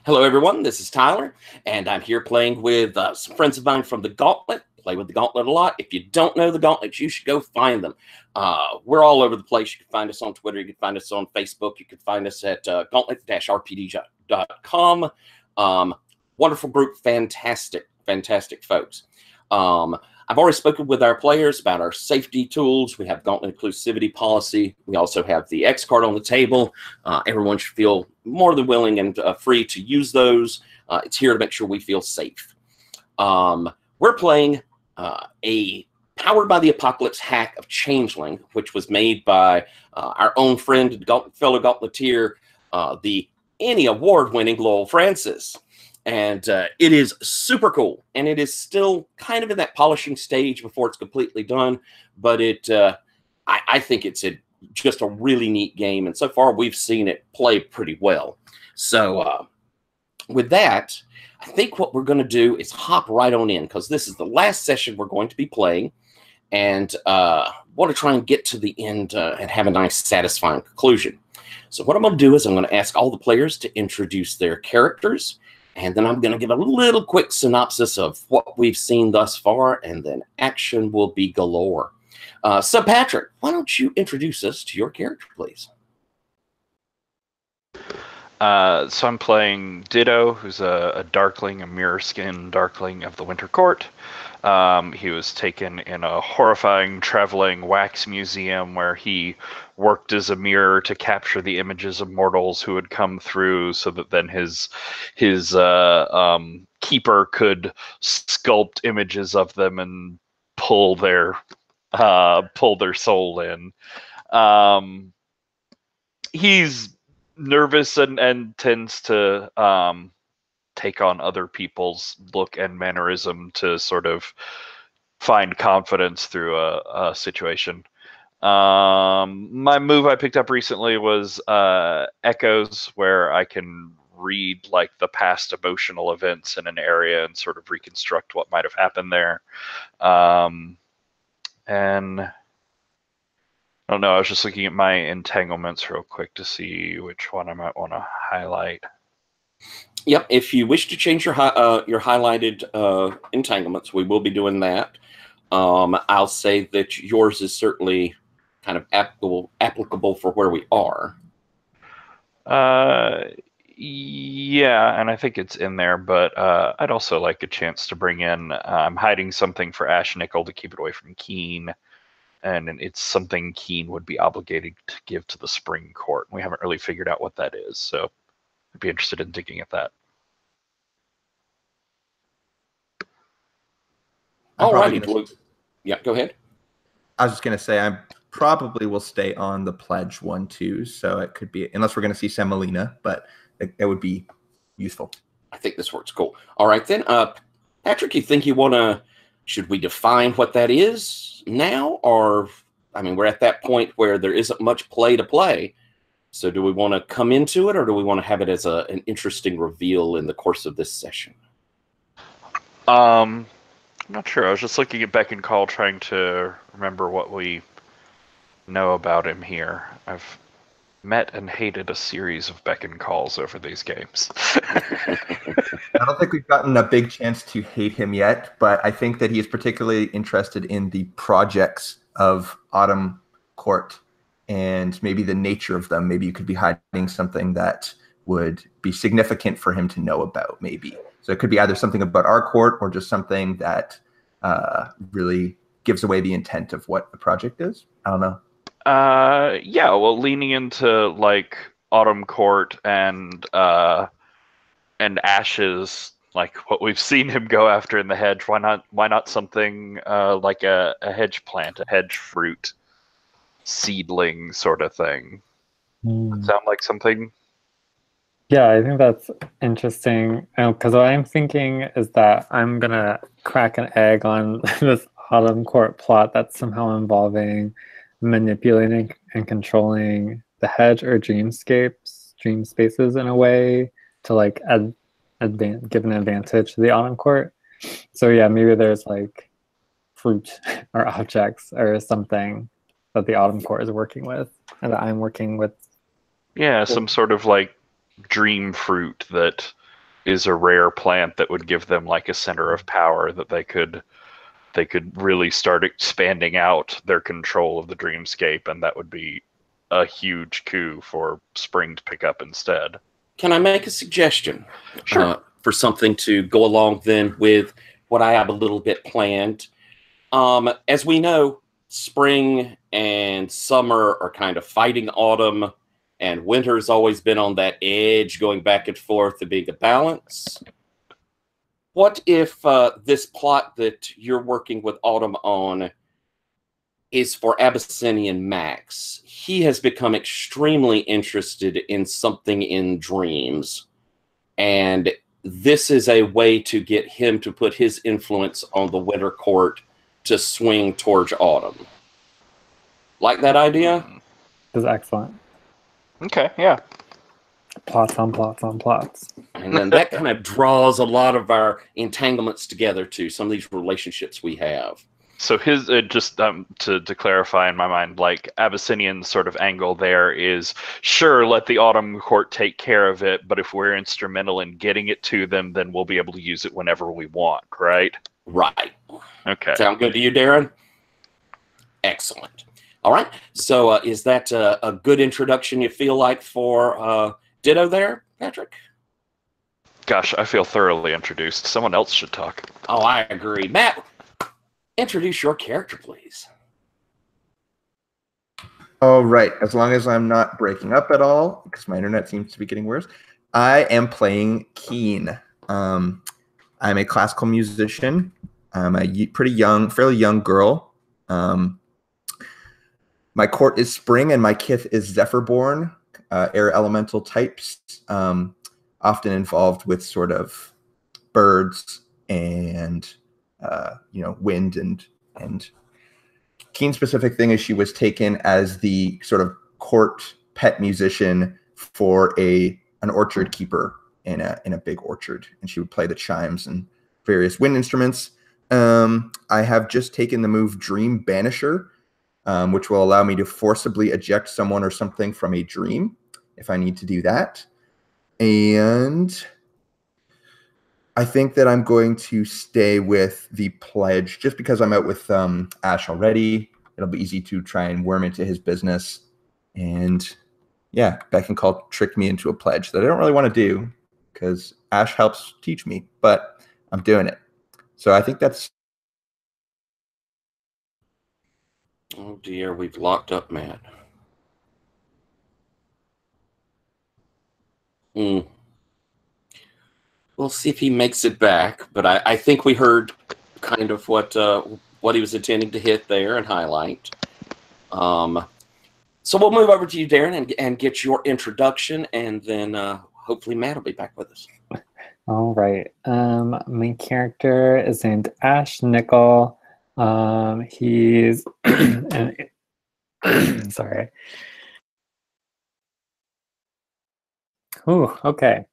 Hello, everyone. This is Tyler, and I'm here playing with some friends of mine from the Gauntlet. Play with the Gauntlet a lot. If you don't know the Gauntlet, you should go find them. We're all over the place. You can find us on Twitter. You can find us on Facebook. You can find us at gauntlet-rpd.com. Wonderful group. Fantastic folks. I've already spoken with our players about our safety tools. We have Gauntlet inclusivity policy. We also have the X card on the table. Everyone should feel more than willing and free to use those. It's here to make sure we feel safe. We're playing a Powered by the Apocalypse hack of Changeling, which was made by our own friend and fellow Gauntleteer, the Annie Award-winning Lowell Francis. And it is super cool, and it is still kind of in that polishing stage before it's completely done. But I think it's just a really neat game, and so far we've seen it play pretty well. So with that, I think what we're going to do is hop right on in, because this is the last session we're going to be playing, and want to try and get to the end and have a nice, satisfying conclusion. So what I'm going to do is I'm going to ask all the players to introduce their characters. And then I'm going to give a little quick synopsis of what we've seen thus far, and then action will be galore. So, Patrick, why don't you introduce us to your character, please? So I'm playing Ditto, who's a Darkling, a mirror-skinned Darkling of the Winter Court. He was taken in a horrifying traveling wax museum where he worked as a mirror to capture the images of mortals who had come through, so that then his keeper could sculpt images of them and pull their soul in. He's nervous and tends to take on other people's look and mannerism to sort of find confidence through a situation. My move I picked up recently was Echoes, where I can read like the past emotional events in an area and sort of reconstruct what might have happened there. And I don't know, I was just looking at my entanglements real quick to see which one I might want to highlight. Yep, if you wish to change your highlighted entanglements, we will be doing that. I'll say that yours is certainly kind of applicable for where we are. Yeah, and I think it's in there, but I'd also like a chance to bring in, I'm hiding something for Ash Nickel to keep it away from Keen, and it's something Keen would be obligated to give to the Spring Court. We haven't really figured out what that is, so I'd be interested in digging at that. All right. Yeah, go ahead. I was just going to say, I probably will stay on the pledge one, too. So it could be, unless we're going to see Semolina, but it would be useful. I think this works cool. All right, then. Patrick, you think you want to, should we define what that is now? Or, I mean, we're at that point where there isn't much play to play. So do we want to come into it, or do we want to have it as an interesting reveal in the course of this session? I'm not sure. I was just looking at Beck and Call, trying to remember what we know about him here. I've met and hated a series of Beck and Calls over these games. I don't think we've gotten a big chance to hate him yet, but I think that he is particularly interested in the projects of Autumn Court and maybe the nature of them. Maybe you could be hiding something that would be significant for him to know about, maybe. So it could be either something about our court or just something that really gives away the intent of what the project is. I don't know. Yeah, well, leaning into like Autumn Court and Ash's, like what we've seen him go after in the hedge. Why not something like a hedge plant, a hedge fruit seedling sort of thing? Sound like something? Yeah, I think that's interesting. Because what I'm thinking is that I'm gonna crack an egg on this Autumn Court plot that's somehow involving manipulating and controlling the hedge or dream spaces in a way to like give an advantage to the Autumn Court. So yeah, maybe there's like fruit or objects or something that the Autumn Court is working with and that I'm working with. Yeah, some sort of like dream fruit that is a rare plant that would give them like a center of power that they could really start expanding out their control of the dreamscape, and that would be a huge coup for Spring to pick up instead. Can I make a suggestion? Sure. For something to go along then with what I have a little bit planned. As we know, spring and summer are kind of fighting autumn, and winter's always been on that edge, going back and forth to being a balance. What if this plot that you're working with Autumn on is for Abyssinian Max? He has become extremely interested in something in dreams, and this is a way to get him to put his influence on the Winter Court to swing towards Autumn. Like that idea? This is excellent. Okay, yeah. Plots on plots on plots. And then that kind of draws a lot of our entanglements together too, some of these relationships we have. So his just to clarify in my mind, like Abyssinian's sort of angle there is, sure, let the Autumn Court take care of it, but if we're instrumental in getting it to them, then we'll be able to use it whenever we want, right? Right. Okay. Sound good to you, Darren? Excellent. All right. So is that a good introduction you feel like for Ditto there, Patrick? Gosh, I feel thoroughly introduced. Someone else should talk. Oh, I agree. Matt, introduce your character, please. All right. As long as I'm not breaking up at all, because my internet seems to be getting worse, I am playing Keen. I'm a classical musician. I'm a pretty young, fairly young girl. My court is Spring, and my kith is Zephyrborn, air elemental types, often involved with sort of birds and wind and Keen's specific thing is she was taken as the sort of court pet musician for an orchard keeper in a big orchard, and she would play the chimes and various wind instruments. I have just taken the move Dream Banisher, which will allow me to forcibly eject someone or something from a dream if I need to do that. And I think that I'm going to stay with the pledge just because I'm out with Ash already. It'll be easy to try and worm into his business. And yeah, Beck and Call tricked me into a pledge that I don't really want to do because Ash helps teach me, but I'm doing it. So I think that's... Oh dear, we've locked up Matt. We'll see if he makes it back, but I think we heard kind of what he was intending to hit there and highlight. So we'll move over to you, Darren, and get your introduction, and then hopefully Matt will be back with us. All right. My character is named Ash Nickel. He's sorry. Ooh, okay.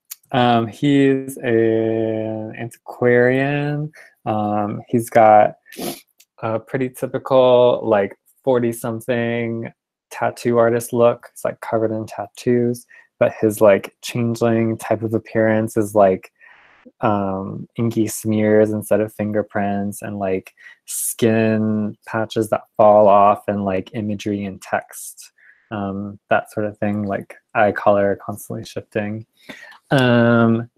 He's an antiquarian. He's got a pretty typical like 40-something tattoo artist look. It's like covered in tattoos, but his like changeling type of appearance is like inky smears instead of fingerprints, and like skin patches that fall off, and like imagery and text, that sort of thing, like eye color constantly shifting.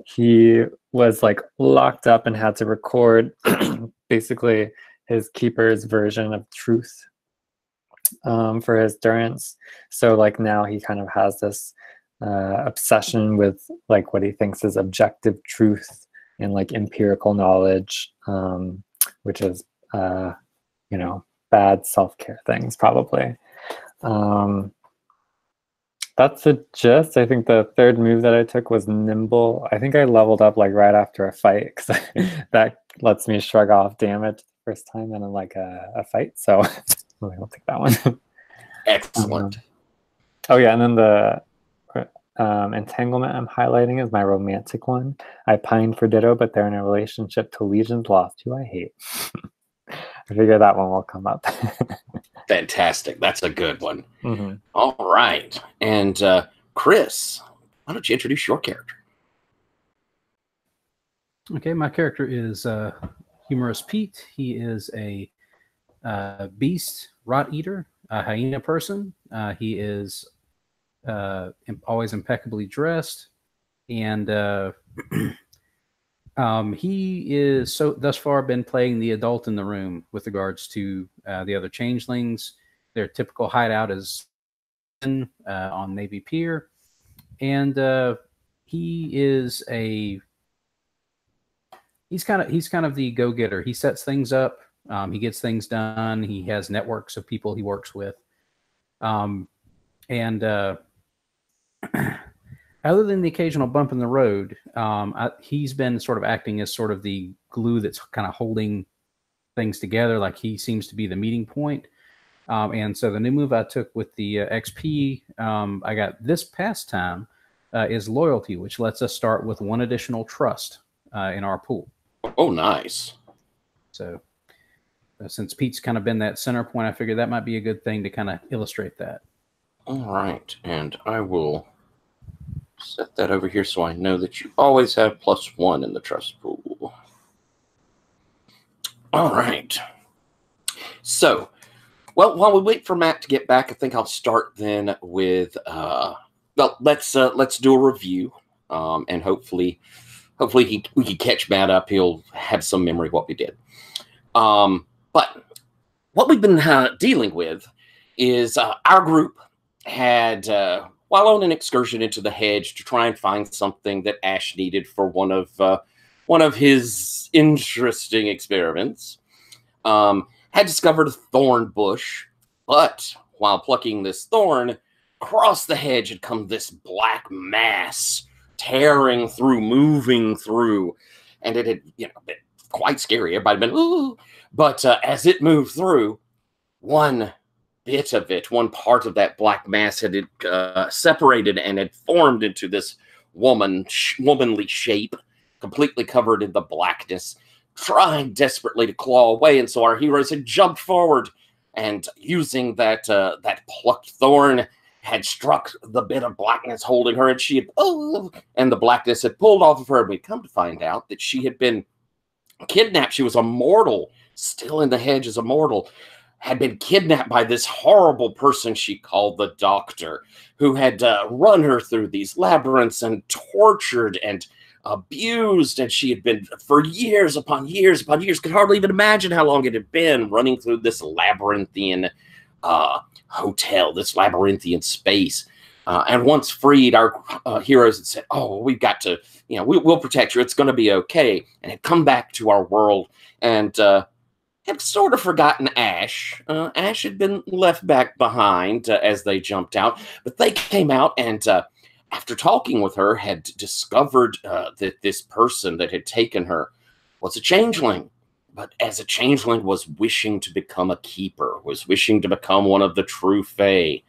He was like locked up and had to record basically his keeper's version of truth for his durance. So like now he kind of has this obsession with like what he thinks is objective truth and like empirical knowledge, which is bad self-care things probably. That's the gist. I think the third move that I took was Nimble. I think I leveled up like right after a fight because that lets me shrug off damage the first time in like a fight. So I'll take that one. Excellent. Oh yeah, and then the entanglement I'm highlighting is my romantic one. I pine for Ditto, but they're in a relationship to Legion's Lost, who I hate. I figure that one will come up. Fantastic. That's a good one. Mm-hmm. All right. And Chris, why don't you introduce your character? Okay, my character is Humorous Pete. He is a beast, rot eater, a hyena person. He is always impeccably dressed, and he is thus far been playing the adult in the room with regards to the other changelings. Their typical hideout is on Navy Pier, and he is he's kind of the go-getter. He sets things up. He gets things done. He has networks of people he works with. And other than the occasional bump in the road, he's been sort of acting as sort of the glue that's kind of holding things together. Like he seems to be the meeting point. And so the new move I took with the XP I got this past time is loyalty, which lets us start with one additional trust in our pool. Oh, nice. So since Pete's kind of been that center point, I figured that might be a good thing to kind of illustrate that. All right. And I will set that over here so I know that you always have +1 in the trust pool. All right. So, well, while we wait for Matt to get back, I think I'll start then with well, let's do a review, and hopefully we can catch Matt up. He'll have some memory of what we did. But what we've been dealing with is our group had, while on an excursion into the hedge to try and find something that Ash needed for one of his interesting experiments, had discovered a thorn bush, but while plucking this thorn, across the hedge had come this black mass, tearing through, moving through, and it had, been quite scary. Everybody had been, ooh, but as it moved through, one bit of it, one part of that black mass had separated and had formed into this womanly shape, completely covered in the blackness, trying desperately to claw away. And so our heroes had jumped forward and, using that plucked thorn, had struck the bit of blackness holding her, and she had, and the blackness had pulled off of her. And we'd come to find out that she had been kidnapped. She was a mortal, still in the hedge as a mortal, had been kidnapped by this horrible person she called the Doctor, who had run her through these labyrinths and tortured and abused, and she had been for years upon years upon years, could hardly even imagine how long it had been running through this labyrinthian hotel, this labyrinthian space. And once freed, our heroes had said, oh, we've got to, we'll protect you. It's going to be okay. And had come back to our world and had sort of forgotten Ash. Ash had been left back behind as they jumped out. But they came out and, after talking with her, had discovered that this person that had taken her was a changeling. But as a changeling, was wishing to become a keeper, was wishing to become one of the true Fae,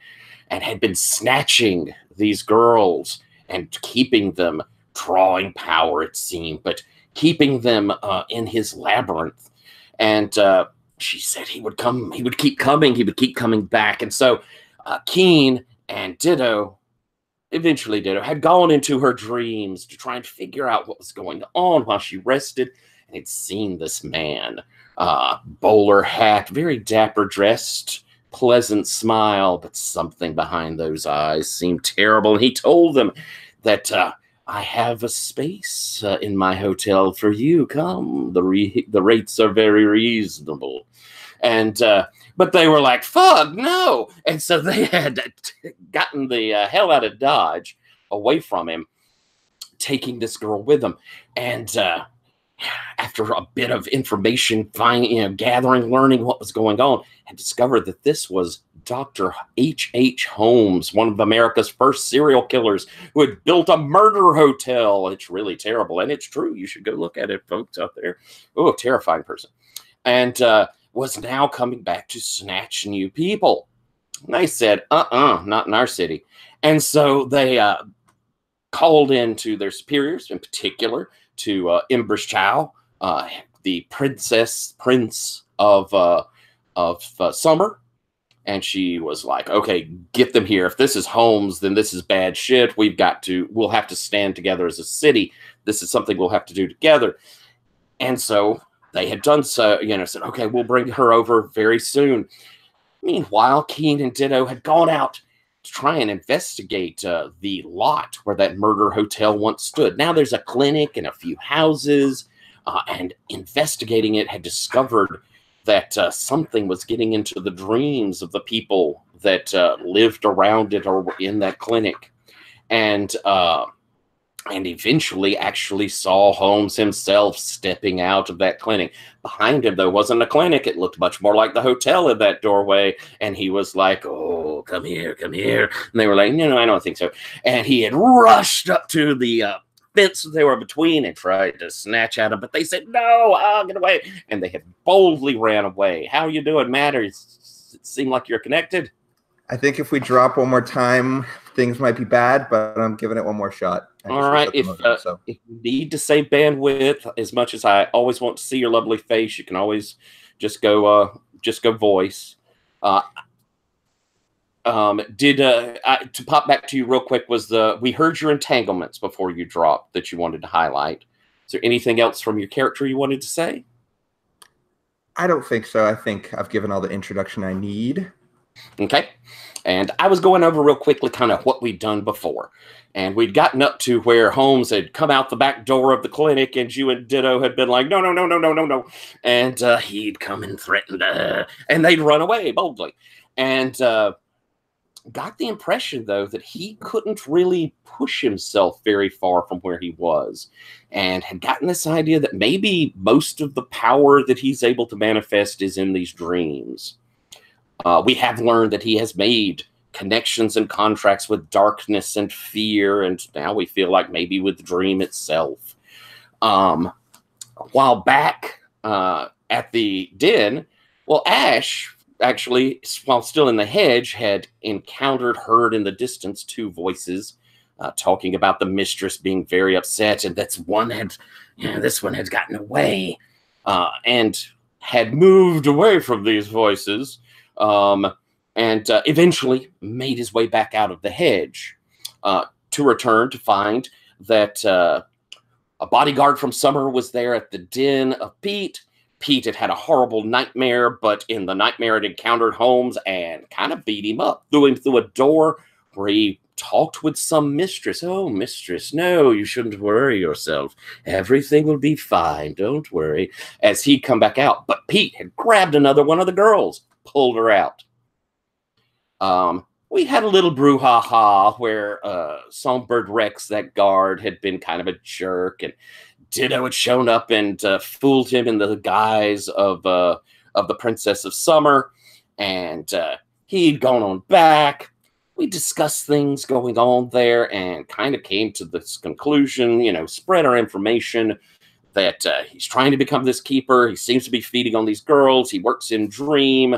and had been snatching these girls and keeping them, drawing power, it seemed, but keeping them in his labyrinth. And she said he would keep coming back. And so Keen and eventually Ditto, had gone into her dreams to try and figure out what was going on while she rested, and had seen this man, bowler hat, very dapper dressed, pleasant smile, but something behind those eyes seemed terrible. And he told them that, I have a space in my hotel for you. Come, the rates are very reasonable. And but they were like, fuck, no. And so they had gotten the hell out of Dodge, away from him, taking this girl with them. And after a bit of information, gathering, learning what was going on, had discovered that this was Dr. H.H. Holmes, one of America's first serial killers, who had built a murder hotel. It's really terrible, and it's true. You should go look at it, folks, out there. Oh, terrifying person. And was now coming back to snatch new people. And they said, not in our city. And so they called in to their superiors, in particular to Embers Chow, the prince of Summer, And she was like, okay, get them here. If this is Holmes, then this is bad shit. We'll have to stand together as a city. This is something we'll have to do together. And so they had done so, said, okay, we'll bring her over very soon. Meanwhile, Keen and Ditto had gone out to try and investigate the lot where that murder hotel once stood. Now there's a clinic and a few houses, and investigating it had discovered that something was getting into the dreams of the people that lived around it or were in that clinic. And eventually actually saw Holmes himself stepping out of that clinic. Behind him, though, wasn't a clinic. It looked much more like the hotel in that doorway. And he was like, oh, come here, come here. And they were like, no, I don't think so. And he had rushed up to the fence they were between and tried to snatch at him. But they said, no, I'll get away. And they had boldly ran away. How you doing, Matt? It seem like you're connected? I think if we drop one more time, things might be bad, but I'm giving it one more shot. All right. If you need to save bandwidth, as much as I always want to see your lovely face, you can always just go voice. To pop back to you real quick, we heard your entanglements before you dropped that you wanted to highlight. Is there anything else from your character you wanted to say? I don't think so. I think I've given all the introduction I need. Okay. And I was going over real quickly kind of what we'd done before. And we'd gotten up to where Holmes had come out the back door of the clinic, and you and Ditto had been like, no, no, no, no, no, no, no. And he'd come and threatened, and they'd run away boldly. And got the impression, though, that he couldn't really push himself very far from where he was, and had gotten this idea that maybe most of the power that he's able to manifest is in these dreams. We have learned that he has made connections and contracts with darkness and fear, and now we feel like maybe with the dream itself. A while back at the den, well, Ash, actually, while still in the hedge, had heard in the distance two voices talking about the mistress being very upset, and this one had gotten away and had moved away from these voices. And eventually made his way back out of the hedge to return to find that a bodyguard from Summer was there at the den of Pete. Pete had had a horrible nightmare, but in the nightmare had encountered Holmes and kind of beat him up, threw him through a door where he talked with some mistress. Oh, mistress, no, you shouldn't worry yourself. Everything will be fine. Don't worry. As he'd come back out. But Pete had grabbed another one of the girls, pulled her out. We had a little brouhaha where Songbird Rex, that guard, had been kind of a jerk, and Ditto had shown up and fooled him in the guise of the Princess of Summer, and he'd gone on back. We discussed things going on there and kind of came to this conclusion, spread our information that he's trying to become this keeper. He seems to be feeding on these girls. He works in Dream,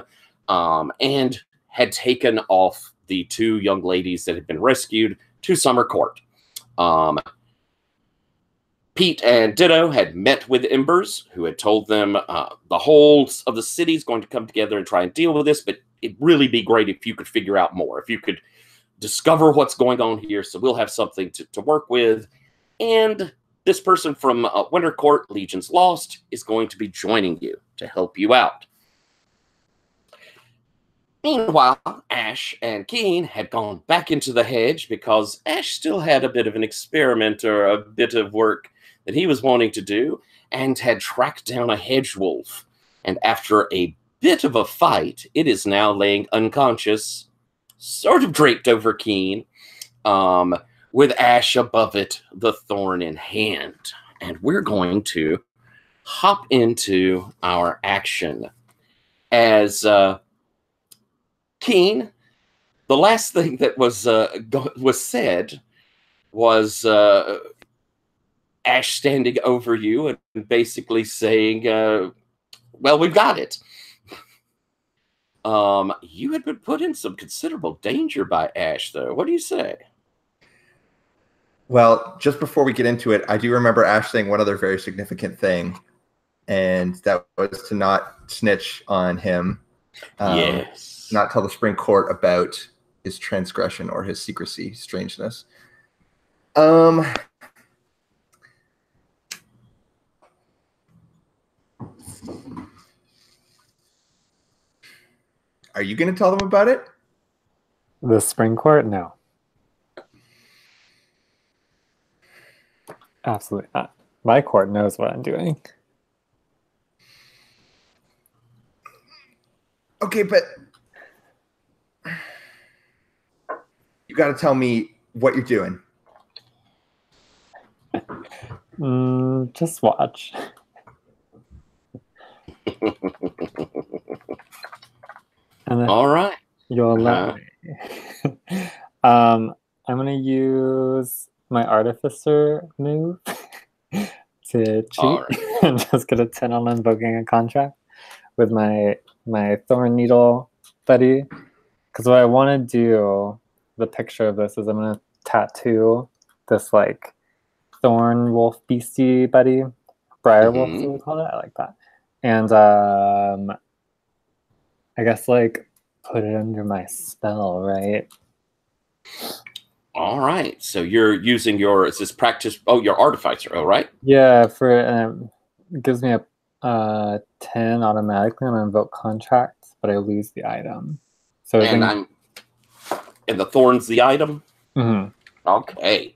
and had taken off the two young ladies that had been rescued to Summer Court. Pete and Ditto had met with Embers, who had told them the whole of the city is going to come together and try and deal with this, but it'd really be great if you could figure out more, if you could discover what's going on here, so we'll have something to work with. And this person from Winter Court, Legion's Lost, is going to be joining you to help you out. Meanwhile, Ash and Keen had gone back into the hedge because Ash still had a bit of an experiment or a bit of work that he was wanting to do, and had tracked down a hedge wolf. And after a bit of a fight, it is now laying unconscious, sort of draped over Keen, with Ash above it, the thorn in hand. And we're going to hop into our action. As Keen, the last thing that was said was Ash standing over you and basically saying, well, we've got it. You had been put in some considerable danger by Ash, though. What do you say? Well, just before we get into it, I do remember Ash saying one other very significant thing, and that was to not snitch on him. Yes. Not tell the Spring Court about his transgression or his secrecy, strangeness. Are you going to tell them about it? The Spring Court? No. Absolutely not. My court knows what I'm doing. Okay, but you got to tell me what you're doing. Just watch. And then All right. you'll let me. I'm going to use my Artificer move to cheat right. and just get a 10 on invoking a contract with my Thorn Needle buddy. Because what I want to do, the picture of this is I'm going to tattoo this like Thorn Wolf Beastie buddy. Briar Wolf, is what we call it. I like that. And I guess like put it under my spell, right? All right. So you're using your, is this practice? Oh, your Artificer. Oh, right. Yeah, for it gives me a 10 automatically on invoke contract, but I lose the item. So and the thorn's the item. Mm-hmm. Okay.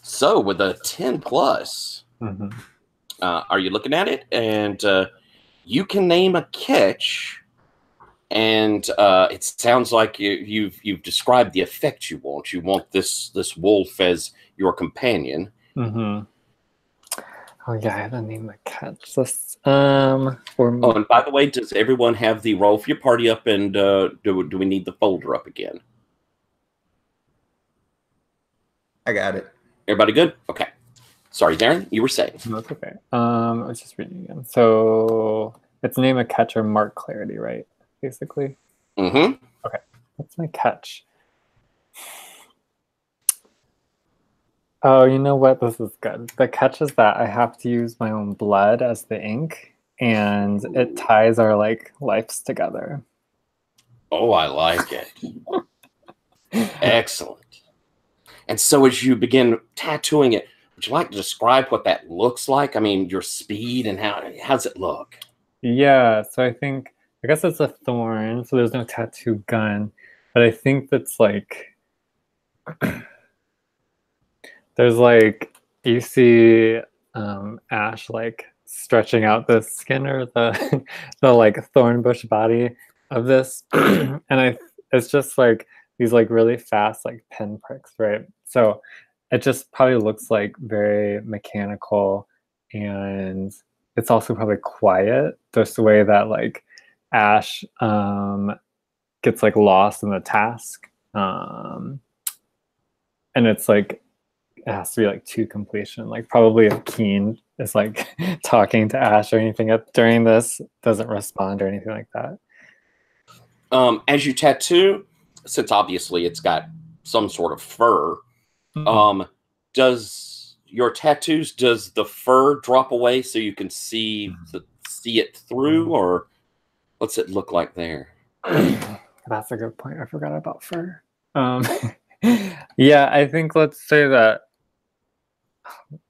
So with a 10 plus, Mm-hmm. Are you looking at it? And you can name a catch. And it sounds like you've described the effect you want. You want this wolf as your companion. Mm-hmm. Oh yeah, I haven't named the catch. This Oh, and by the way, does everyone have the roll for your party up? And do we need the folder up again? I got it. Everybody good? Okay. Sorry, Darren, you were saying. No, it's okay. I was just reading again. So it's name a catch or mark clarity, right? Basically. Mm-hmm. Okay. What's my catch? Oh, you know what? This is good. The catch is that I have to use my own blood as the ink, and it ties our like lives together. Oh, I like it. Excellent. And so as you begin tattooing it, would you like to describe what that looks like? I mean, your speed and how's it look? Yeah, so I guess it's a thorn, so there's no tattoo gun, but I think that's like there's like you see Ash like stretching out the skin or the the like thorn bush body of this, and it's just like these like really fast like pinpricks, right? So it just probably looks like very mechanical, and it's also probably quiet, just the way that like Ash gets like lost in the task, and it's like it has to be like to completion. Like probably if Keen is like talking to Ash or anything during this, doesn't respond or anything like that. As you tattoo, since obviously it's got some sort of fur, does your tattoos, does the fur drop away so you can see it through, or what's it look like there? That's a good point. I forgot about fur. Yeah, I think let's say that.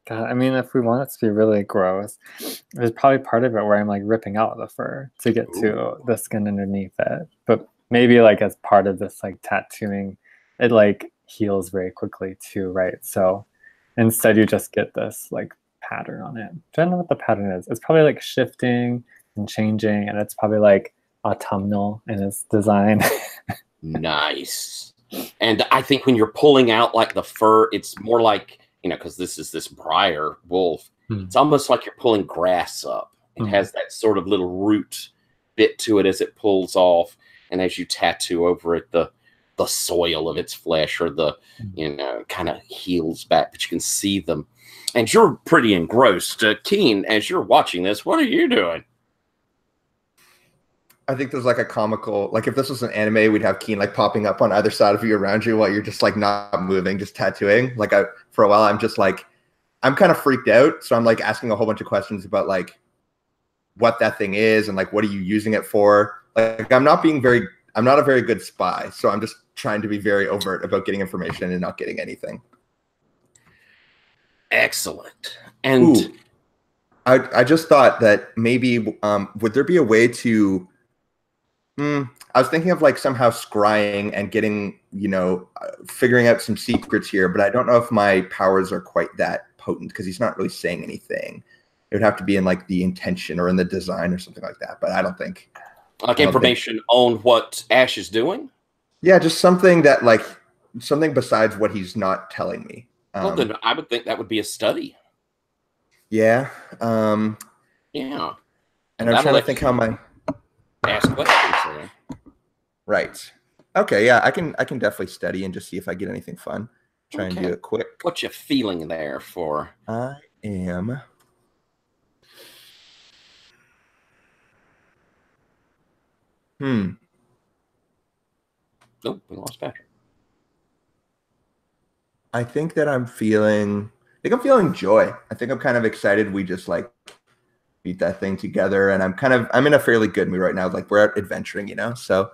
God, I mean, if we want it to be really gross, there's probably part of it where I'm like ripping out the fur to get to the skin underneath it. But maybe like as part of this like tattooing, it like heals very quickly too, right? So instead you just get this like pattern on it. I don't know what the pattern is. It's probably like shifting and changing, and it's probably like autumnal in its design. Nice. And I think when you're pulling out like the fur, it's more like, because this is this briar wolf, it's almost like you're pulling grass up. It has that sort of little root bit to it as it pulls off, and as you tattoo over it, the soil of its flesh or the kind of heals back, but you can see them. And you're pretty engrossed. Keen, as you're watching this, what are you doing? I think there's like a comical, like if this was an anime, we'd have Keen like popping up on either side of you around you while you're just like not moving, just tattooing. Like for a while, I'm just like, I'm kind of freaked out. So I'm like asking a whole bunch of questions about like what that thing is and like, what are you using it for? Like I'm not a very good spy, so I'm just trying to be very overt about getting information and not getting anything. Excellent. And ooh, I just thought that maybe would there be a way to I was thinking of like somehow scrying and getting, figuring out some secrets here, but I don't know if my powers are quite that potent because he's not really saying anything. It would have to be in like the intention or in the design or something like that, but I don't think. Like information on what Ash is doing? Yeah, just something that like something besides what he's not telling me. Well, then I would think that would be a study. Yeah. Yeah. And I'm trying to think how my ask questions there. Right. Okay, yeah, I can definitely study and just see if I get anything fun. Try and do it quick. What you feeling there for? I am Nope, we lost Patrick. I think I'm feeling joy. I think I'm kind of excited we just like beat that thing together, and I'm in a fairly good mood right now. Like we're out adventuring, so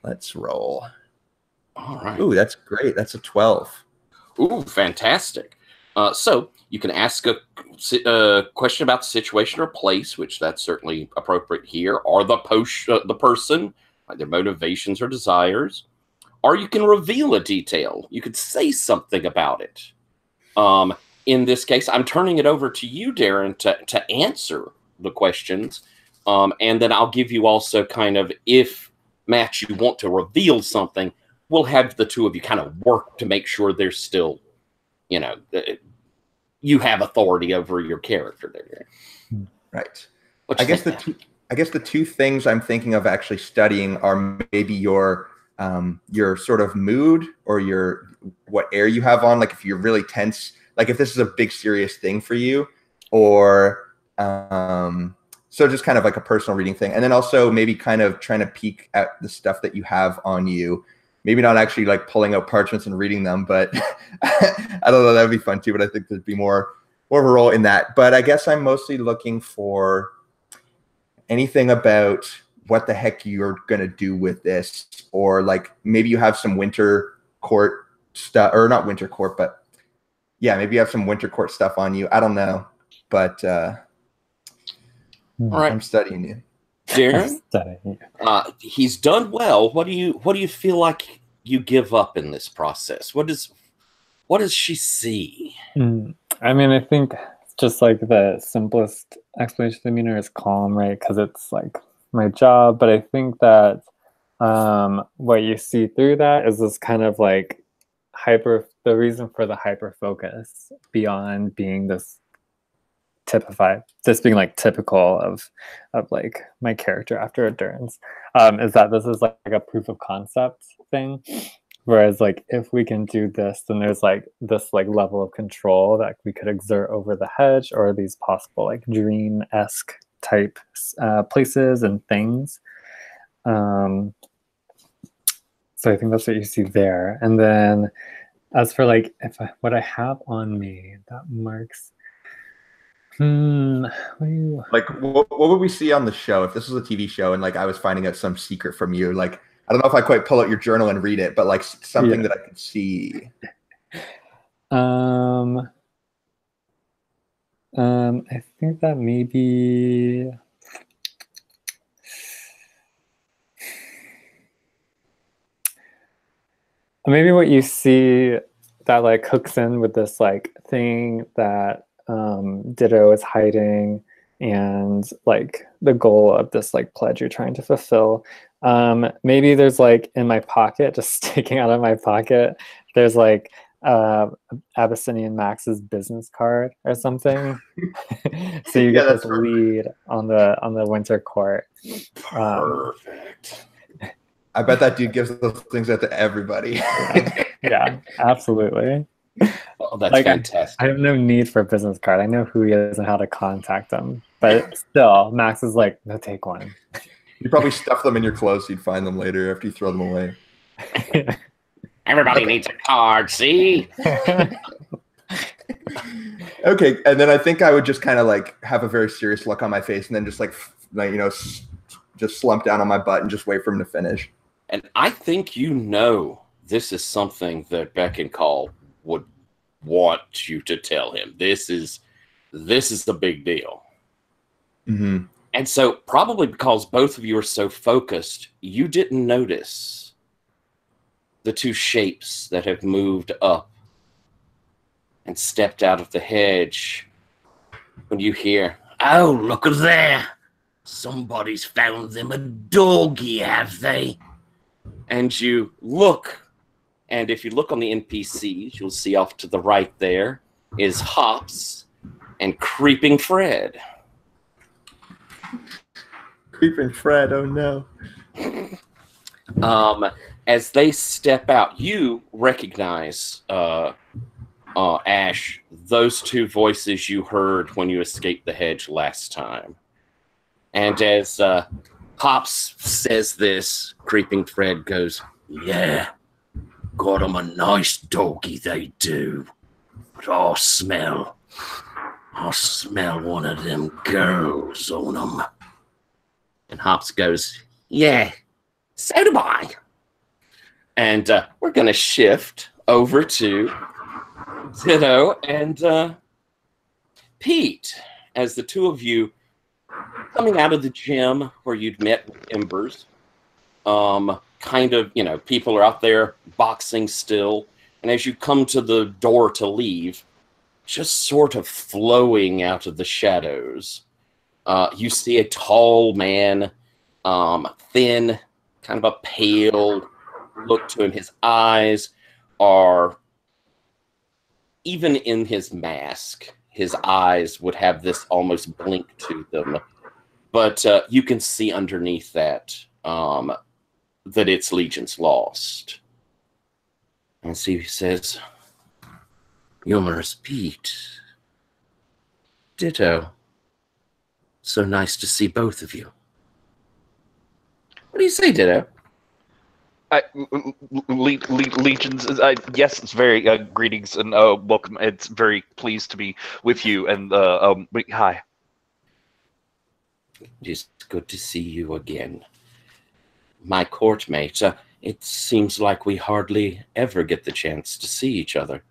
let's roll. All right. Ooh, that's great. That's a 12. Ooh, fantastic. So you can ask a question about the situation or place, which that's certainly appropriate here, or the person, like their motivations or desires, or you can reveal a detail. You could say something about it. In this case, I'm turning it over to you, Darren, to answer the questions, and then I'll give you also kind of, if, Matt, you want to reveal something, we'll have the two of you kind of work to make sure there's still, you have authority over your character there. Right. I guess the two things I'm thinking of actually studying are maybe your sort of mood or what air you have on. Like if you're really tense, like if this is a big serious thing for you, or so just kind of like a personal reading thing. And then also maybe kind of trying to peek at the stuff that you have on you. Maybe not actually like pulling out parchments and reading them, but I don't know, that would be fun too. But I think there'd be more of a role in that. But I guess I'm mostly looking for anything about what the heck you're going to do with this. Or like maybe you have some winter court stuff, or not winter court, but yeah, maybe you have some winter court stuff on you. I don't know. But all right. I'm studying you. Darren, he's done well. What do you feel like you give up in this process? What does she see? I mean, I think just like the simplest explanation of demeanor is calm, right? Because it's like my job. But I think that what you see through that is this kind of like the reason for the hyper focus beyond being this being like typical of like my character after endurance, is that this is like a proof of concept thing. Whereas like if we can do this, then there's like this like level of control that we could exert over the hedge or these possible like dream-esque type places and things. So I think that's what you see there. And then as for like what I have on me that marks like what would we see on the show if this was a TV show and like I was finding out some secret from you? Like I don't know if I quite pull out your journal and read it, but like something that I could see. I think that maybe what you see that like hooks in with this like thing that Ditto is hiding, and like the goal of this like pledge you're trying to fulfill. Maybe there's like in my pocket, just sticking out of my pocket, there's like Abyssinian Max's business card or something. So you get this lead on the winter court. Perfect. I bet that dude gives those things out to everybody. Yeah, absolutely. Oh, that's like, fantastic. I have no need for a business card. I know who he is and how to contact him. But still, Max is like, no, take one. You probably stuff them in your clothes so you'd find them later after you throw them away. Everybody needs a card, see? Okay, and then I think I would just kind of like have a very serious look on my face and then just like just slump down on my butt and just wait for him to finish. And I think you know this is something that Beck and Call would want you to tell him. This is the big deal. Mm-hmm. And so probably because both of you are so focused, you didn't notice the two shapes that have moved up and stepped out of the hedge when you hear, "Oh, look at there. Somebody's found them a doggy, have they?" And you look, and if you look on the NPCs, you'll see off to the right there is Hops and Creeping Fred. Creeping Fred, oh no. As they step out, you recognize, Ash, those two voices you heard when you escaped the hedge last time. And as Hops says this, Creeping Fred goes, "Yeah, got 'em a nice doggy, they do. But I smell one of them girls on 'em." And Hops goes, "Yeah, so do I." And we're going to shift over to Ditto and Pete, as the two of you coming out of the gym where you'd met with Embers. Kind of, people are out there boxing still. And as you come to the door to leave, just sort of flowing out of the shadows, you see a tall man, thin, kind of a pale look to him. His eyes are, even in his mask, his eyes would have this almost blink to them. But you can see underneath that that it's Legion's Lost. And see, he says, "Humorous Pete. Ditto. So nice to see both of you." What do you say, Ditto? Legions, yes, it's very greetings and welcome. It's very pleased to be with you. And hi. It's good to see you again, my courtmate. It seems like we hardly ever get the chance to see each other.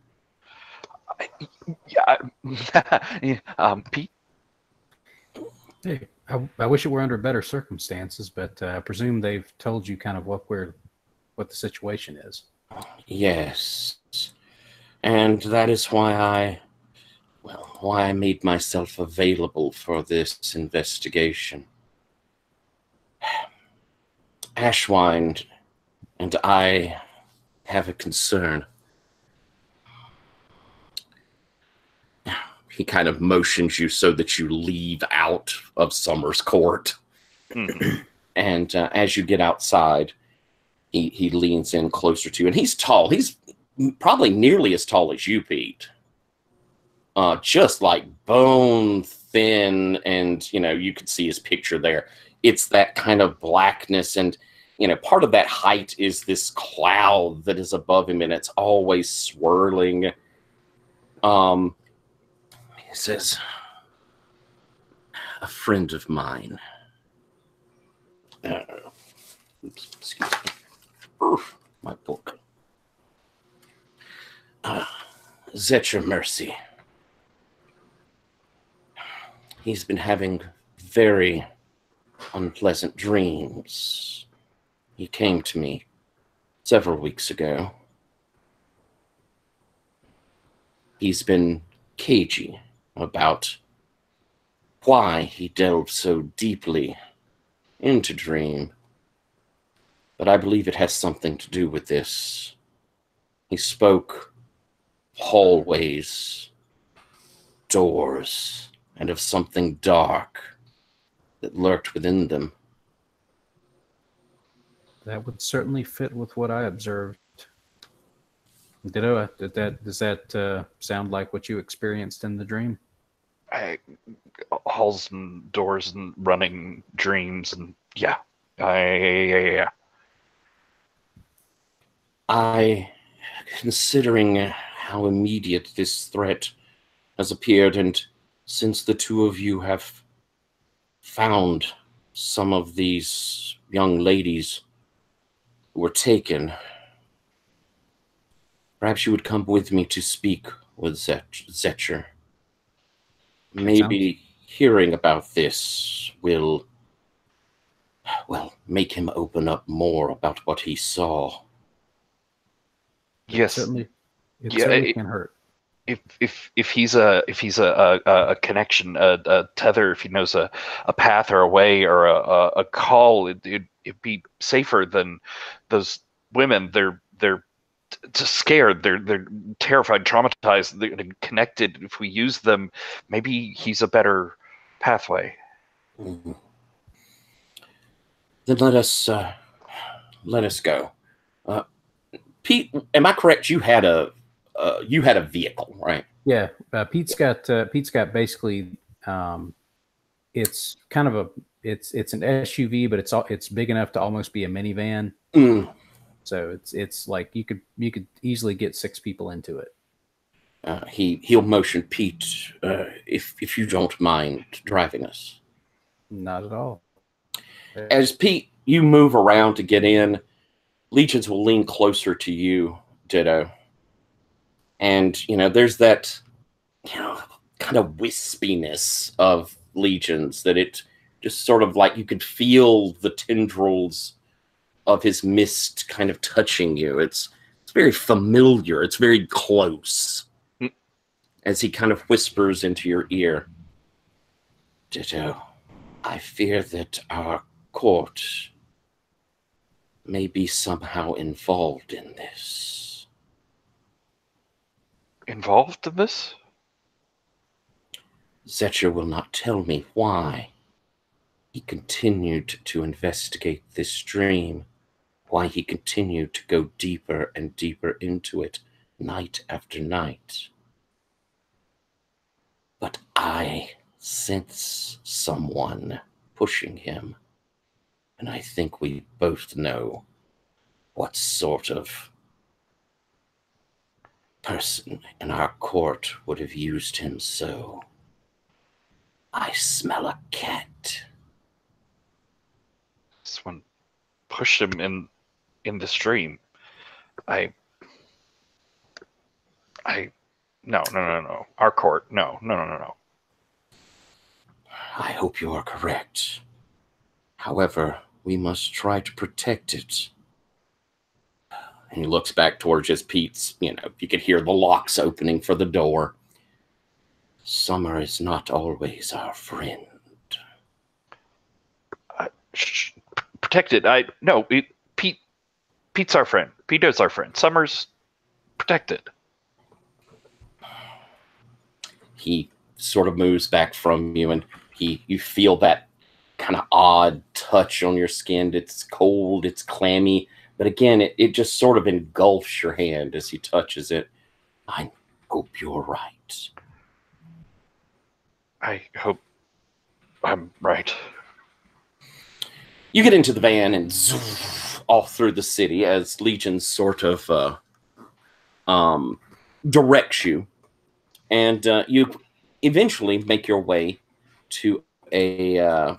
Pete. Hey, I wish it were under better circumstances, but I presume they've told you kind of what the situation is. Yes, and that is why I made myself available for this investigation. Ashwine and I have a concern. He kind of motions you so that you leave out of Summer's court. Mm-hmm. And as you get outside, he leans in closer to you. And he's tall. He's probably nearly as tall as you, Pete. Just like bone thin. And, you could see his picture there. It's that kind of blackness. And, part of that height is this cloud that is above him. And it's always swirling. He says, "A friend of mine." Oops, excuse me. Oof, my book. Zetra Mercy. He's been having very unpleasant dreams. He came to me several weeks ago. He's been cagey about why he delved so deeply into Dream, but I believe it has something to do with this. He spoke hallways, doors, and of something dark that lurked within them. That would certainly fit with what I observed. Ditto, does that sound like what you experienced in the dream? Halls and doors and running dreams and yeah. Considering how immediate this threat has appeared, and since the two of you have found some of these young ladies were taken. Perhaps you would come with me to speak with Zetcher. Maybe hearing about this will, well, make him open up more about what he saw. Yes, It certainly can hurt. If he's a connection, a tether, if he knows a path or a way or a call, it'd be safer than those women. They're just scared. They're terrified, traumatized, they're connected. If we use them, maybe he's a better pathway. Mm-hmm. Then let us go. Pete, am I correct? You had a vehicle, right? Yeah, Pete's got basically it's kind of it's an SUV, but it's big enough to almost be a minivan. Mm. So it's like you could easily get 6 people into it. He'll motion Pete, if you don't mind driving us. Not at all. As Pete, you move around to get in, legions will lean closer to you, Ditto. And, there's that, kind of wispiness of legions that it just sort of like you could feel the tendrils of his mist kind of touching you. It's very familiar. It's very close. As he kind of whispers into your ear, Ditto, I fear that our court may be somehow involved in this. Involved in this? Zetcher will not tell me why. He continued to investigate this dream, why he continued to go deeper and deeper into it night after night. But I sense someone pushing him, and I think we both know what sort of person in our court would have used him so. I smell a cat. Someone pushed him in the stream. No. Our court. No. I hope you are correct. However, we must try to protect it. And he looks back towards just Pete's, you could hear the locks opening for the door. Summer is not always our friend. Protected. Pete's our friend. Peter's our friend. Summer's protected. He sort of moves back from you, and you feel that kind of odd touch on your skin. It's cold, it's clammy, but again, it just sort of engulfs your hand as he touches it. I hope you're right. I hope I'm right. You get into the van and zoom off through the city as Legion sort of directs you. And you eventually make your way to a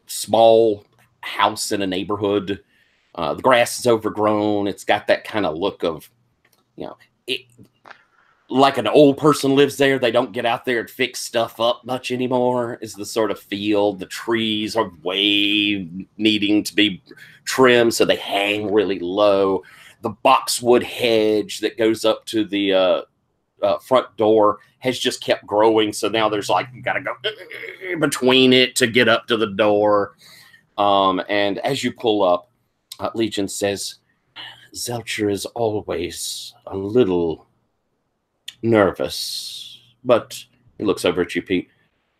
small house in a neighborhood. The grass is overgrown. It's got that kind of look of, like an old person lives there. They don't get out there and fix stuff up much anymore, is the sort of feel. The trees are way needing to be trimmed, so they hang really low. The boxwood hedge that goes up to the front door has just kept growing, so now there's like, you gotta go between it to get up to the door. And as you pull up, Legion says, Zelcher is always a little nervous, but he looks over at you, Pete.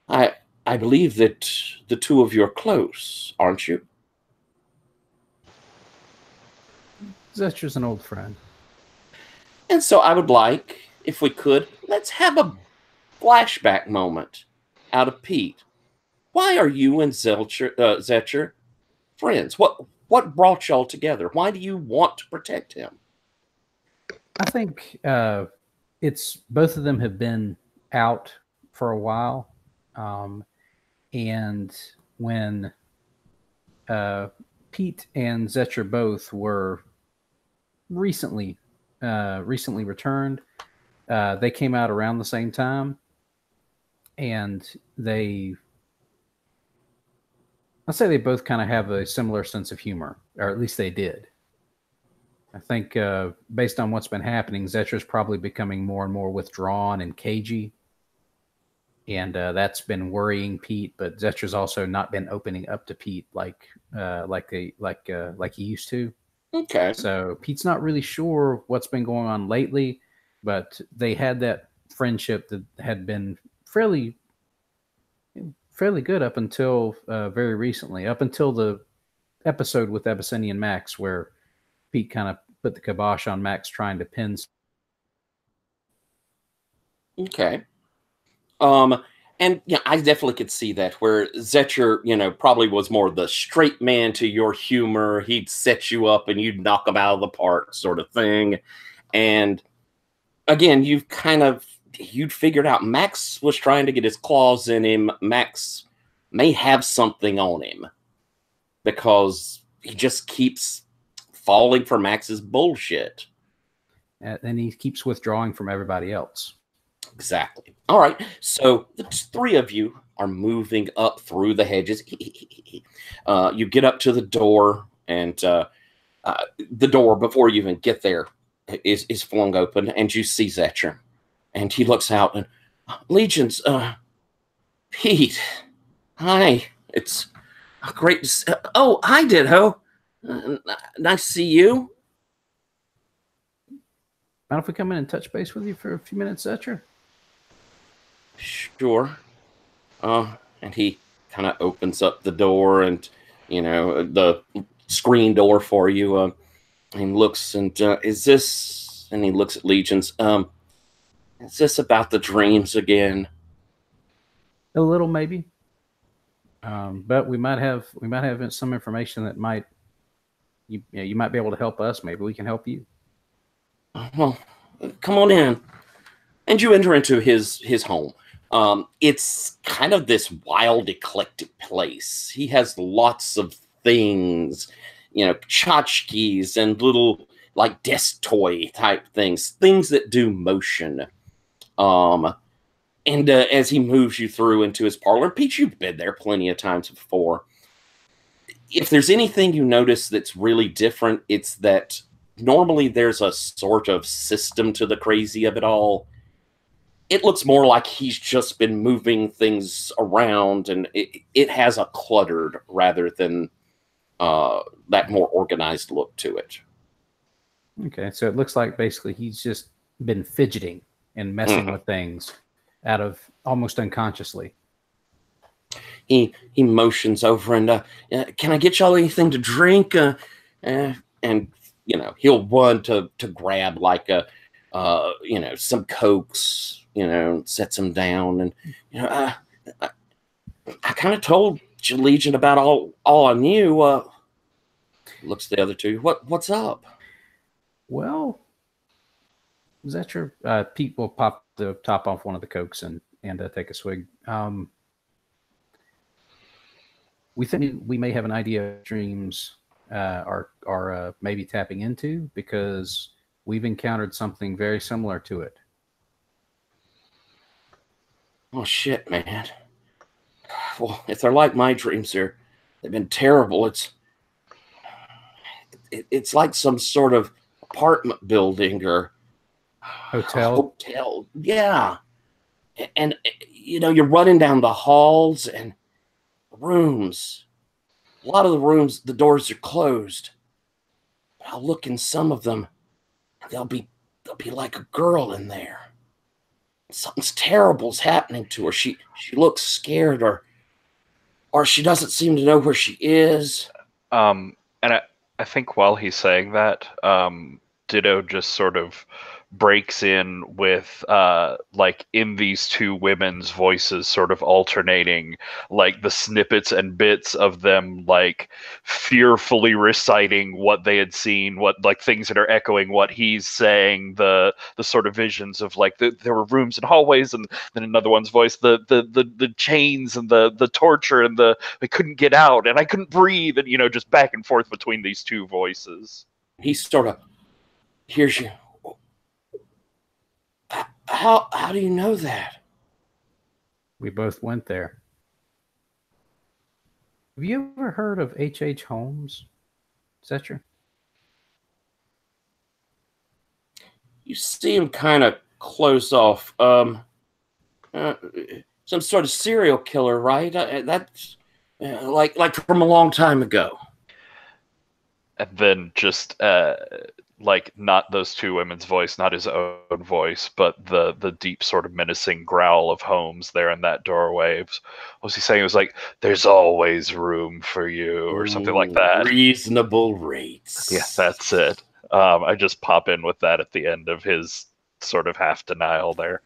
I believe that the two of you are close, aren't you? Zester's an old friend. And so I would like, if we could, let's have a flashback moment out of Pete. Why are you and Zetcher friends? What brought y'all together? Why do you want to protect him? I think it's both of them have been out for a while, And when Pete and Zetcher both were recently returned, they came out around the same time, and I'd say they both kind of have a similar sense of humor, or at least they did. I think based on what's been happening, Zetcher's probably becoming more and more withdrawn and cagey, and that's been worrying Pete. But Zetcher's also not been opening up to Pete like he used to. Okay. So Pete's not really sure what's been going on lately, but they had that friendship that had been fairly good up until very recently, up until the episode with Abyssinian Max, where Pete kind of put the kibosh on Max trying to pin. Okay. And yeah, I definitely could see that, where Zetcher, probably was more the straight man to your humor. He'd set you up and you'd knock him out of the park, sort of thing. And again, you'd figured out Max was trying to get his claws in him. Max may have something on him because he just keeps falling for Max's bullshit. And he keeps withdrawing from everybody else. Exactly. All right. So the three of you are moving up through the hedges. You get up to the door, and the door, before you even get there, is flung open, and you see Zetcher. And he looks out, and Legions, Pete, hi. It's great to see. Oh, hi, Ditto. Nice to see you. Mind if we come in and touch base with you for a few minutes, Zetcher? Sure. And he kind of opens up the door, and the screen door for you. And looks, and is this? And he looks at Legions. Is this about the dreams again? A little, maybe. But we might have some information that you might be able to help us. Maybe we can help you. Well, come on in. And you enter into his home. It's kind of this wild, eclectic place. He has lots of things, tchotchkes and little like desk toy type things that do motion. And as he moves you through into his parlor, Pete, you've been there plenty of times before. If there's anything you notice that's really different, it's that normally there's a sort of system to the crazy of it all. It looks more like he's just been moving things around, and it has a cluttered rather than that more organized look to it. Okay, so it looks like basically he's just been fidgeting and messing with things out of almost unconsciously. He motions over, and can I get y'all anything to drink? And he'll run to grab like some Cokes, sets them down, and I kind of told you, Legion, about all I knew. Looks at the other two. What's up? Well, Zetcher, Pete will pop the top off one of the Cokes and take a swig. We think we may have an idea of dreams are maybe tapping into, because we've encountered something very similar to it. Oh shit, man. Well, if they're like my dreams, they've been terrible. It's like some sort of apartment building or hotel. Yeah. And you're running down the halls and rooms. A lot of the rooms, the doors are closed. But I'll look in some of them, and there'll be like a girl in there. Something's terrible's happening to her. She looks scared, or she doesn't seem to know where she is. And I think while he's saying that, Ditto just sort of breaks in with like in these two women's voices sort of alternating, like the snippets and bits of them like fearfully reciting what they had seen, what like things that are echoing what he's saying, the sort of visions of like there were rooms and hallways, and then another one's voice, the chains and the torture and I couldn't get out and I couldn't breathe, and just back and forth between these two voices. He sort of hears you. How do you know that? We both went there. Have you ever heard of H.H. Holmes? Is that true? You see him kind of close off. Some sort of serial killer, right? That's like from a long time ago. And then just like not those two women's voice, not his own voice, but the deep sort of menacing growl of Holmes there in that doorway. What was he saying? It was like, "There's always room for you," or something like that. Reasonable rates. Yeah, that's it. I just pop in with that at the end of his sort of half denial there.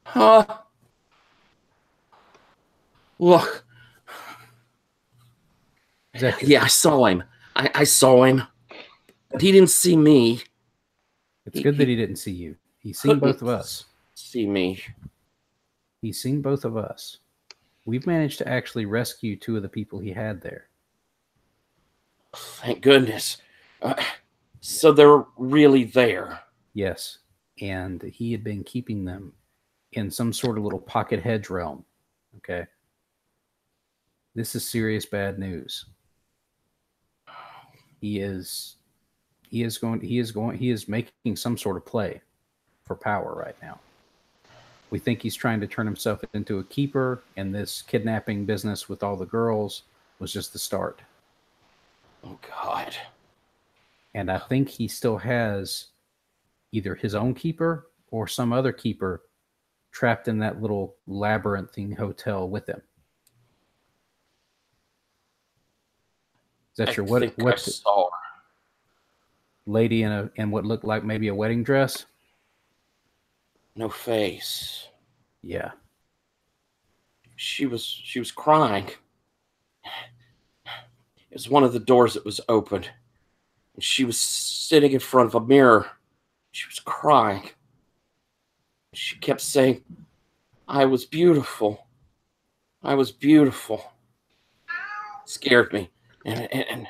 Huh? Look. Yeah, I saw him. I saw him. But he didn't see me. It's good that he didn't see you. He's seen both of us. See me. He's seen both of us. We've managed to actually rescue two of the people he had there. Thank goodness. So they're really there. Yes. And he had been keeping them in some sort of little pocket hedge realm. Okay. This is serious bad news. He is making some sort of play for power right now. We think he's trying to turn himself into a keeper, and this kidnapping business with all the girls was just the start. Oh, God. And I think he still has either his own keeper or some other keeper trapped in that little labyrinthine hotel with him. Is that your what I saw her. Lady in what looked like maybe a wedding dress? No face. Yeah. She was crying. It was one of the doors that was open. And she was sitting in front of a mirror. She was crying. She kept saying, "I was beautiful. I was beautiful." It scared me. And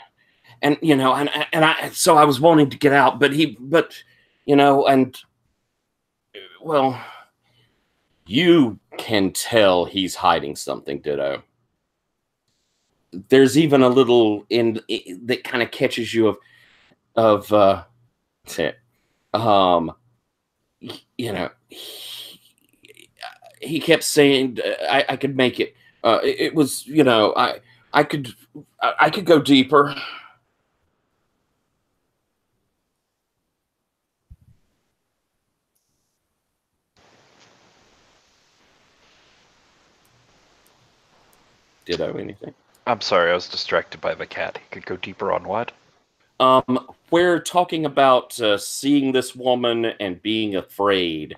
so I was wanting to get out, but well, you can tell he's hiding something, Ditto. There's even a little that kind of catches you he kept saying I could make it. It was, I could go deeper. Ditto anything? I'm sorry, I was distracted by the cat. He could go deeper on what? We're talking about seeing this woman and being afraid.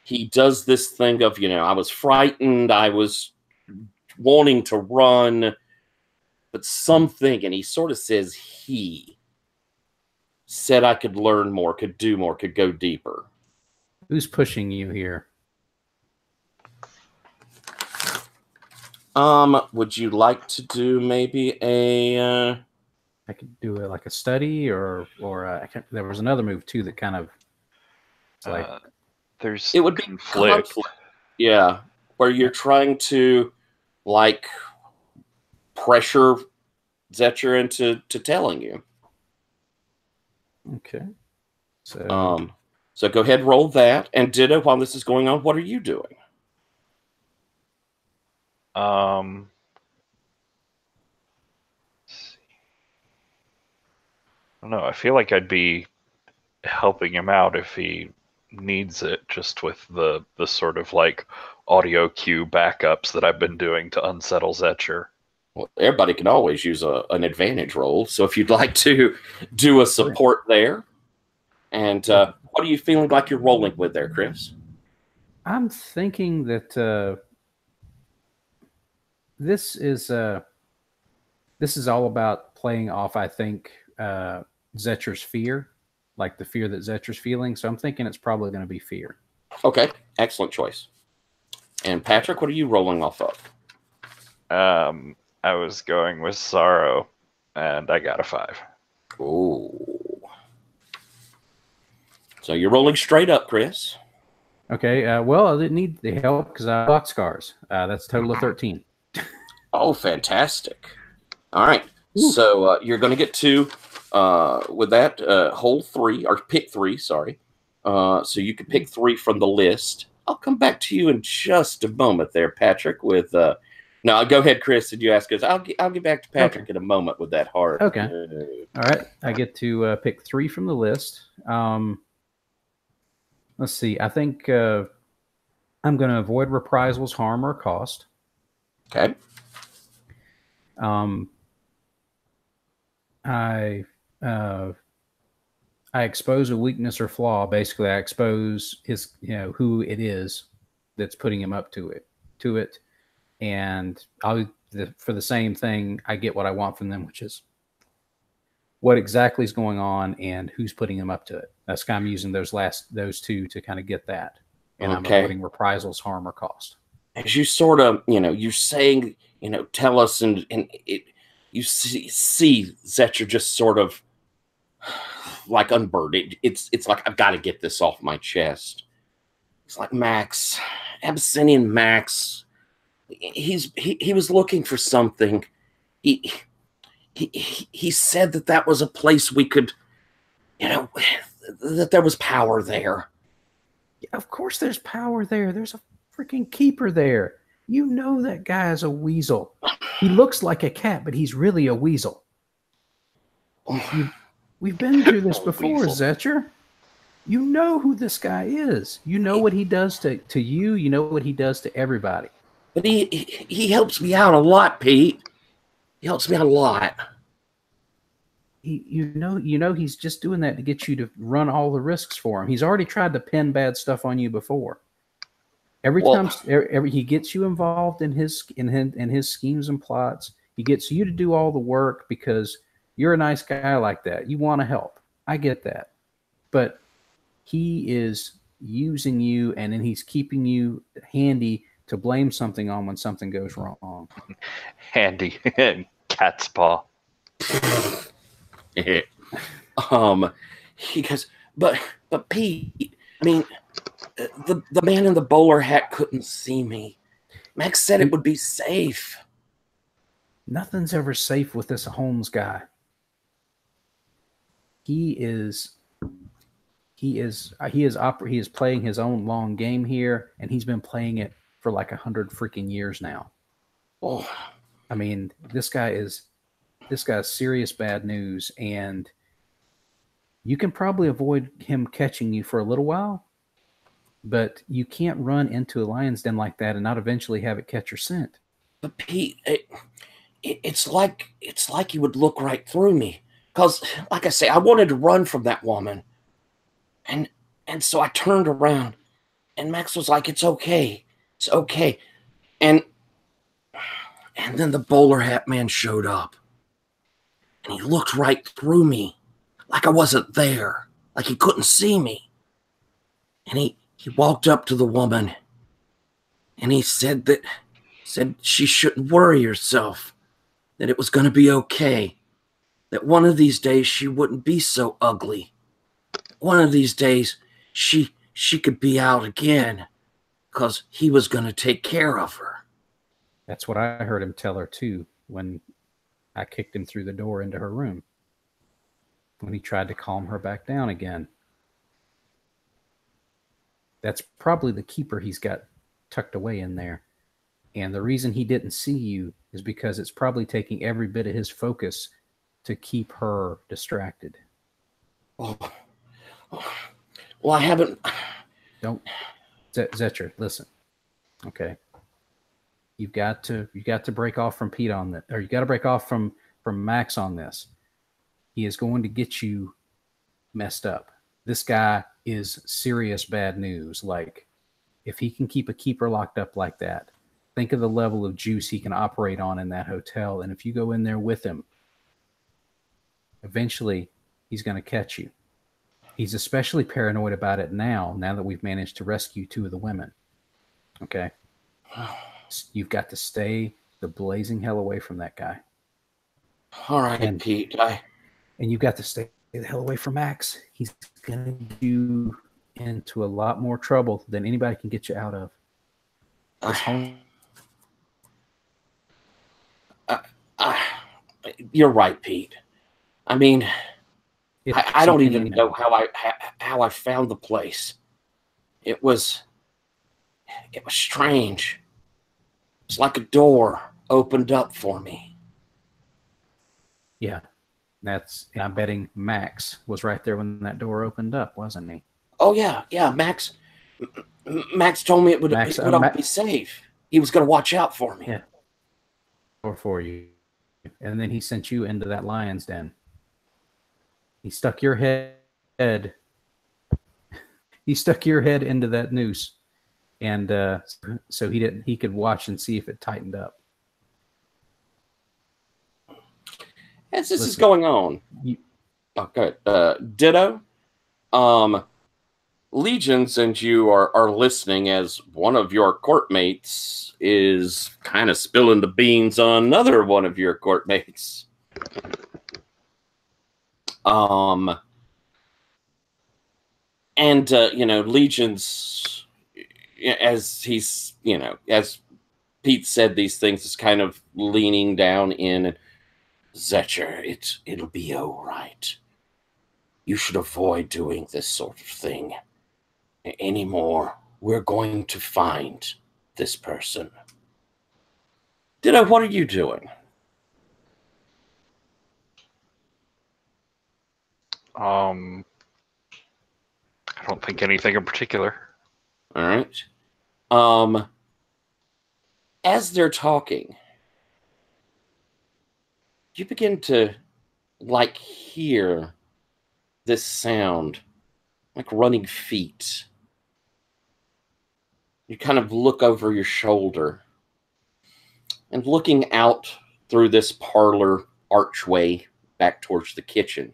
He does this thing of, I was frightened, I was wanting to run, but something, and he sort of says he said I could learn more, could do more, could go deeper. Who's pushing you here? Would you like to do maybe a... I could do like a study, or there was another move too that kind of like it would conflict. Be conflict. Yeah, where you're trying to like pressure Zetcher into telling you. Okay. So so go ahead, roll that, and Ditto. While this is going on, what are you doing? I don't know. I feel like I'd be helping him out if he needs it, just with the sort of like audio cue backups that I've been doing to unsettle Zetcher. Well, everybody can always use an advantage roll. So if you'd like to do a support there, and while What are you feeling like you're rolling with there, Chris? I'm thinking that this is all about playing off, I think, Zetcher's fear, like the fear that Zetcher's feeling. So I'm thinking it's probably going to be fear. Okay, excellent choice. And Patrick, what are you rolling off of? I was going with sorrow, and I got a 5. Ooh. So you're rolling straight up, Chris. Okay. Well, I didn't need the help because I blocked scars. That's a total of 13. Oh, fantastic. All right. Ooh. So you're going to get 2 with that whole 3, or pick 3, sorry. So you can pick 3 from the list. I'll come back to you in just a moment there, Patrick, with... no, go ahead, Chris. Did you ask us? I'll get back to Patrick in a moment with that heart. Okay. All right. I get to pick 3 from the list. Let's see. I think I'm going to avoid reprisals, harm, or cost. Okay. I expose a weakness or flaw. Basically, I expose his, who it is that's putting him up to it. And for the same thing, I get what I want from them, which is what exactly is going on and who's putting him up to it. That's kind of using those 2 to kind of get that. And I'm avoiding reprisals, harm, or cost. As you sort of, you're saying, tell us, and you see Zetcher just sort of like unburdened. It's like, I've got to get this off my chest. It's like Max, Abyssinian Max. He was looking for something. He said that was a place we could, that there was power there. Yeah, of course there's power there. There's a freaking keeper there. You know that guy is a weasel. He looks like a cat, but he's really a weasel. We've been through this before, Zetcher. You know who this guy is. You know what he does to you. You know what he does to everybody. But he helps me out a lot, Pete. He helps me out a lot. You know he's just doing that to get you to run all the risks for him. He's already tried to pin bad stuff on you before. Every time he gets you involved in his schemes and plots, he gets you to do all the work because you're a nice guy like that. You want to help. I get that. But he is using you, and then he's keeping you handy to blame something on when something goes wrong. Handy. Cat's paw. He goes, but Pete, I mean, the man in the bowler hat couldn't see me. Max said it would be safe. Nothing's ever safe with this Holmes guy. He is playing his own long game here, and he's been playing it for like 100 freaking years now. Oh, I mean, this guy's serious bad news, and you can probably avoid him catching you for a little while, but you can't run into a lion's den like that and not eventually have it catch your scent. But Pete, it's like he would look right through me. Because, like I say, I wanted to run from that woman. And so I turned around, and Max was like, it's okay. It's okay. And then the bowler hat man showed up. And he looked right through me, like I wasn't there, like he couldn't see me. And he walked up to the woman, and he said she shouldn't worry herself, that it was going to be okay, that one of these days she wouldn't be so ugly. One of these days she could be out again, because he was going to take care of her. That's what I heard him tell her too when I kicked him through the door into her room, when he tried to calm her back down again. That's probably the keeper he's got tucked away in there. And the reason he didn't see you is because it's probably taking every bit of his focus to keep her distracted. Oh. Well, I haven't... Don't... Zetcher, listen. Okay. You've got to break off from Pete on that, or you got to break off from Max on this. He is going to get you messed up. this guy is serious bad news. Like, if he can keep a keeper locked up like that, think of the level of juice he can operate on in that hotel. And if you go in there with him, eventually he's going to catch you. He's especially paranoid about it now that we've managed to rescue 2 of the women. Okay? You've got to stay the blazing hell away from that guy. All right, Pete. And you've got to stay the hell away from Max. He's going to get you into a lot more trouble than anybody can get you out of. You're right, Pete. I mean, I don't even know how I found the place. It was strange. It's like a door opened up for me. Yeah, I'm betting Max was right there when that door opened up, wasn't he? Oh yeah. Max told me it would all be safe. He was going to watch out for me. Yeah, or for you, and then he sent you into that lion's den. He stuck your head. He stuck your head into that noose, and so he could watch and see if it tightened up. As this is going on, okay, Ditto, Legions and you are listening as one of your courtmates is kind of spilling the beans on another one of your courtmates. Legions, as he's, as Pete said these things, is kind of leaning down in, and Zetcher, it'll be all right. You should avoid doing this sort of thing anymore. We're going to find this person. Ditto, what are you doing? I don't think anything in particular. All right. As they're talking, you begin to hear this sound, like running feet. You kind of look over your shoulder, and looking out through this parlor archway back towards the kitchen,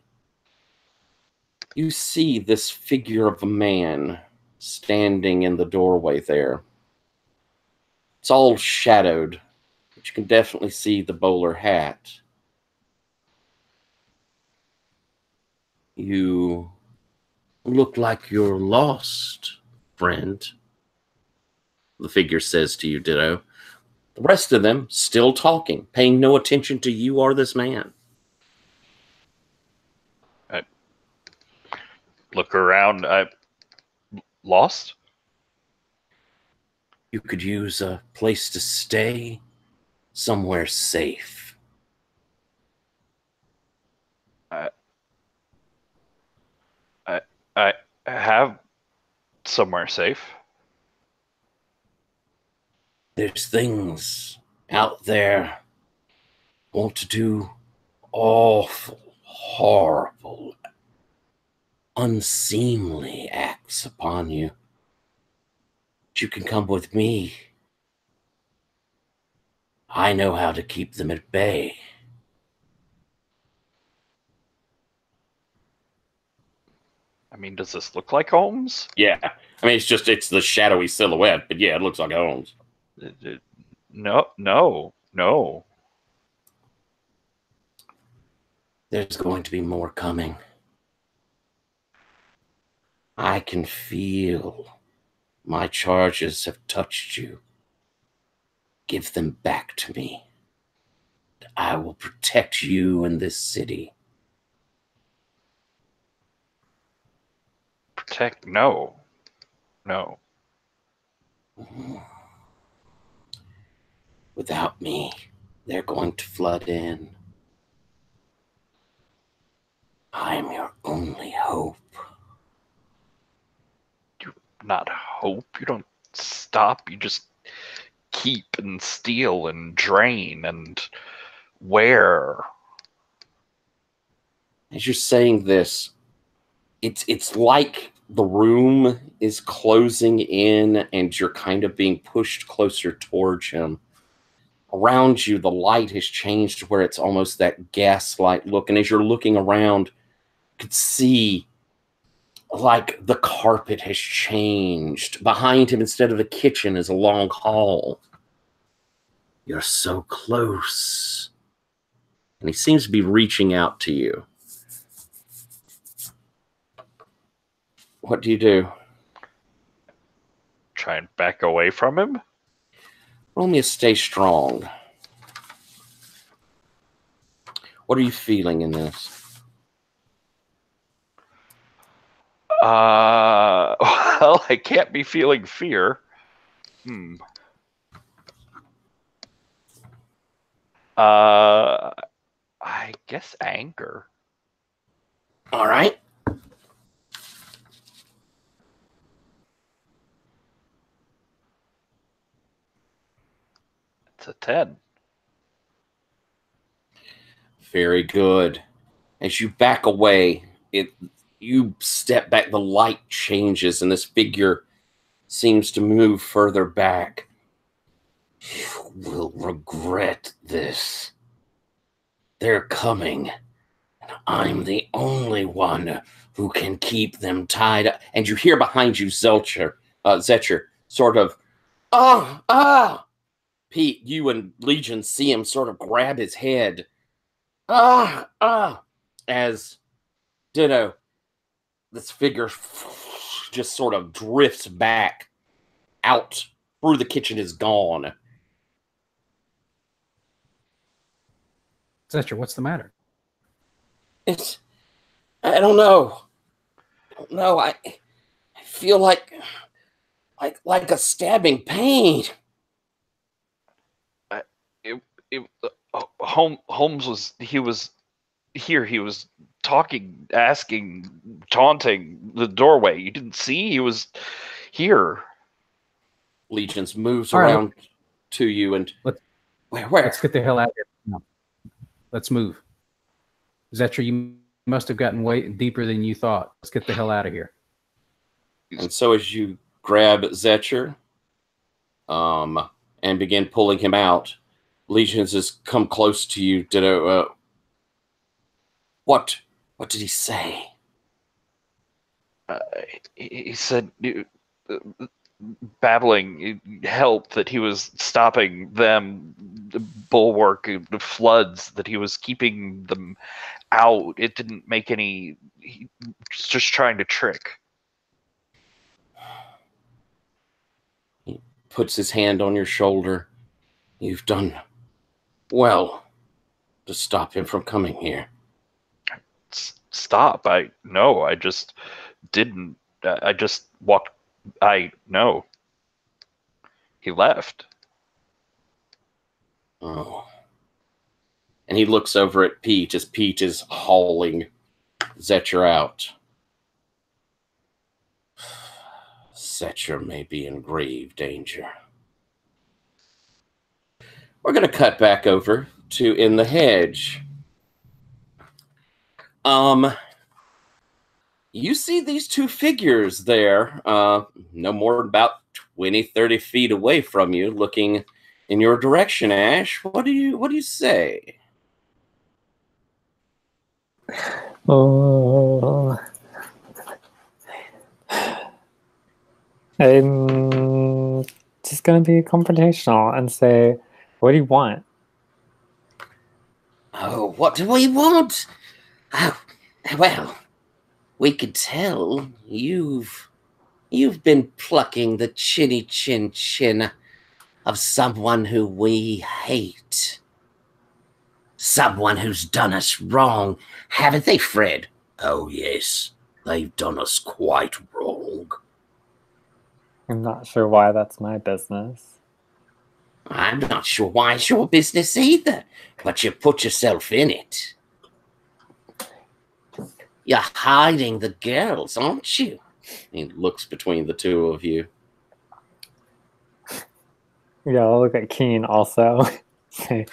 you see this figure of a man standing in the doorway there. It's all shadowed, but you can definitely see the bowler hat. You look like you're lost, friend, the figure says to you, Ditto. The rest of them still talking, paying no attention to you or this man. I look around. I lost? You could use a place to stay, somewhere safe. I have somewhere safe. There's things out there want to do awful, horrible, unseemly acts upon you. But you can come with me. I know how to keep them at bay. I mean, does this look like Holmes? Yeah. I mean, it's the shadowy silhouette, but yeah, it looks like Holmes. No. There's going to be more coming. I can feel my charges have touched you. Give them back to me. I will protect you in this city. Protect? No. Without me, they're going to flood in. I am your only hope. You not hope. You don't stop. You just keep and steal and drain and wear. As you're saying this, it's like the room is closing in and you're kind of being pushed closer towards him. Around you, the light has changed to where it's almost that gaslight look. And as you're looking around, you could see like the carpet has changed. Behind him, instead of a kitchen, is a long hall. You're so close. And he seems to be reaching out to you. What do you do? Try and back away from him? Roll me a stay strong. What are you feeling in this? Well, I can't be feeling fear. I guess anger. All right. It's a 10. Very good. As you back away, you step back, the light changes, and this figure seems to move further back. You will regret this. They're coming, and I'm the only one who can keep them tied up. And you hear behind you Zetcher, sort of, Pete, you and Legion see him sort of grab his head. As Ditto, this figure just sort of drifts back out through the kitchen, is gone. Zetcher, what's the matter? I don't know. I feel like a stabbing pain. Holmes was here. He was talking, asking, taunting the doorway. You didn't see? He was here. Legions moves All around right. to you and where? Let's get the hell out of here. No. Let's move. Zetcher, you must have gotten way deeper than you thought. Let's get the hell out of here. And so as you grab Zetcher and begin pulling him out, Legions has come close to you. Ditto. What did he say? He said, babbling help, that he was stopping them, the bulwark, the floods, that he was keeping them out. It didn't make any. He was just trying to trick. He puts his hand on your shoulder. You've done well to stop him from coming here. Stop. I just didn't. I just walked. No. He left. Oh. And he looks over at Pete as Pete is hauling Zetcher out. Zetcher may be in grave danger. We're going to cut back over to In the Hedge. You see these two figures there, no more than about 20, 30 feet away from you, looking in your direction, Ash. What do you say? Oh, I'm just gonna be confrontational and say, "What do you want?" Oh, what do we want? Oh, well, we could tell you've been plucking the chinny chin chin of someone who we hate. Someone who's done us wrong, haven't they, Fred? Oh, yes, they've done us quite wrong. I'm not sure why that's my business. I'm not sure why it's your business either, but you put yourself in it. You're hiding the girls, aren't you? He looks between the two of you. Yeah, I'll look at Keen also. Say,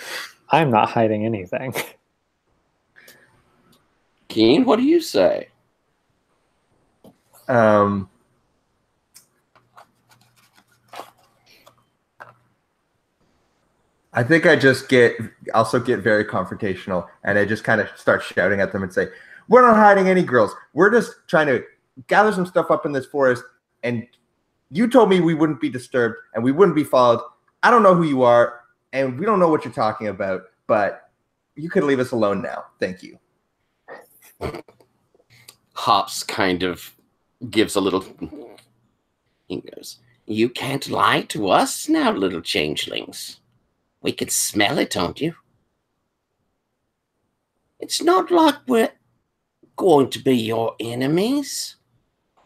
I'm not hiding anything. Keen, what do you say? I think I also get very confrontational, and I just kind of start shouting at them and say, "We're not hiding any girls. We're just trying to gather some stuff up in this forest, and you told me we wouldn't be disturbed and we wouldn't be followed. I don't know who you are, and we don't know what you're talking about, but you could leave us alone now. Thank you." Hops kind of gives a little... He goes, "You can't lie to us now, little changelings. We can smell it, don't you? It's not like we're going to be your enemies.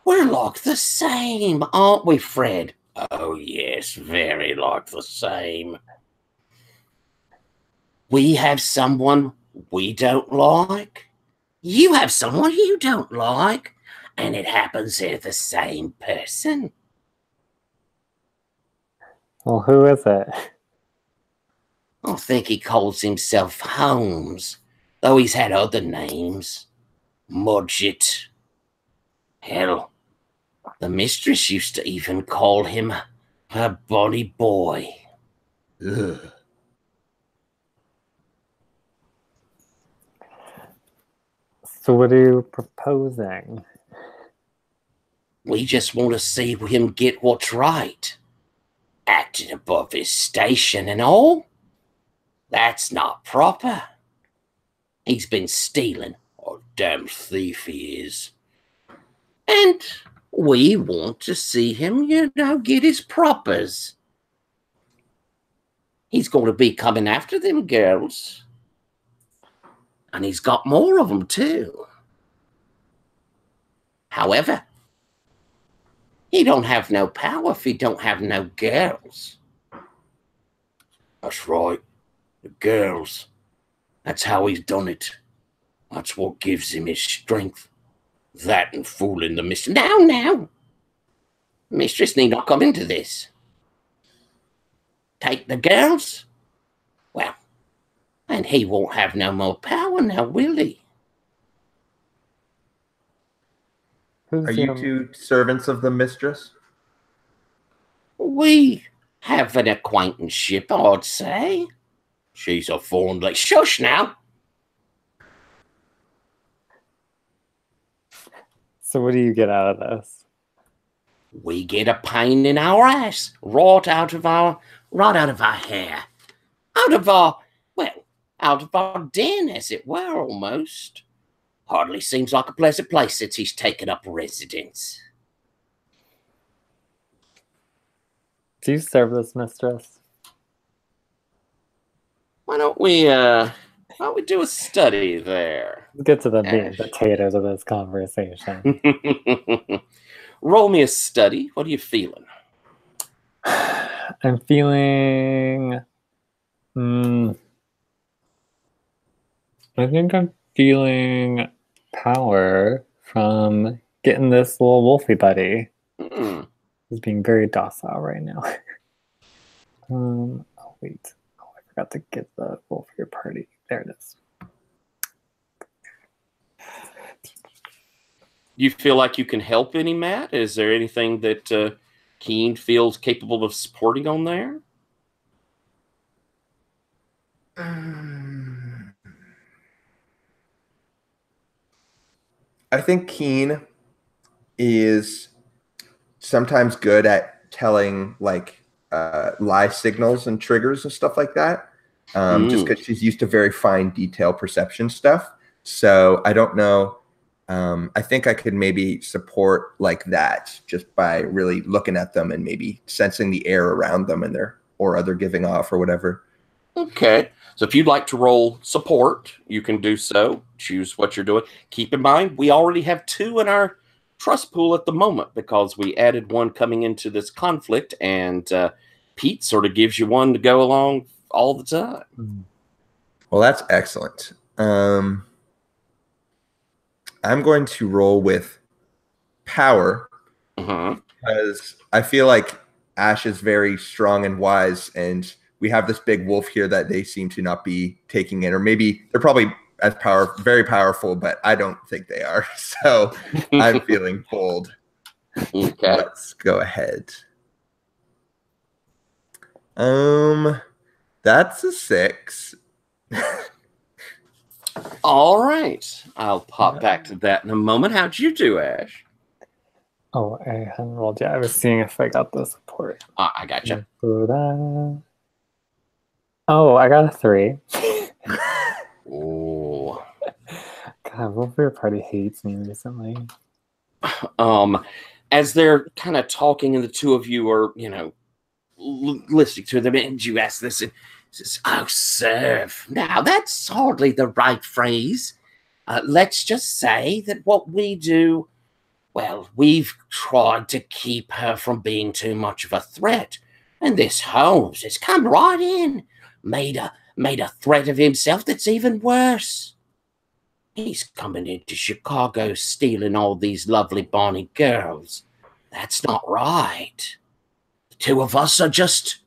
We're like the same, aren't we, Fred?" "Oh, yes, very like the same. We have someone we don't like. You have someone you don't like. And it happens they're the same person." Well, who is it? "I think he calls himself Holmes, though he's had other names. Mudgett. Hell, the mistress used to even call him her bonny boy." Ugh. So what are you proposing? We just want to see him get what's right. Acting above his station and all. That's not proper. He's been stealing, a damn thief he is. And we want to see him, get his propers. He's going to be coming after them girls. And he's got more of them too. However, he don't have no power if he don't have no girls. That's right. The girls. That's how he's done it. That's what gives him his strength. That and fooling the mistress. Now. Mistress need not come into this. Take the girls? Well, and he won't have no more power now, will he? Are you two servants of the mistress? We have an acquaintanceship, I'd say. She's a foreign lady. Shush now. So what do you get out of this? We get a pain in our ass, right out of our hair. Out of our den, as it were, almost. Hardly seems like a pleasant place since he's taken up residence. Do you serve this mistress? Why don't we do a study there? Let's get to the meat and potatoes of this conversation. Roll me a study. What are you feeling? I'm feeling... I think I'm feeling power from getting this little wolfie buddy. He's being very docile right now. Oh, wait. Oh, I forgot to get the wolfie party. There it is. You feel like you can help any, Matt? Is there anything that Keen feels capable of supporting on there? I think Keen is sometimes good at telling like lie signals and triggers and stuff like that. Just because she's used to very fine detail perception stuff. So I don't know. I think I could maybe support like that just by really looking at them and maybe sensing the air around them and their aura they're giving off or whatever. Okay. So if you'd like to roll support, you can do so. Choose what you're doing. Keep in mind, we already have 2 in our trust pool at the moment because we added 1 coming into this conflict, and Pete sort of gives you 1 to go along all the time. Well, that's excellent. I'm going to roll with power because I feel like Ash is very strong and wise, and we have this big wolf here that they seem to not be taking in, or maybe they're probably very powerful, but I don't think they are. So I'm feeling bold. Okay. Let's go ahead. That's a 6. All right. I'll pop back to that in a moment. How'd you do, Ash? Oh, I hadn't rolled yet. I was seeing if I got the support. I gotcha. Oh, I got a 3. Ooh. God, Wolfbear Party hates me recently. As they're kind of talking, and the two of you are, listening to them, and you ask this, and says, "Oh, serve. Now, that's hardly the right phrase. Let's just say that what we do, well, we've tried to keep her from being too much of a threat. And this Holmes has come right in, made a threat of himself that's even worse. He's coming into Chicago stealing all these lovely bonny girls. That's not right. The two of us are just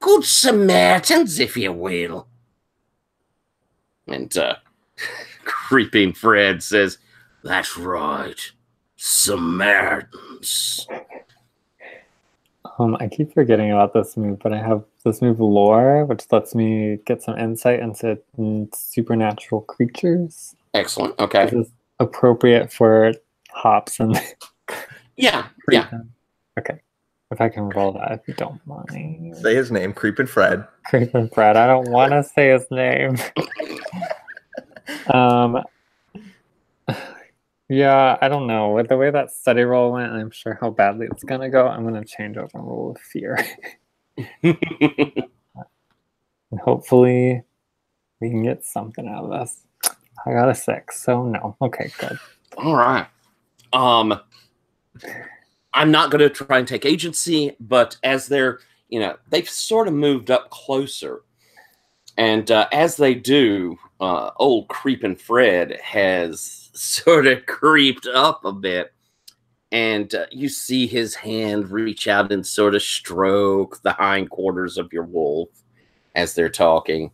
good Samaritans, if you will." And Creeping Fred says, "That's right. Samaritans." I keep forgetting about this move, but I have this move Lore, which lets me get some insight into supernatural creatures. Excellent. Okay. This is appropriate for hops and Yeah. Okay. If I can roll that, if you don't mind. Say his name, Creepin' Fred. Creepin' Fred. I don't want to say his name. Yeah, I don't know. With the way that study roll went, I'm sure how badly it's gonna go. I'm gonna change over and roll with fear. And hopefully we can get something out of this. I got a 6, so no. Okay, good. All right. I'm not going to try and take agency, but as they're, they've sort of moved up closer. And as they do, old Creepin' Fred has sort of creeped up a bit. And you see his hand reach out and sort of stroke the hindquarters of your wolf as they're talking.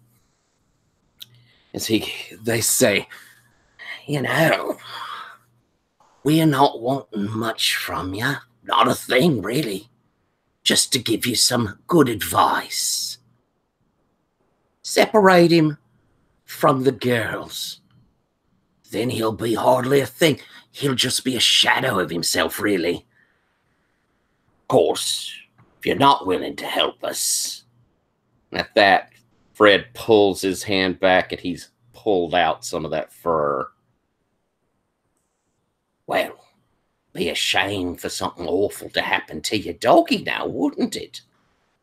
They say, "We're not wanting much from you. Not a thing, really. Just to give you some good advice. Separate him from the girls. Then he'll be hardly a thing. He'll just be a shadow of himself, really. Of course, if you're not willing to help us." At that, Fred pulls his hand back and he's pulled out some of that fur. "Well, be a shame for something awful to happen to your doggy now, wouldn't it?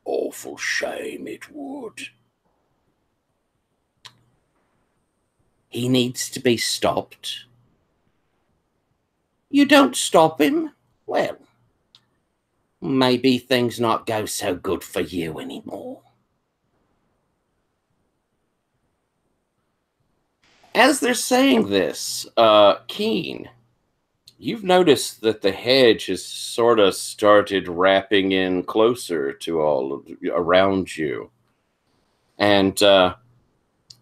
Awful shame it would. He needs to be stopped. You don't stop him, well, maybe things not go so good for you anymore." As they're saying this, Keen, you've noticed that the hedge has sort of started wrapping in closer to all around you. And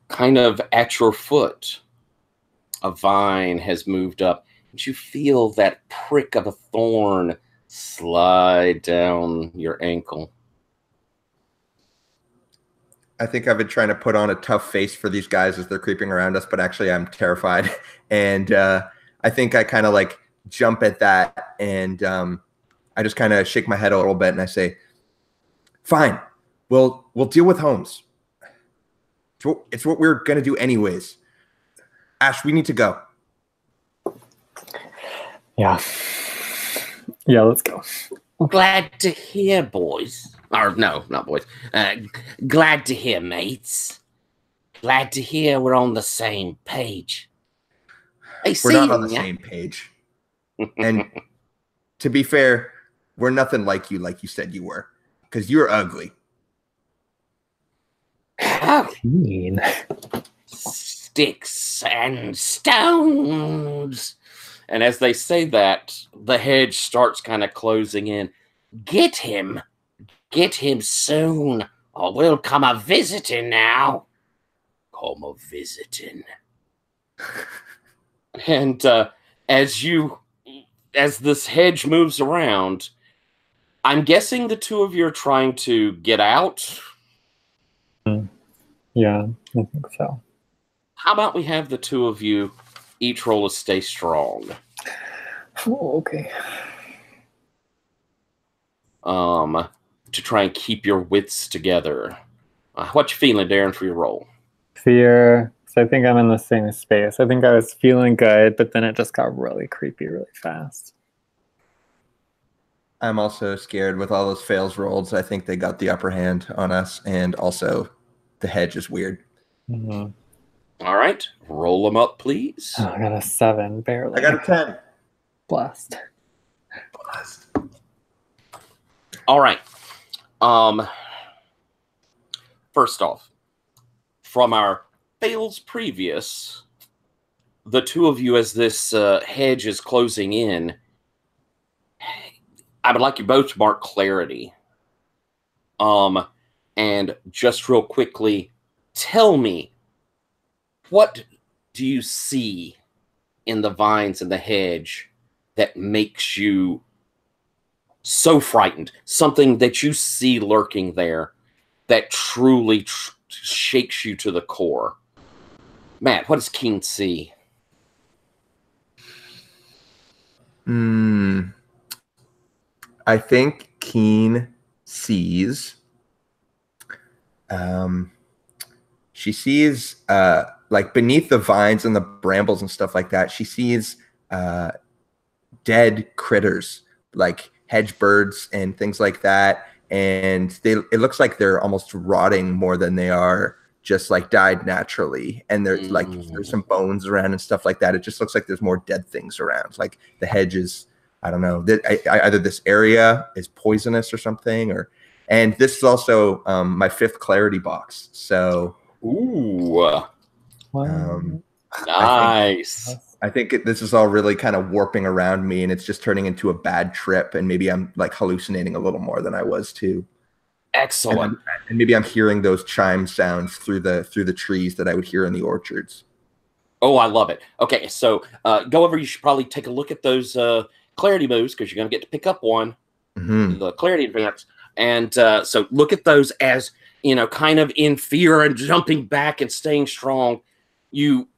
kind of at your foot, a vine has moved up. And you feel that prick of a thorn slide down your ankle. I think I've been trying to put on a tough face for these guys as they're creeping around us, but actually I'm terrified. And I think I kind of like jump at that, and I just kind of shake my head a little bit and I say, "Fine, we'll deal with Holmes. It's what we're gonna do anyways. Ash, we need to go." Yeah, let's go. Glad to hear, boys. Or no, not boys. Glad to hear, mates. Glad to hear we're on the same page. Hey, we're not on the same page. And to be fair, we're nothing like you said you were, because you're ugly. How Mean. sticks and stones. And as they say that, the hedge starts kind of closing in. Get him soon, or we'll come a visiting now. Come a visiting. And as you as this hedge moves around, I'm guessing the two of you are trying to get out. Yeah, I think so. How about we have the two of you each roll a stay strong? Oh, okay. To try and keep your wits together. What you feeling, Darren, for your roll? Fear. So I think I'm in the same space. I think I was feeling good, but then it just got really creepy really fast. I'm also scared with all those fails rolls. I think they got the upper hand on us, and also the hedge is weird. Mm-hmm. All right, roll them up, please. Oh, I got a 7, barely. I got a 10. Blessed. All right. First off, from our fails previous, the two of you, as this hedge is closing in, I would like you both to mark clarity. And just real quickly, tell me, what do you see in the vines and the hedge that makes you so frightened? Something that you see lurking there that truly shakes you to the core. Matt, what does Keen see? I think Keen sees. She sees like beneath the vines and the brambles and stuff like that. She sees dead critters like hedge birds and things like that, and it looks like they're almost rotting more than they are just like died naturally. And there's like there's some bones around and stuff like that. It just looks like there's more dead things around. Like the hedge is, I don't know, either this area is poisonous or something, and this is also my 5th clarity box. So, Nice. I think this is all really kind of warping around me, and it's just turning into a bad trip. And maybe I'm like hallucinating a little more than I was too. Excellent. And maybe I'm hearing those chime sounds through the trees that I would hear in the orchards. Oh, I love it. Okay, so go over. You should probably take a look at those clarity moves, because you're going to get to pick up one, the clarity advance. And so look at those as, kind of in fear and jumping back and staying strong. You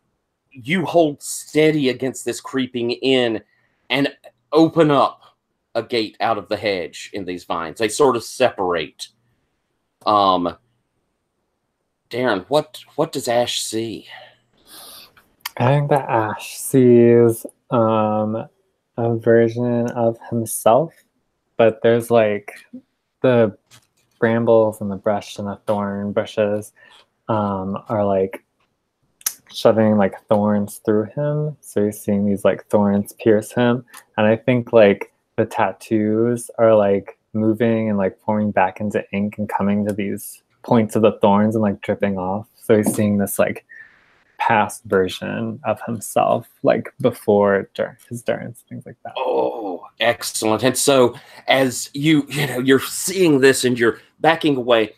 hold steady against this creeping in and open up a gate out of the hedge in these vines. They sort of separate. Darren, what does Ash see? I think that Ash sees a version of himself, but there's like the brambles and the brush and the thorn bushes are like shoving like thorns through him. So you're seeing these like thorns pierce him. And I think like the tattoos are like moving and like forming back into ink and coming to these points of the thorns and like dripping off. So he's seeing this like past version of himself, like before his durance, things like that. Oh, excellent. And so as you're seeing this and you're backing away,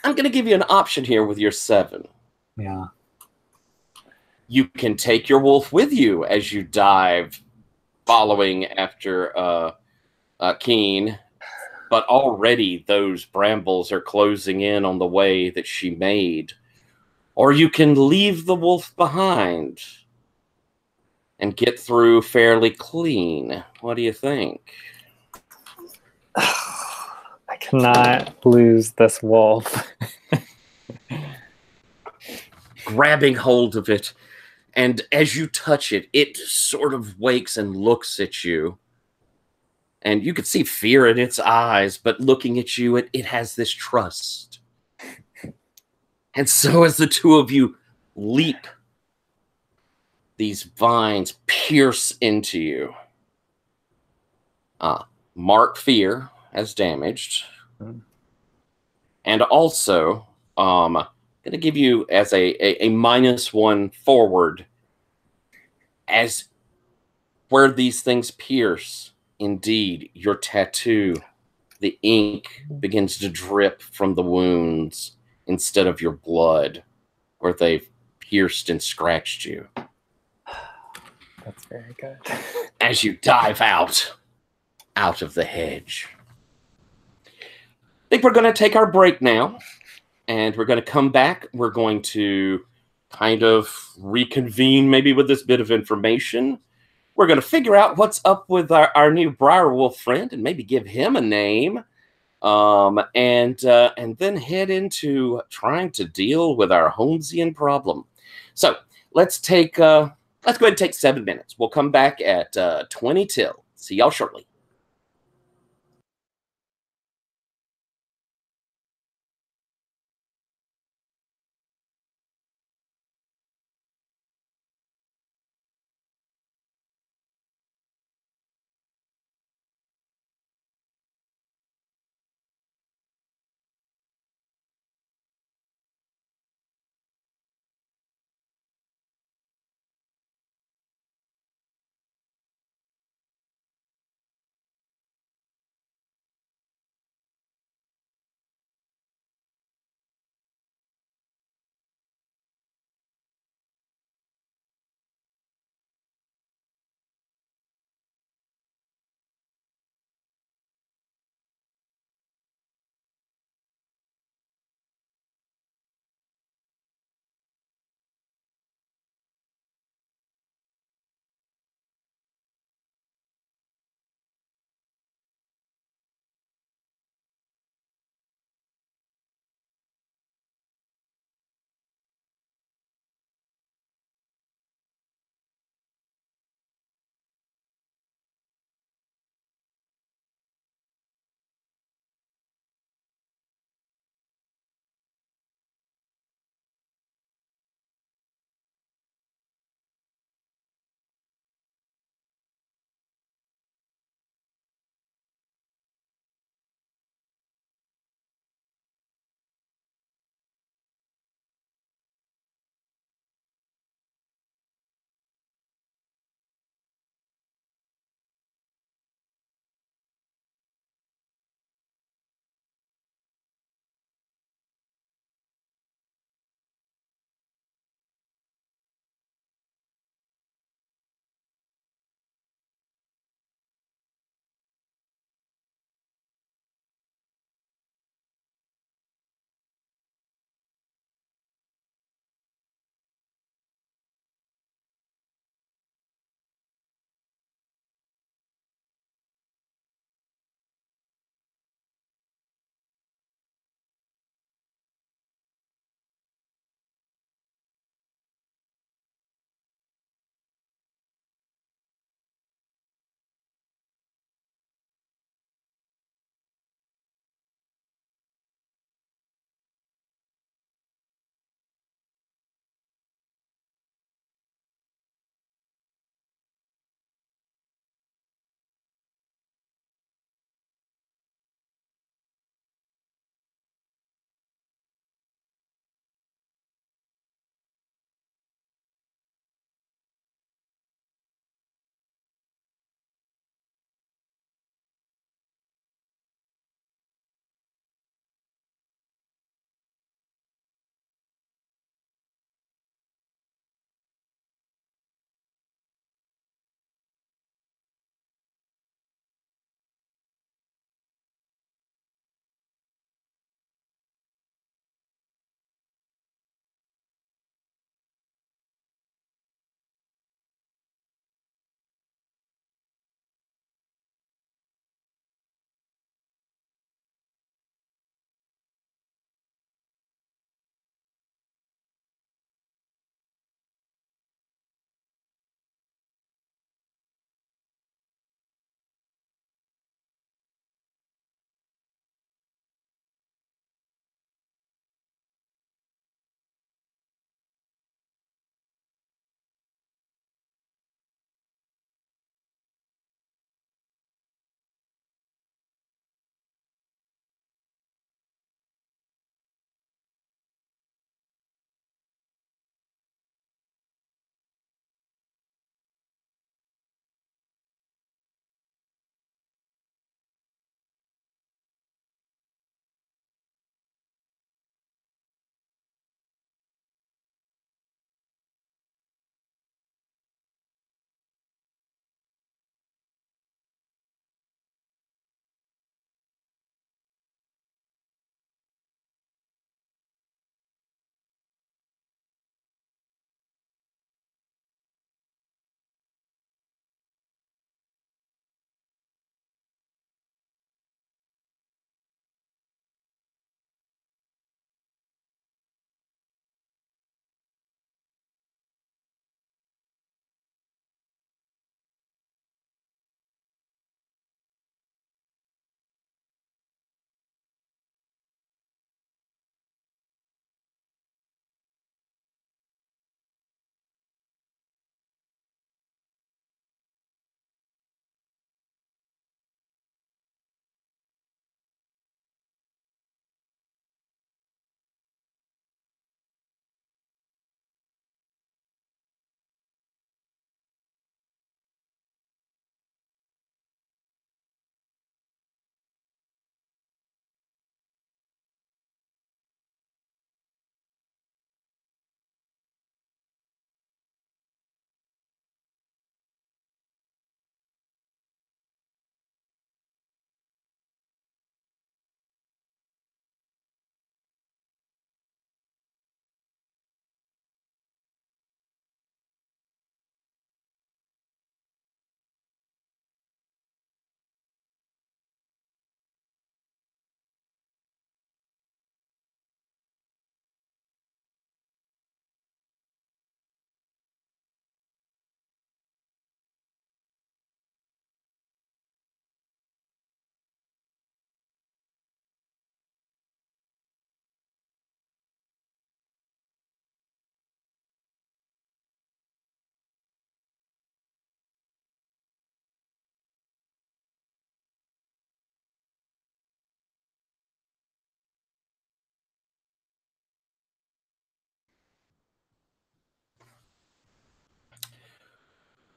I'm going to give you an option here with your 7. Yeah. You can take your wolf with you as you dive, following after Keen, but already those brambles are closing in on the way that she made. Or you can leave the wolf behind and get through fairly clean. What do you think? I cannot lose this wolf. Grabbing hold of it, and as you touch it, it sort of wakes and looks at you. And you can see fear in its eyes, but looking at you, it has this trust. And so as the two of you leap, these vines pierce into you. Mark fear as damaged. And also, I'm going to give you as a -1 forward, as where these things pierce, indeed, your tattoo, the ink begins to drip from the wounds instead of your blood, where they've pierced and scratched you. That's very good. As you dive out of the hedge. I think we're going to take our break now, and we're going to come back. We're going to kind of reconvene maybe with this bit of information. We're going to figure out what's up with our new Briarwolf friend and maybe give him a name. And then head into trying to deal with our Holmesian problem. So let's go ahead and take 7 minutes. We'll come back at 20 till. See y'all shortly.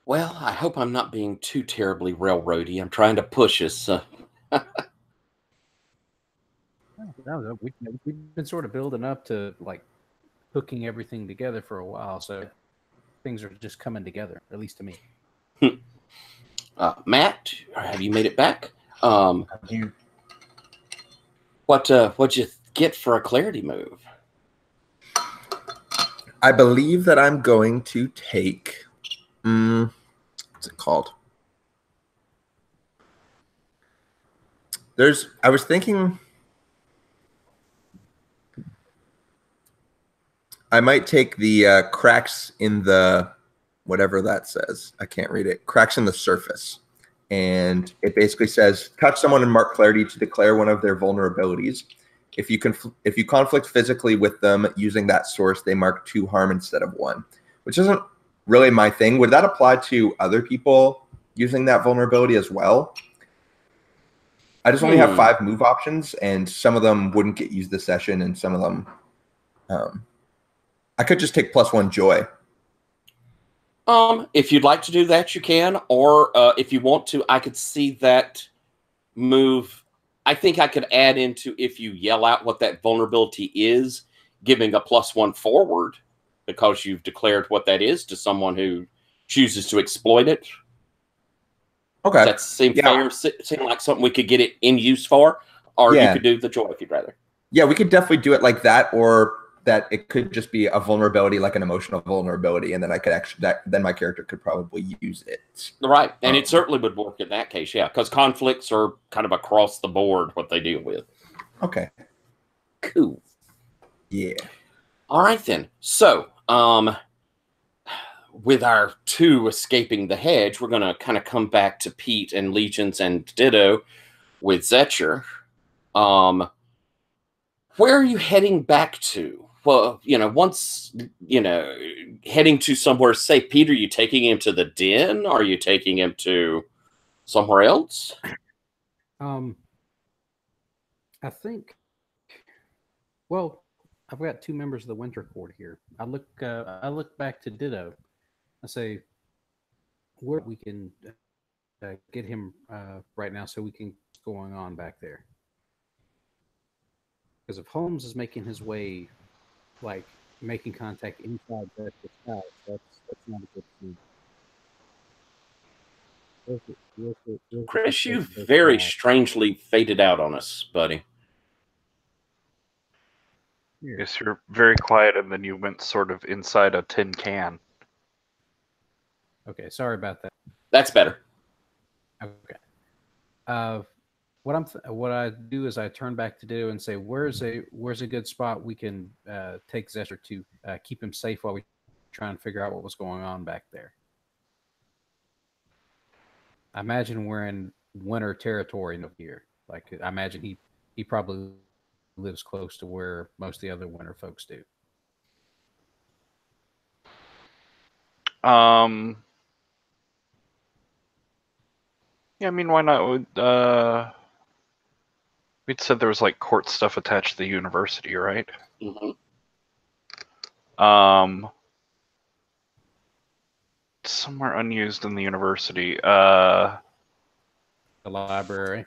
Well, I hope I'm not being too terribly railroady. I'm trying to push us. No, we've been sort of building up to like hooking everything together for a while, so things are just coming together, at least to me. Matt, have you made it back? You, What'd you get for a clarity move? I believe that I'm going to take. What's it called? I was thinking I might take the cracks in the whatever that says. I can't read it. Cracks in the surface. And it basically says touch someone and mark clarity to declare one of their vulnerabilities. If you conflict physically with them using that source, they mark 2 harm instead of 1, which isn't really my thing. Would that apply to other people using that vulnerability as well? I just only have 5 move options, and some of them wouldn't get used this session, and some of them I could just take +1 joy. If you'd like to do that, you can. Or if you want to, I could see that move. I think I could add into if you yell out what that vulnerability is, giving a +1 forward because you've declared what that is to someone who chooses to exploit it. Okay. Does that seem fair? Seem like something we could get it in use for? Or you could do the joy if you'd rather. Yeah, we could definitely do it like that, or that it could just be a vulnerability, like an emotional vulnerability, and then I could actually then my character could probably use it. Right, and it certainly would work in that case, yeah, because conflicts are kind of across the board what they deal with. Okay. Cool. Yeah. All right then. So, with our 2 escaping the hedge, we're gonna kind of come back to Pete and Legions and Ditto with Zetcher. Where are you heading back to? Well, once, heading to somewhere safe. Pete, are you taking him to the den? Are you taking him to somewhere else? I think. Well, I've got 2 members of the Winter Court here. I look back to Ditto. I say, where we can get him right now, so we can what's going on back there. Because if Holmes is making his way, like making contact inside the house, that's not a good thing. Chris, you very strangely faded out on us, buddy. Yes, you're very quiet, and then you went sort of inside a tin can. Okay, sorry about that. That's better. Okay. What I do is I turn back to Ditto and say, where's a good spot we can take Zetcher to keep him safe while we try and figure out what was going on back there. I imagine we're in winter territory here. Like, I imagine he probably lives close to where most of the other winter folks do. Yeah, I mean, why not? We'd said there was like court stuff attached to the university, right? Mm-hmm. Somewhere unused in the university. The library.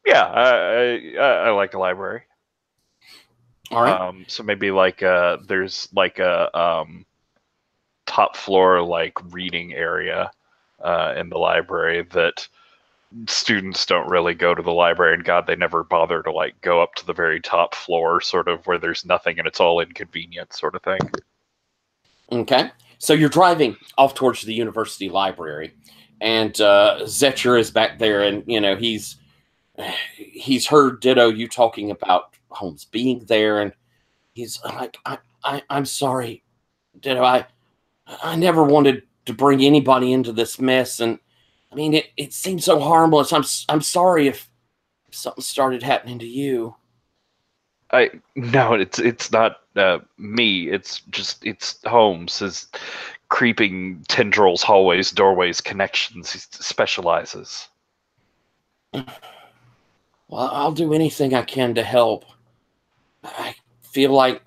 Yeah, I like a library. All right. So maybe like there's like a top floor like reading area in the library that students don't really go to the library, and God, they never bother to like go up to the very top floor, sort of where there's nothing and it's all inconvenient, sort of thing. Okay, so you're driving off towards the university library, and Zetcher is back there, and he's heard Ditto you talking about Holmes being there, and he's like, I'm sorry, Ditto, I never wanted to bring anybody into this mess, and I mean it seems so harmless. I'm sorry if something started happening to you. No, it's not me. It's Holmes. His creeping tendrils, hallways, doorways, connections. He specializes. Well, I'll do anything I can to help. I feel like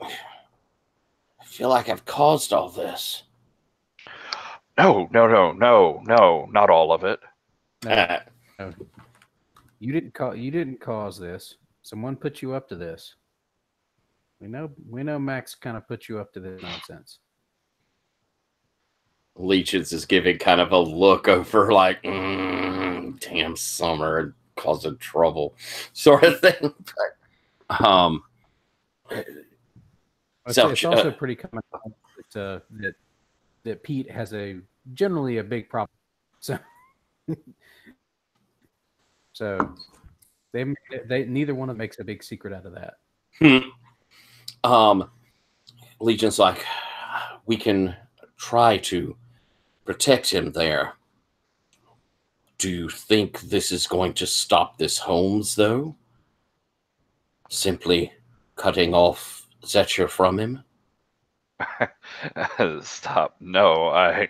feel like I've caused all this. No, not all of it. No, no. You didn't cause this. Someone put you up to this. We know Max kind of put you up to this nonsense. Legions is giving kind of a look over like, damn Summer causing trouble sort of thing. It's also pretty common that Pete has generally a big problem. So they neither one of them makes a big secret out of that. Legion's like, we can try to protect him there. Do you think this is going to stop this Holmes, though? Simply cutting off Zetcher from him? Stop. No,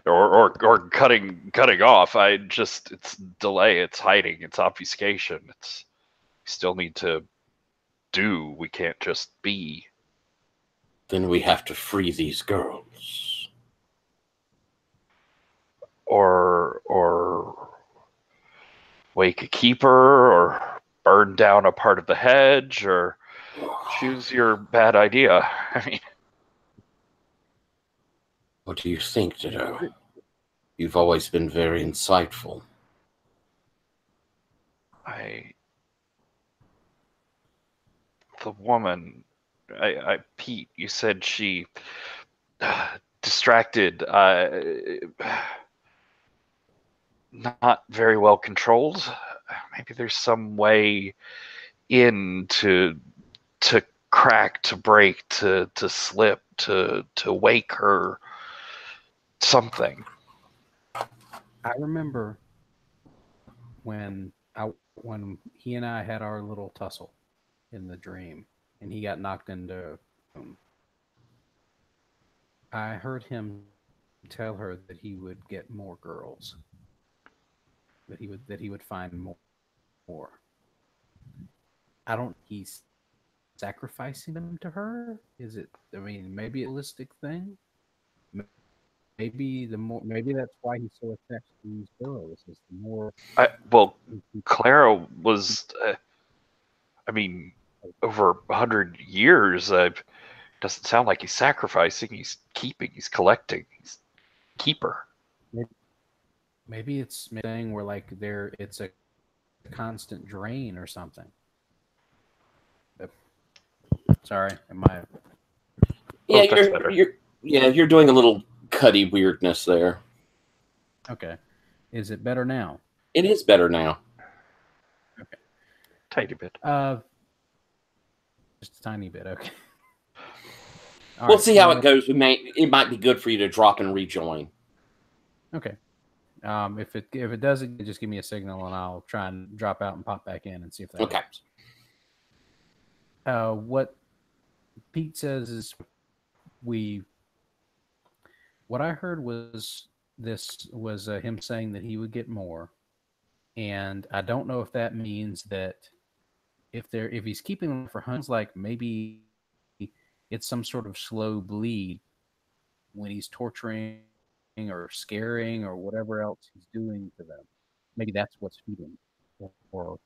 or cutting off. It's delay, it's hiding, it's obfuscation. We still need to do. We can't just be. Then we have to free these girls. Or wake a keeper, or burn down a part of the hedge, or choose your bad idea. I mean, what do you think, Ditto? You've always been very insightful. The woman, Pete, you said she distracted, not very well controlled. Maybe there's some way in to crack, to break, to slip, to wake her. Something. I remember when he and I had our little tussle in the dream, and he got knocked into. I heard him tell her that he would get more girls. That he would find more. I don't. He's sacrificing them to her. Is it? I mean, maybe a realistic thing. Maybe that's why he's so attached to these girls. Is the more. Clara was. Over 100 years. Doesn't sound like he's sacrificing. He's keeping. He's collecting. He's keeper. Maybe it's saying where like it's a constant drain or something. Sorry, am I? Yeah, you're doing a little cutty weirdness there. Okay, is it better now? It is better now. Okay, tiny bit. Just a tiny bit. Okay. We'll see how it goes. It might be good for you to drop and rejoin. Okay. If it doesn't, just give me a signal and I'll try and drop out and pop back in and see if that helps. What Pete says is what I heard was him saying that he would get more, and I don't know if that means that if he's keeping them for hunts, like maybe it's some sort of slow bleed when he's torturing or scaring or whatever else he's doing to them. Maybe that's what's feeding or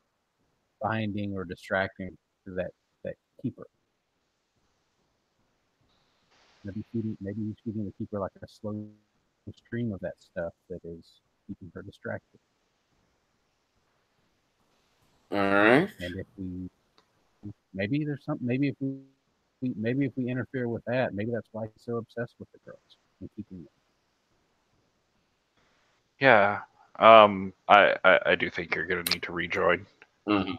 binding or distracting to that keeper. Maybe he's feeding the keeper like a slow stream of that stuff that is keeping her distracted. All right. And if maybe there's something. Maybe if we interfere with that, maybe that's why he's so obsessed with the girls and keeping them. Yeah. I do think you're going to need to rejoin. Mm-hmm.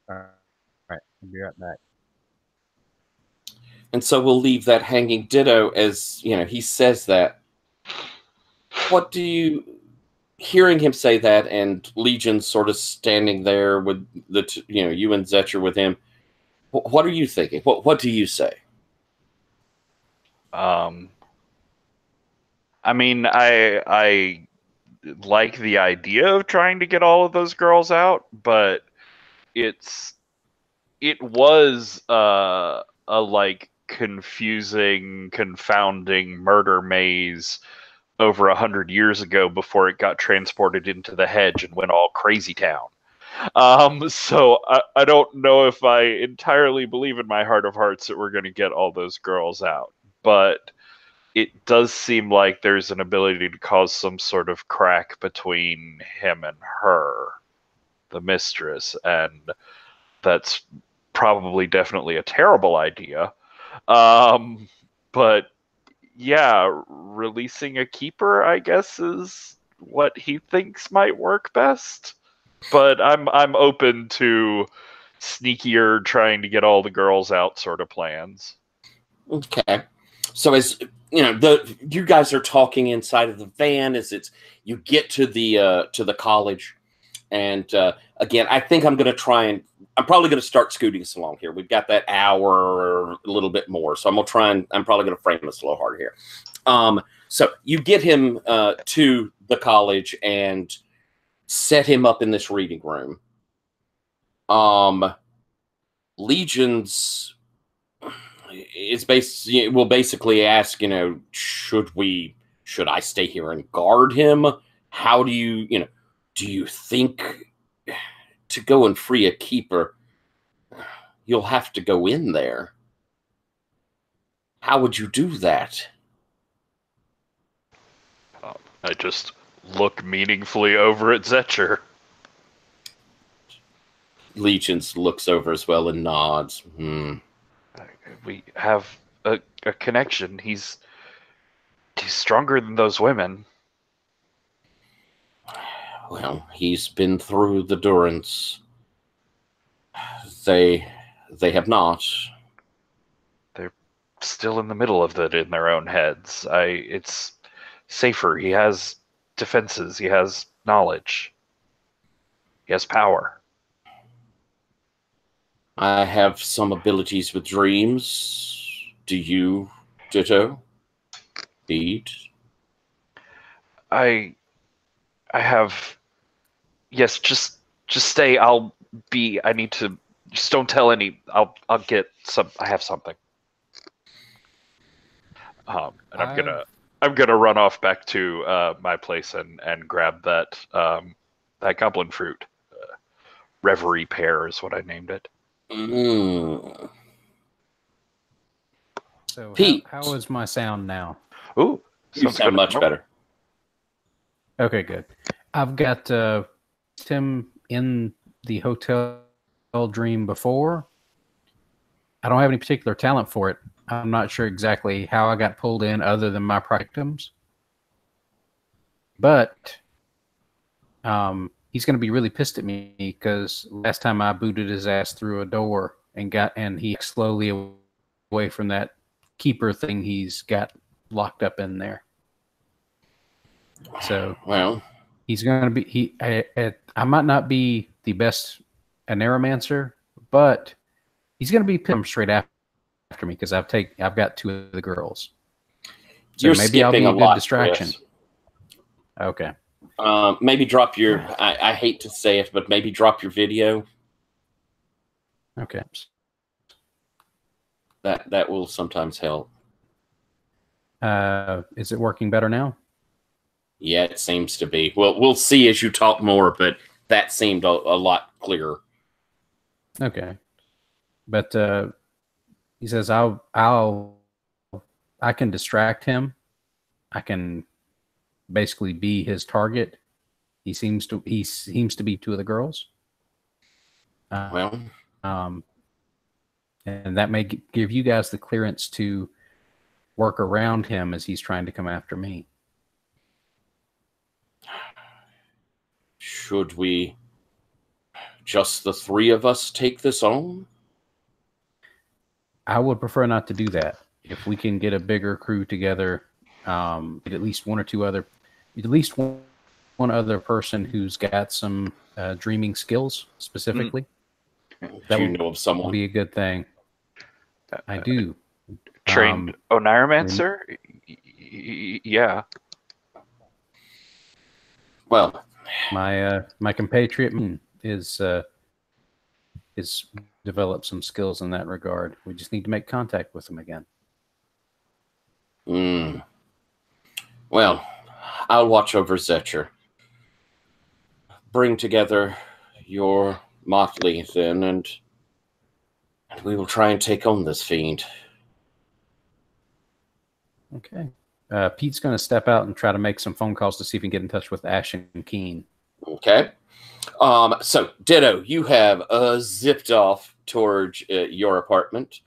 All right. I'll be right back. And so we'll leave that hanging. Ditto, as he says that. What do you, hearing him say that, and Legion sort of standing there with you and Zetcher with him, what are you thinking? What do you say? I like the idea of trying to get all of those girls out, but it was a like confusing, confounding murder maze over 100 years ago before it got transported into the hedge and went all crazy town. So I don't know if I entirely believe in my heart of hearts that we're going to get all those girls out, but it does seem like there's an ability to cause some sort of crack between him and her, the mistress, and that's probably definitely a terrible idea. But yeah, releasing a keeper, I guess, is what he thinks might work best. But I'm open to sneakier, trying to get all the girls out sort of plans. Okay. So as you know, you guys are talking inside of the van as you get to the college, and again, I think I'm probably going to start scooting us along here. We've got that hour or a little bit more, so I'm probably going to frame this a little hard here. So you get him to the college and set him up in this reading room. Legion's will basically ask, should I stay here and guard him? How do you think to go and free a keeper, you'll have to go in there? How would you do that? I just look meaningfully over at Zetcher. Legions looks over as well and nods. We have a connection. He's stronger than those women. Well, he's been through the durance. They have not. They're still in the middle of it in their own heads. It's safer. He has defenses. He has knowledge. He has power. I have some abilities with dreams. Do you, ditto? Beat? I have. Yes, just stay. I need to. Just don't tell any. I'll get some. I have something. And I'm gonna run off back to my place and grab that goblin fruit. Reverie pear is what I named it. So Pete, how is my sound now? Ooh, you sound much better. Okay, good. I've got Tim in the hotel dream before. I don't have any particular talent for it. I'm not sure exactly how I got pulled in other than my victims. But he's going to be really pissed at me because last time I booted his ass through a door and he slowly away from that keeper thing he's got locked up in there. So well, he's going to be I might not be the best neuromancer, but he's going to be pissed straight after me because I've got two of the girls. So you're maybe I'll be a good distraction. Chris. Okay. Maybe drop your. I hate to say it, but maybe drop your video. Okay. That will sometimes help. Is it working better now? Yeah, it seems to be. Well, we'll see as you talk more, but that seemed a lot clearer. Okay. But he says I can distract him. I can basically be his target. He seems to be two of the girls. And that may give you guys the clearance to work around him as he's trying to come after me. Should we, just the three of us, take this on? I would prefer not to do that. If we can get a bigger crew together, at least one other person who's got some dreaming skills specifically. That would know of someone. Be a good thing. I do. Trained Oneiromancer? Yeah. Well, my compatriot is develop some skills in that regard. We just need to make contact with them again. Well, I'll watch over Zetcher. Bring together your motley then, and we will try and take on this fiend. Okay. Pete's going to step out and try to make some phone calls to see if he can get in touch with Ash and Keen. Okay. So, Ditto, you have zipped off towards your apartment,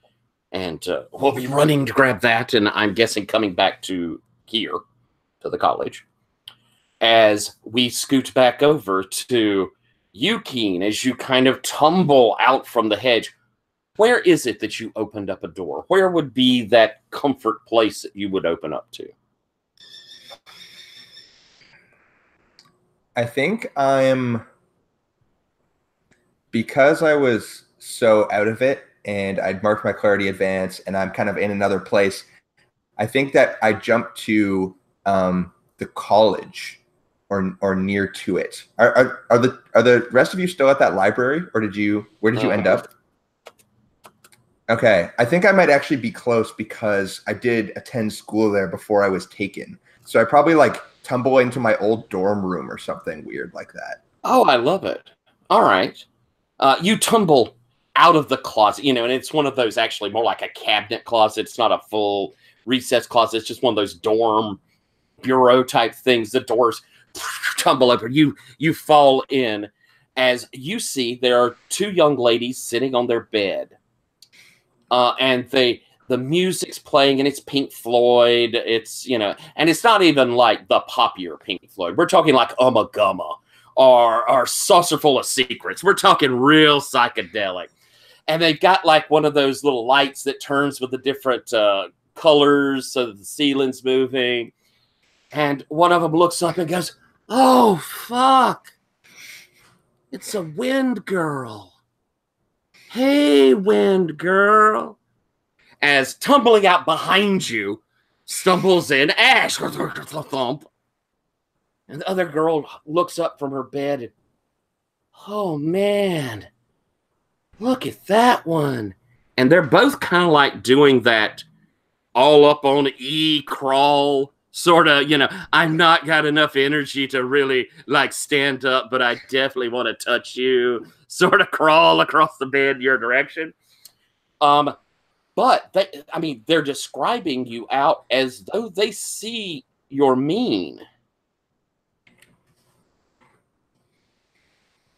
and we'll be running to grab that, and I'm guessing coming back to here, to the college. As we scoot back over to you, Keen, as you kind of tumble out from the hedge, where is it that you opened up a door? Where would be that comfort place that you would open up to? I think because I was so out of it and I'd marked my clarity advance and I'm kind of in another place, I think that I jumped to the college or near to it. Are the rest of you still at that library, or where did you end up? Okay, I think I might actually be close because I did attend school there before I was taken. So I probably like tumble into my old dorm room or something weird like that. Oh, I love it. All right. You tumble out of the closet, and it's one of those actually more like a cabinet closet. It's not a full recess closet. It's just one of those dorm bureau type things. The doors tumble open. You fall in as you see there are two young ladies sitting on their bed. And the music's playing, and it's Pink Floyd. It's, and it's not even like the poppier Pink Floyd. We're talking like Ummagumma or Saucerful of Secrets. We're talking real psychedelic. And they've got like one of those little lights that turns with the different colors so that the ceiling's moving. And one of them looks up and goes, "Oh, fuck. It's a wind girl. Hey, wind girl." As tumbling out behind you stumbles in Ash. Thump. And the other girl looks up from her bed and, "Oh, man. Look at that one." And they're both kind of like doing that all up on crawl sort of, I've not got enough energy to really like stand up, but I definitely want to touch you, sort of crawl across the bed your direction. But they're describing you out as though they see you're mean.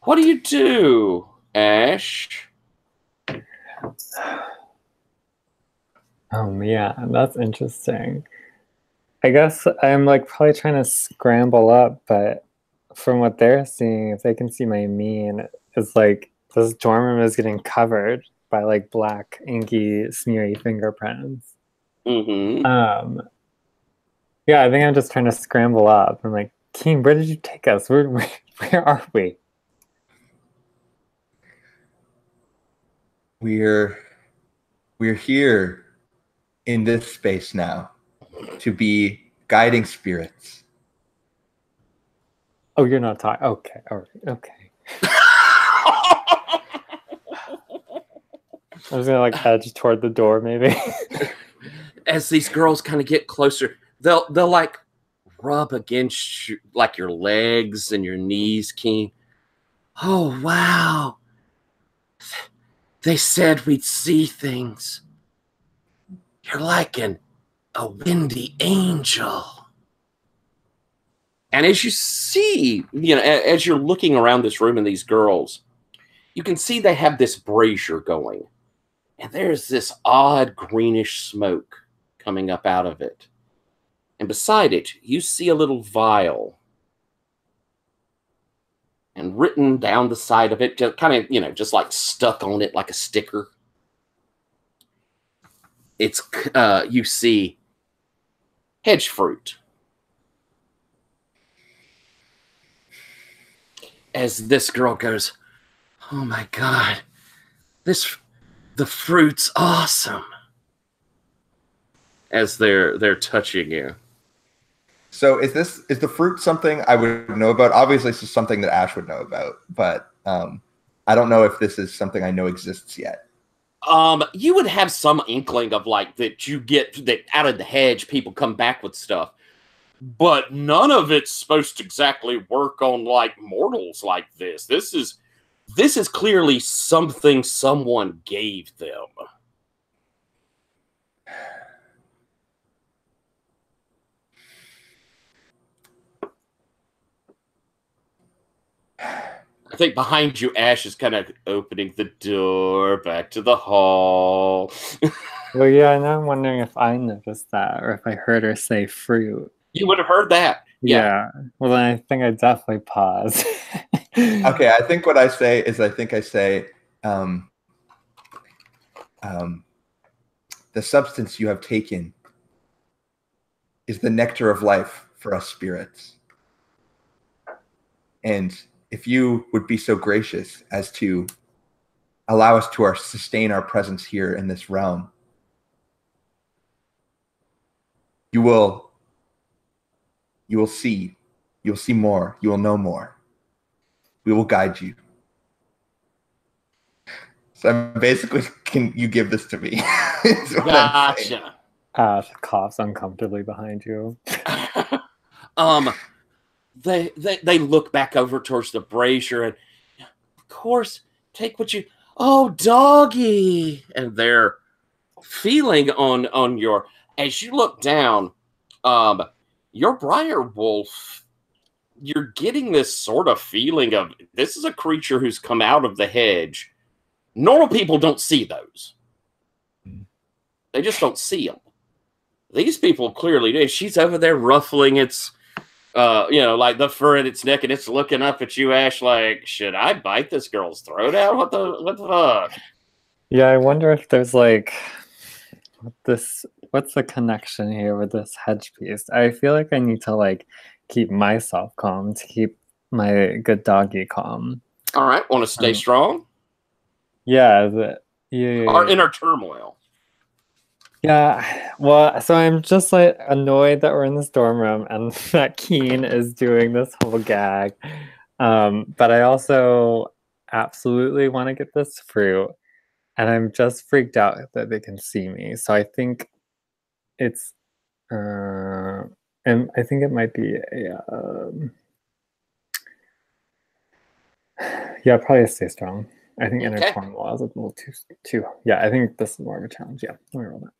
What do you do, Ash? Oh, man, that's interesting. I guess I'm like probably trying to scramble up, but from what they're seeing, if they can see my mean, it's like this dorm room is getting covered by like black, inky, smeary fingerprints. Mm-hmm. Yeah, I think I'm just trying to scramble up. I'm like, Keen, where did you take us? Where are we? We're here in this space now to be guiding spirits. Oh, you're not talking. Okay, all right, okay. I was gonna like edge toward the door, maybe. As these girls kind of get closer, they'll like rub against you, like your legs and your knees, Keen. "Oh, wow. They said we'd see things. You're like a windy angel." And as you see, as you're looking around this room and these girls, you can see they have this brazier going. And there's this odd greenish smoke coming up out of it. And beside it, you see a little vial. And written down the side of it, just kind of, just like stuck on it like a sticker. It's, you see, hedge fruit. As this girl goes, "Oh my God, the fruit's awesome." As they're touching you. So is the fruit something I would know about? Obviously, this is something that Ash would know about, but I don't know if this is something I know exists yet. You would have some inkling of like that you get that out of the hedge, people come back with stuff, but none of it's supposed to exactly work on like mortals like this. This is clearly something someone gave them. I think behind you, Ash is kind of opening the door back to the hall. Well, yeah, now I'm wondering if I noticed that or if I heard her say fruit. You would have heard that. Yeah. Well, then I think I definitely paused. Okay, I think what I say is the substance you have taken is the nectar of life for us spirits. And if you would be so gracious as to allow us to sustain our presence here in this realm, you will see more, you will know more. We will guide you. So I'm basically, can you give this to me? Gotcha. Ash coughs uncomfortably behind you. They look back over towards the brazier and, of course, take what you. Oh, doggy, and they're feeling on your. As you look down, your Briar Wolf. You're getting this sort of feeling of this is a creature who's come out of the hedge. Normal people don't see those. They just don't see them. These people clearly do. She's over there ruffling its, like the fur in its neck, and it's looking up at you, Ash, like, should I bite this girl's throat out? What the fuck? Yeah, I wonder if there's like what's the connection here with this hedge piece? I feel like I need to like keep myself calm to keep my good doggy calm. All right, want to stay strong? Yeah, Or inner turmoil. Yeah, well, so I'm just like annoyed that we're in this dorm room and that Keen is doing this whole gag. But I also absolutely want to get this fruit, and I'm just freaked out that they can see me. So I think it's, and I think it might be a, yeah, probably stay strong. I think inner turmoil is a little too. Yeah, I think this is more of a challenge. Yeah, let me roll that.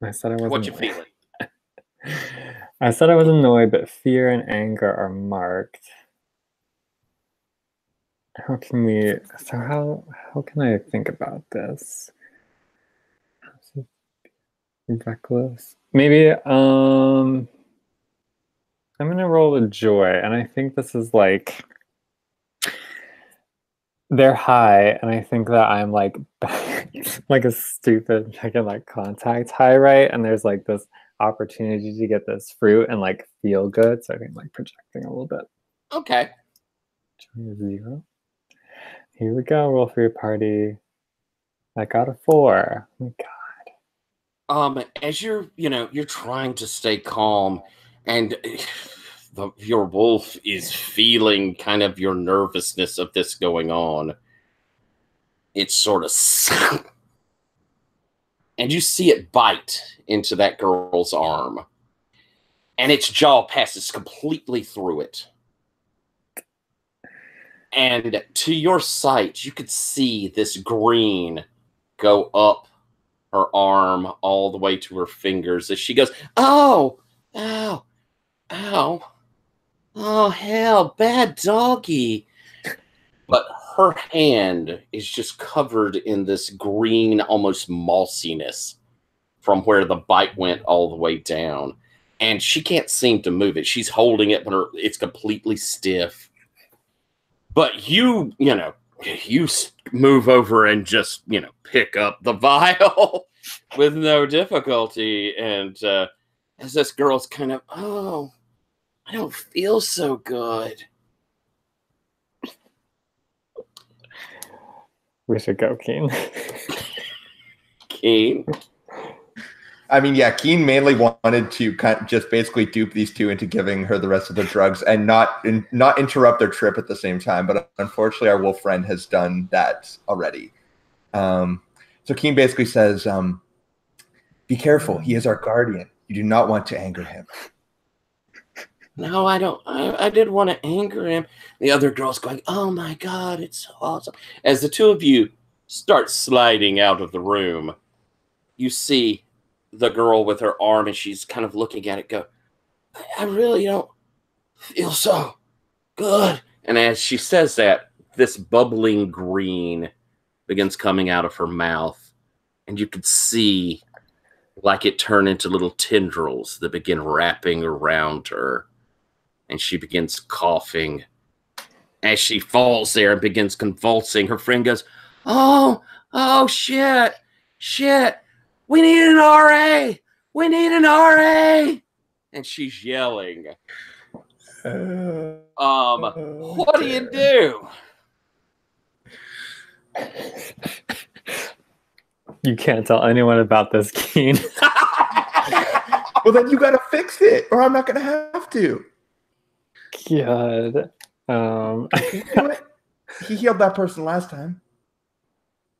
I said I wasn't. What you feeling? I said I was annoyed, but fear and anger are marked. How can we? So how can I think about this? Reckless. Maybe I'm gonna roll a joy, and I think this is like they're high, and I think that I'm like like a stupid fucking like contact high, right? And there's like this opportunity to get this fruit and like feel good. So I think like projecting a little bit. Okay. 0. Here we go. Roll for your party. I got a 4. Oh my God. As you're trying to stay calm, and your wolf is feeling kind of your nervousness of this going on. It's sort of, and you see it bite into that girl's arm, and its jaw passes completely through it. And to your sight, you could see this green go up her arm all the way to her fingers as she goes, oh, ow, ow, oh, hell, bad doggy. But her hand is just covered in this green, almost mossiness from where the bite went all the way down. And she can't seem to move it. She's holding it, but it's completely stiff. But you move over and just, pick up the vial with no difficulty. And as this girl's kind of, oh, I don't feel so good. We should go, Keen. Keen? I mean, yeah, Keen mainly wanted to kind of just basically dupe these two into giving her the rest of the drugs and not interrupt their trip at the same time. But unfortunately, our wolf friend has done that already. So Keen basically says, be careful. He is our guardian. You do not want to anger him. No, I don't. I did want to anger him. The other girl's going, oh my God, it's so awesome. As the two of you start sliding out of the room, you see the girl with her arm, and she's kind of looking at it go, I really don't feel so good. And as she says that, this bubbling green begins coming out of her mouth, and you could see like it turn into little tendrils that begin wrapping around her. And she begins coughing. As she falls there and begins convulsing, her friend goes, oh, shit, we need an RA, we need an RA. And she's yelling. What do you do? You can't tell anyone about this, Keen. Well, then you gotta fix it, or I'm not gonna have to. God. He healed that person last time.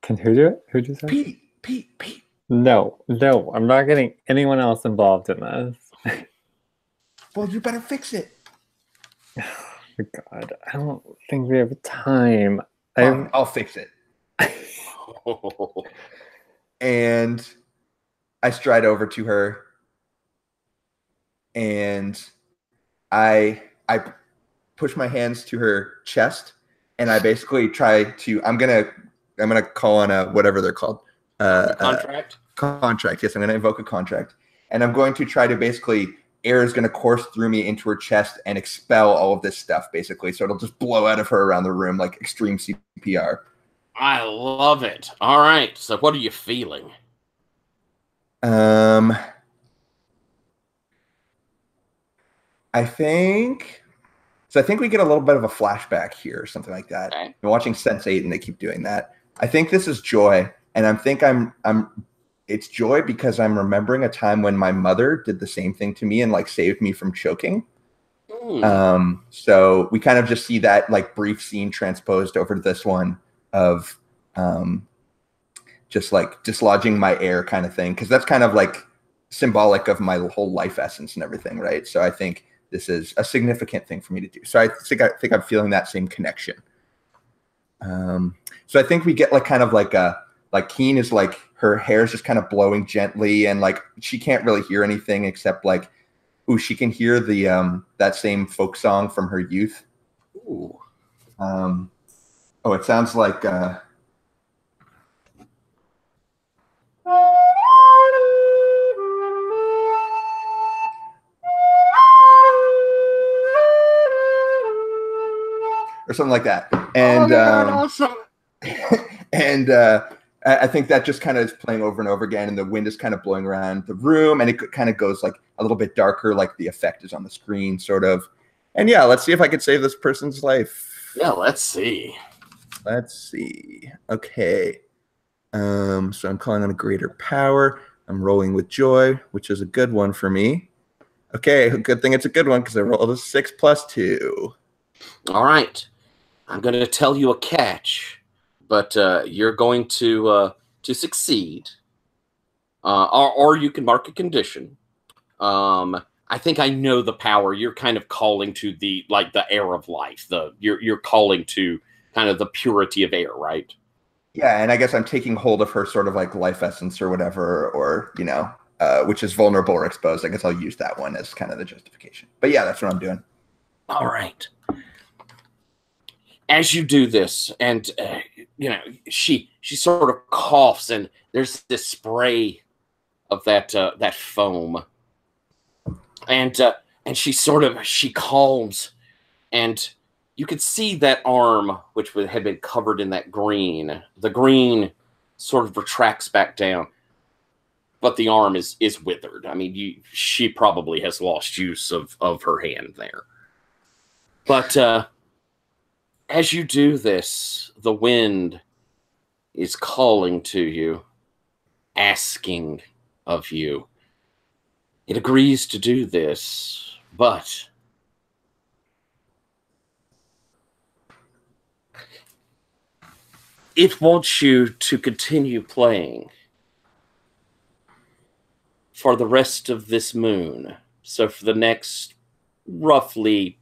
Can who do it? Who'd you say? Pete. No, I'm not getting anyone else involved in this. Well, you better fix it. Oh, God, I don't think we have time. I'll fix it. And I stride over to her, and I push my hands to her chest, and I basically try to. I'm gonna call on a whatever they're called. Contract. Contract. Yes, I'm gonna invoke a contract, and I'm going to try to basically. Air is going to course through me into her chest and expel all of this stuff, basically. So it'll just blow out of her around the room like extreme CPR. I love it. All right. So what are you feeling? I think we get a little bit of a flashback here or something like that. Okay. I'm watching Sense8 and they keep doing that. I think this is joy, and it's joy because I'm remembering a time when my mother did the same thing to me and like saved me from choking. So we kind of just see that like brief scene transposed over to this one of just like dislodging my air kind of thing, because that's kind of like symbolic of my whole life essence and everything, right? So I think this is a significant thing for me to do. So I think I'm feeling that same connection. So I think we get like kind of like Keen is like her hair is just kind of blowing gently, and like she can't really hear anything except like, ooh, she can hear the that same folk song from her youth. Ooh. It sounds like or something like that. And awesome. And I think that just kind of is playing over and over again, and the wind is kind of blowing around the room, and it kind of goes like a little bit darker, like the effect is on the screen, sort of. And yeah, let's see if I can save this person's life. Yeah, let's see. Okay. So I'm calling on a greater power. I'm rolling with joy, which is a good one for me. Okay, good thing it's a good one because I rolled a 6 + 2. All right. I'm going to tell you a catch, but you're going to succeed, or you can mark a condition. I think I know the power. You're kind of calling to the air of life. You're calling to kind of the purity of air, right? Yeah, and I guess I'm taking hold of her sort of like life essence or whatever, or which is vulnerable or exposed. I guess I'll use that one as kind of the justification. But yeah, that's what I'm doing. All right. As you do this, and she sort of coughs, and there's this spray of that foam, and she calms, and you could see that arm which had been covered in that green. The green sort of retracts back down, but the arm is withered. I mean, she probably has lost use of her hand there, but. As you do this, the wind is calling to you, asking of you It agrees to do this, but it wants you to continue playing for the rest of this moon. So for the next roughly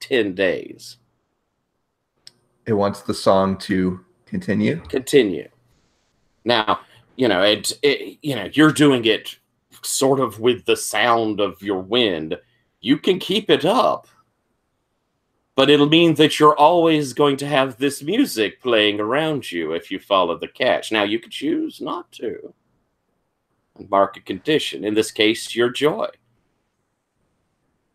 10 days. It wants the song to continue. Continue. Now, you know, you're doing it sort of with the sound of your wind. You can keep it up, but it'll mean that you're always going to have this music playing around you if you follow the catch. Now, you could choose not to and mark a condition. In this case, your joy.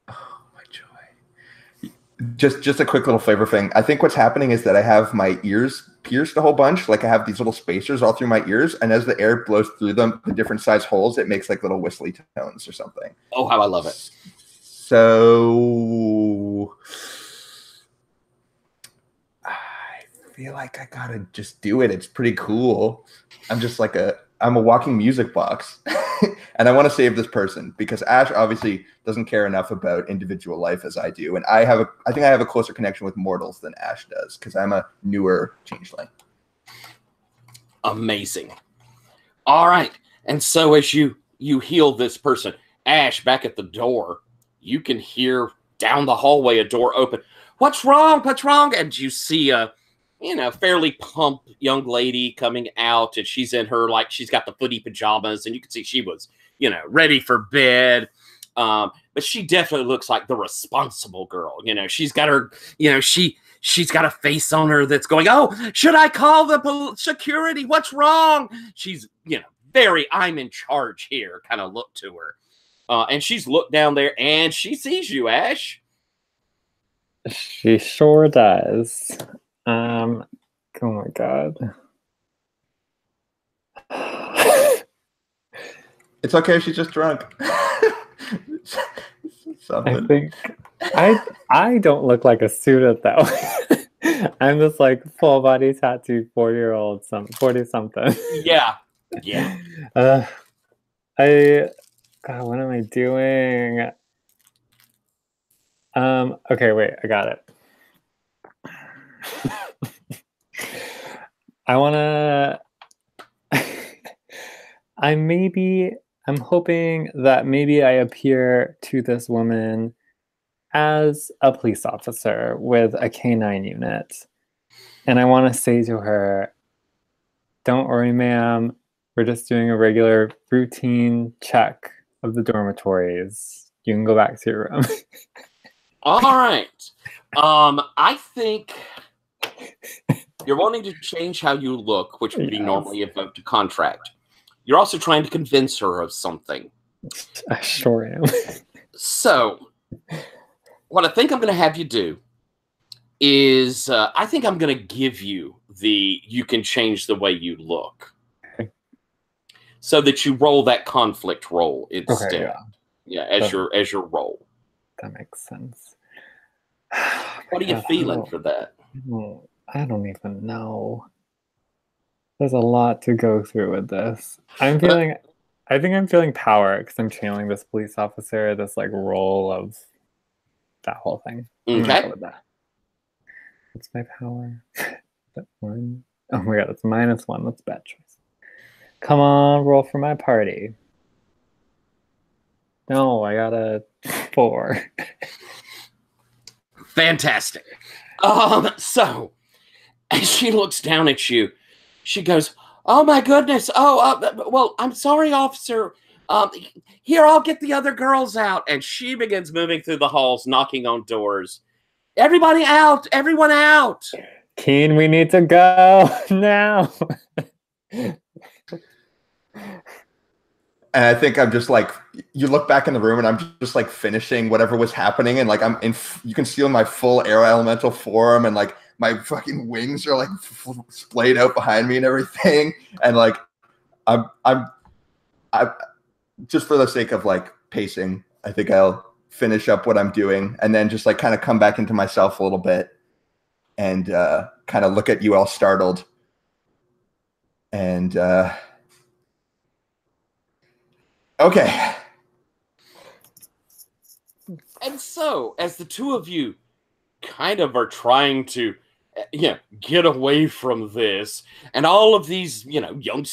Oh, my joy. Just a quick little flavor thing. I think what's happening is that I have my ears pierced a whole bunch. Like I have these little spacers all through my ears, and as the air blows through them, the different size holes, it makes like little whistly tones or something. Oh, how I love it. So I feel like I gotta just do it. It's pretty cool. I'm just like I'm a walking music box. And I want to save this person because Ash obviously doesn't care enough about individual life as I do. And I think I have a closer connection with mortals than Ash does because I'm a newer changeling. Amazing. All right. And so as you heal this person, Ash, back at the door, you can hear down the hallway a door open. What's wrong? What's wrong? And you see a fairly plump young lady coming out, and she's in her, like, she's got the footy pajamas, and you can see she was, ready for bed. But she definitely looks like the responsible girl. She's got her, she's got a face on her that's going, oh, should I call the security? What's wrong? She's, very I'm in charge here kind of look to her. And she's looked down there, and she sees you, Ash. She sure does. Oh my god. It's okay, she's just drunk. Something. I think I don't look like a student though. I'm just like full body tattooed 40-year-old 40-something. Yeah. God, what am I doing? Okay, wait, I got it. I'm hoping that maybe I appear to this woman as a police officer with a K9 unit. And I want to say to her, don't worry, ma'am. We're just doing a regular routine check of the dormitories. You can go back to your room. All right. I think you're wanting to change how you look, which would be normally evoked to contract. You're also trying to convince her of something. I sure am. So, what I think I'm going to have you do is, I think I'm going to give you you can change the way you look. Okay. So that you roll that conflict roll instead. Okay, yeah, as your roll. That makes sense. What are you feeling for that? I don't even know. There's a lot to go through with this. I think I'm feeling power because I'm channeling this police officer, this like role of that whole thing. I'm gonna go with that. What's my power? That one? Oh my god, it's -1. That's bad choice. Come on, roll for my party. No, I got a 4. Fantastic. So as she looks down at you, she goes, oh my goodness. Well, I'm sorry, officer. Here, I'll get the other girls out. And she begins moving through the halls, knocking on doors. Everybody out! Everyone out! Keen, we need to go now. And I think I'm just like, you look back in the room and I'm just like finishing whatever was happening. And like, you can see my full air elemental form and like my fucking wings are like splayed out behind me and everything. And like, I'm just for the sake of like pacing, I think I'll finish up what I'm doing and then just like kind of come back into myself a little bit and kind of look at you all startled. And, okay. And so, as the two of you kind of are trying to, get away from this, and all of these, young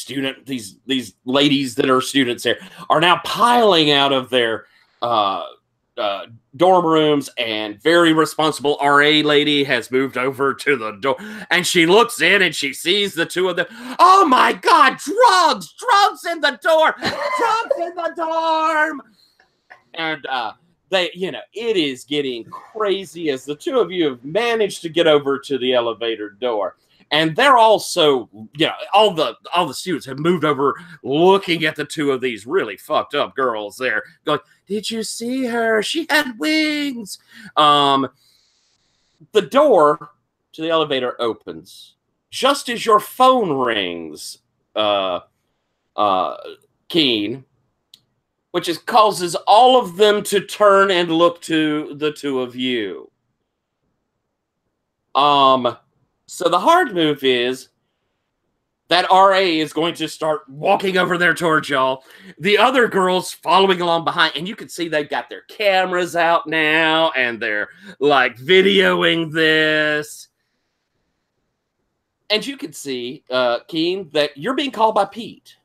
these ladies that are students there are now piling out of their dorm rooms, and very responsible RA lady has moved over to the door, and she looks in and she sees the two of them. Oh my God, drugs in the door, drugs in the dorm. And it is getting crazy as the two of you have managed to get over to the elevator door. And they're also, all the students have moved over looking at the two of these really fucked up girls there, going, did you see her? She had wings. The door to the elevator opens just as your phone rings, Keen, which causes all of them to turn and look to the two of you. So the hard move is that RA is going to start walking over there towards y'all. The other girls following along behind, and you can see they've got their cameras out now, and they're like videoing this. And you can see, Keen, that you're being called by Pete.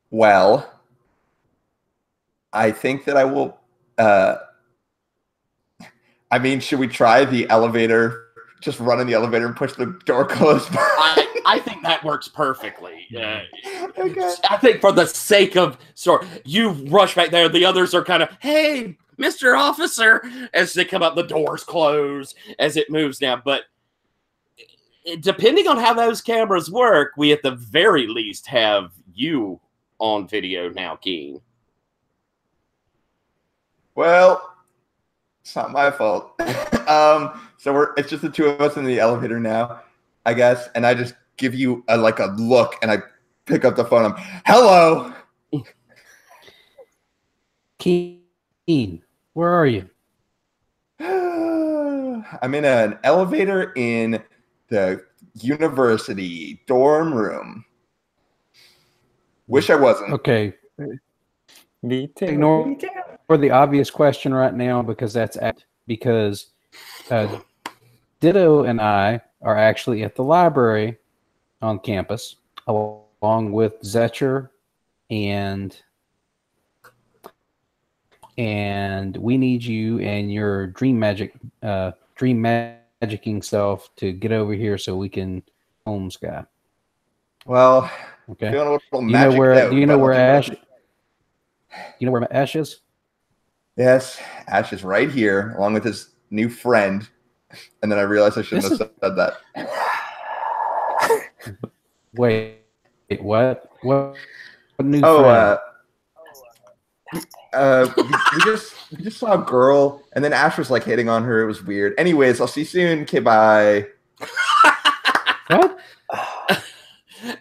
Well, I think that I will. Should we try the elevator? Just run in the elevator and push the door closed? I think that works perfectly. Okay. I think for the sake of you rush back there. The others are kind of, hey, Mr. Officer, as they come up. The doors close as it moves down. But depending on how those cameras work, we at the very least have you on video now, Keen. Well, it's not my fault. So it's just the two of us in the elevator now, I guess. And I just give you a look, and I pick up the phone. I'm, hello. Keen, where are you? I'm in an elevator in the university dorm room. Wish I wasn't. Okay. Me too. Ignore the obvious question right now, because because Ditto and I are actually at the library on campus, along with Zetcher, and we need you and your dream magicking self to get over here so we can Holmes guy. Well, okay. Do you know where Ash? You know where Ash is? Yes, Ash is right here, along with his new friend. And then I realized I shouldn't have said that. Wait, what? What new friend? We just saw a girl, and then Ash was hitting on her. It was weird. Anyways, I'll see you soon. Okay, bye. What?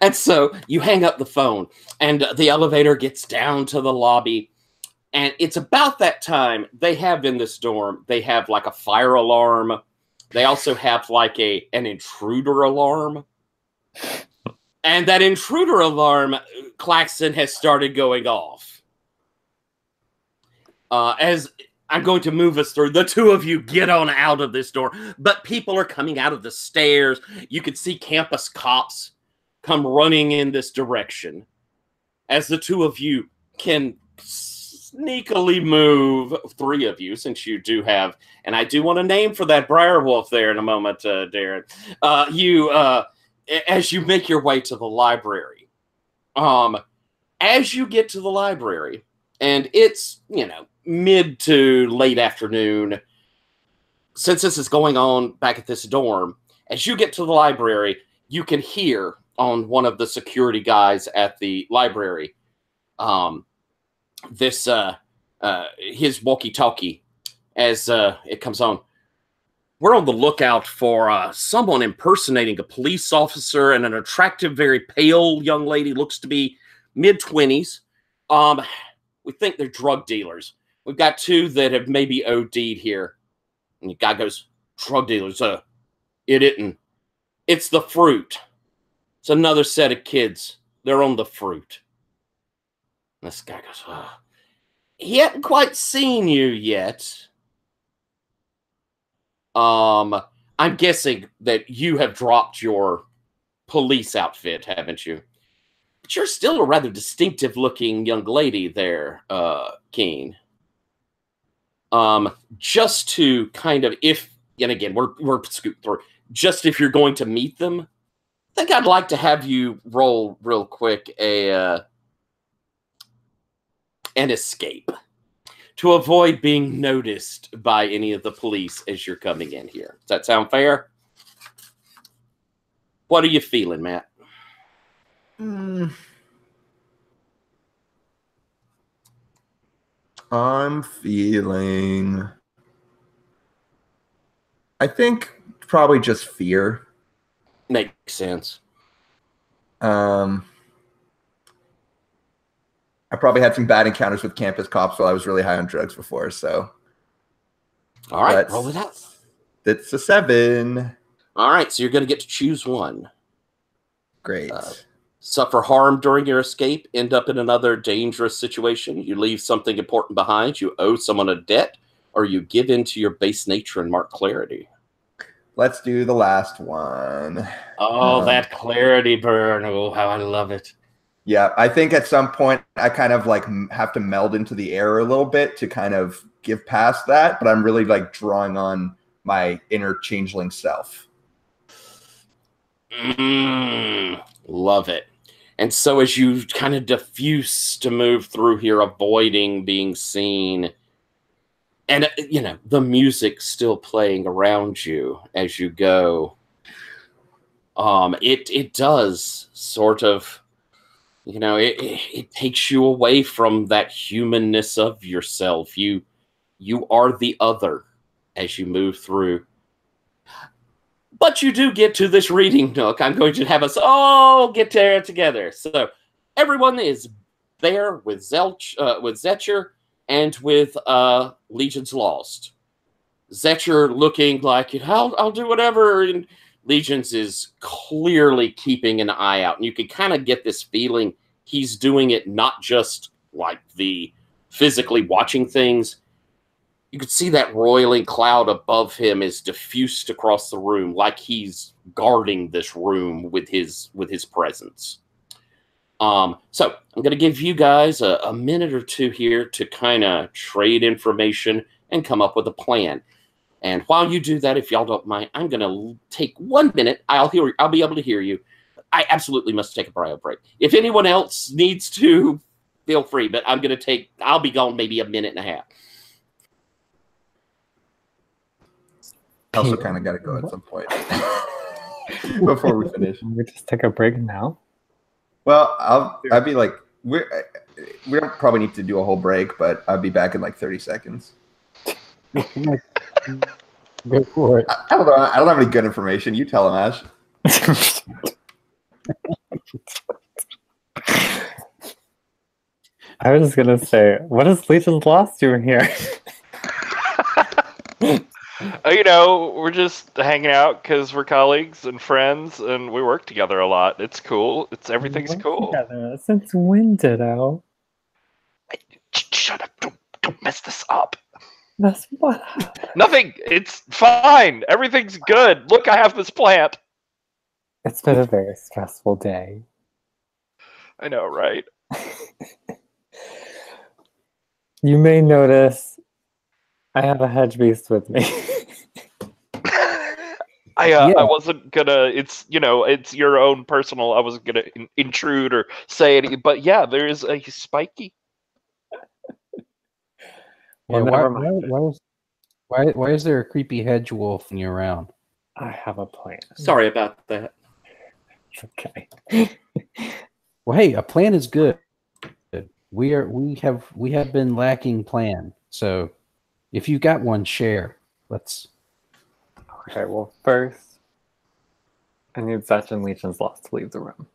And so you hang up the phone, and the elevator gets down to the lobby. And it's about that time. They have in this dorm, they have a fire alarm. They also have an intruder alarm. And that intruder alarm klaxon has started going off. As I'm going to move us through, the two of you get on out of this door. But people are coming out of the stairs. You can see campus cops come running in this direction. As the two of you can sneakily move, three of you, since you do have, and I do want a name for that Briarwolf there in a moment, Darren. As you make your way to the library, as you get to the library, and it's, mid to late afternoon, since this is going on back at this dorm, as you get to the library, you can hear on one of the security guys at the library, his walkie-talkie, as it comes on. We're on the lookout for someone impersonating a police officer and an attractive, very pale young lady, looks to be mid-20s. We think they're drug dealers. We've got two that have maybe OD'd here. And the guy goes, drug dealers, it isn't. It's the fruit. It's another set of kids They're on the fruit. And this guy goes, oh, he hadn't quite seen you yet. I'm guessing that you have dropped your police outfit, haven't you? But you're still a rather distinctive-looking young lady there, Keen. Just to kind of, and again, we're scooting through. Just if you're going to meet them, I think I'd like to have you roll real quick an escape to avoid being noticed by any of the police as you're coming in here. Does that sound fair? What are you feeling, Matt? I'm feeling, I think probably just fear. Makes sense. I probably had some bad encounters with campus cops while I was really high on drugs before, so. All right, roll it out. It's a 7. All right, so you're going to get to choose one. Great. Suffer harm during your escape, end up in another dangerous situation, you leave something important behind, you owe someone a debt, or you give in to your base nature and mark clarity. Let's do the last one. Oh, that clarity burn. Oh, how I love it. Yeah, I think at some point I kind of like have to meld into the air a little bit to kind of give past that, but I'm really like drawing on my inner changeling self. Love it. And so as you kind of diffuse to move through here, avoiding being seen, and, you know, the music still playing around you as you go, it does sort of, you know, it takes you away from that humanness of yourself. You are the other as you move through. But you do get to this reading nook. I'm going to have us all get there together. So everyone is there with Zetcher and with Legion's Lost. Zetcher looking like, I'll do whatever. And Legion's is clearly keeping an eye out. And you can kind of get this feeling he's doing it not just like the physically watching things. You could see that roiling cloud above him is diffused across the room, like he's guarding this room with his presence. So I'm going to give you guys a minute or two here to kind of trade information and come up with a plan. And while you do that, if y'all don't mind, I'm going to take 1 minute. I'll be able to hear you. I absolutely must take a bio break. If anyone else needs to, feel free. But I'll be gone maybe a minute and a half. I also kind of got to go at some point before we finish. We just take a break now. Well, I'll be like, we don't probably need to do a whole break, but I'll be back in like 30 seconds. Go for it. I don't know. I don't have any good information. You tell him, Ash. I was just gonna say, what is Legion's Lost doing here? You know, we're just hanging out because we're colleagues and friends, and we work together a lot. It's cool. Everything's cool. Together. Since when, Ditto? Shut up! Don't mess this up. That's what happened. Nothing. It's fine. Everything's good. Look, I have this plant. It's been a very stressful day. I know, right? You may notice I have a hedge beast with me. I wasn't gonna. It's it's your own personal. I wasn't gonna intrude or say anything. But yeah, there is a spiky. Well, why is there a creepy hedge wolf when you're around? I have a plan. Sorry about that. It's okay. Well, hey, a plan is good. We have been lacking plan. So if you got one, share. Let's. Okay. Well, first, I need Zatch and Legion's Lost to leave the room.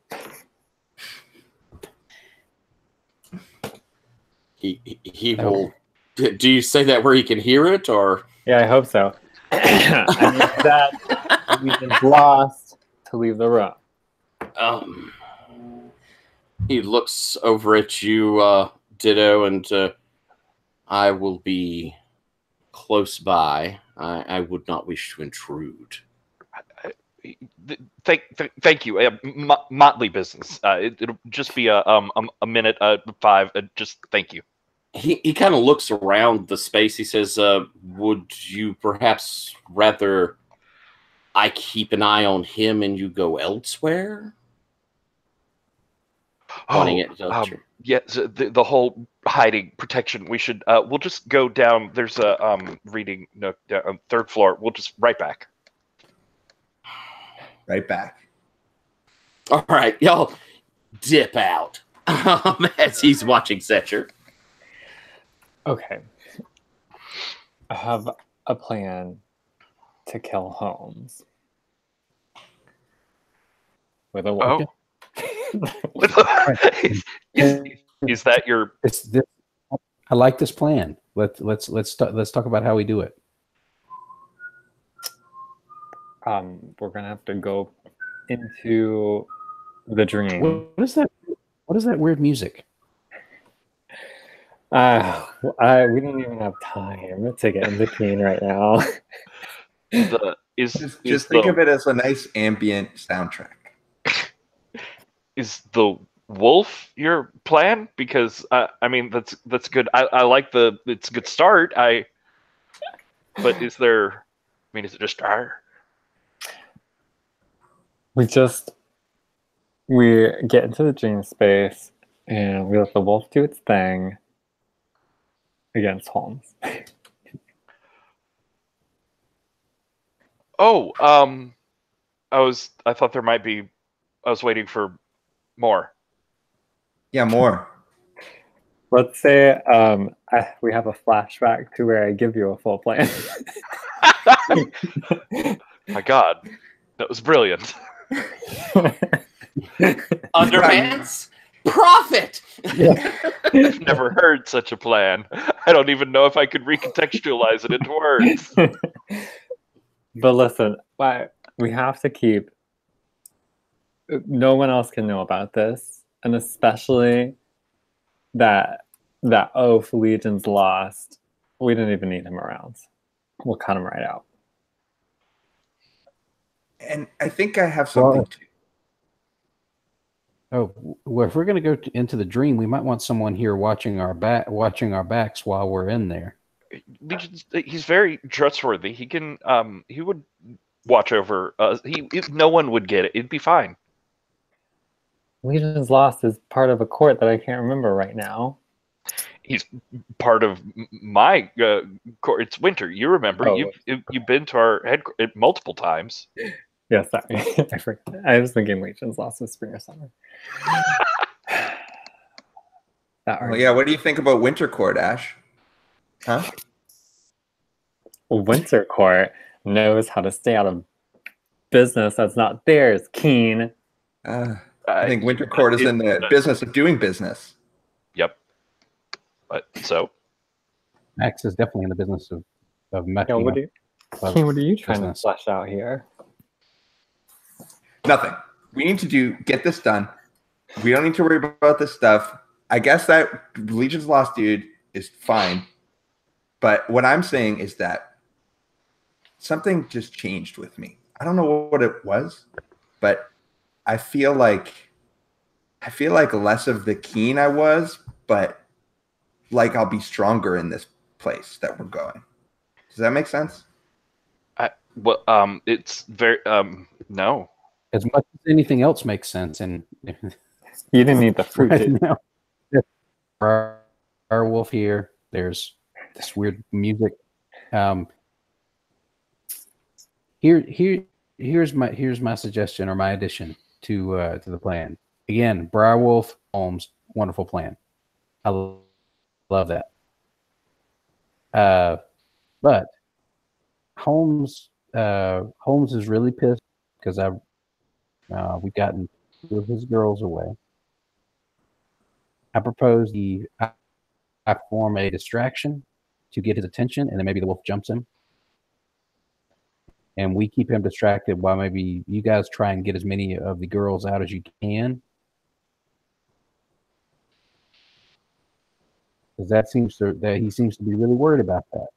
He will. Do you say that where he can hear it, or? Yeah, I hope so. I need Zatch and Legion's Lost to leave the room. He looks over at you, Ditto, and I will be close by. I would not wish to intrude. Thank you. Motley business. It'll just be a minute, 5. Just thank you. He kind of looks around the space. He says, would you perhaps rather I keep an eye on him and you go elsewhere? Pointing at yeah, the whole hiding protection. We should. We'll just go down. There's a reading nook down, 3rd floor. We'll just right back. Right back. All right, y'all dip out as he's watching Setcher. Okay. I have a plan to kill Holmes. With a wolf. Oh. Is that your? I like this plan. Let's talk about how we do it. We're gonna have to go into the dream. What is that? What is that weird music? We don't even have time to get in the scene right now. Just think of it as a nice ambient soundtrack. Is the wolf your plan? Because I mean that's good. I like it's a good start. But is there? I mean, is it just We get into the dream space and we let the wolf do its thing against Holmes. Oh, I thought there might be. I was waiting for more. Yeah, more. Let's say we have a flashback to where I give you a full plan. My God, that was brilliant. Underpants? Profit! I've never heard such a plan. I don't even know if I could recontextualize it into words. But listen, we have to keep... No one else can know about this. And especially that oaf Legion's lost. We didn't even need him around. We'll cut him right out. And I think I have something too. Oh, well, if we're going to go into the dream, we might want someone here watching our backs while we're in there. He's very trustworthy. He can he would watch over us. No one would get it. It'd be fine. Legion's Lost is part of a court that I can't remember right now. He's part of my court. It's Winter. You remember? Oh. You've been to our headquarters multiple times. Yeah, sorry. I forgot. I was thinking Legion's Lost was spring or summer. Well, yeah, what do you think about Winter Court, Ash? Huh? Winter Court knows how to stay out of business that's not theirs, Keen. I think Winter Court is in the business of doing business. Yep. But so Max is definitely in the business of messing what are you trying to flesh out here? Nothing. We need to get this done. We don't need to worry about this stuff. I guess that Legion's Lost dude is fine. But what I'm saying is that something just changed with me. I don't know what it was, but I feel like less of the Keen I was, but like I'll be stronger in this place that we're going. Does that make sense? It's very no. As much as anything else makes sense, and you didn't need the fruit right now. Our wolf here. There's this weird music. Here's my suggestion or my addition to the plan. Again, Briarwolf, Holmes, wonderful plan. I love that. But Holmes is really pissed because we've gotten two of his girls away. I propose I form a distraction to get his attention, and then maybe the wolf jumps him. And we keep him distracted while maybe you guys try and get as many of the girls out as you can. because that he seems to be really worried about that.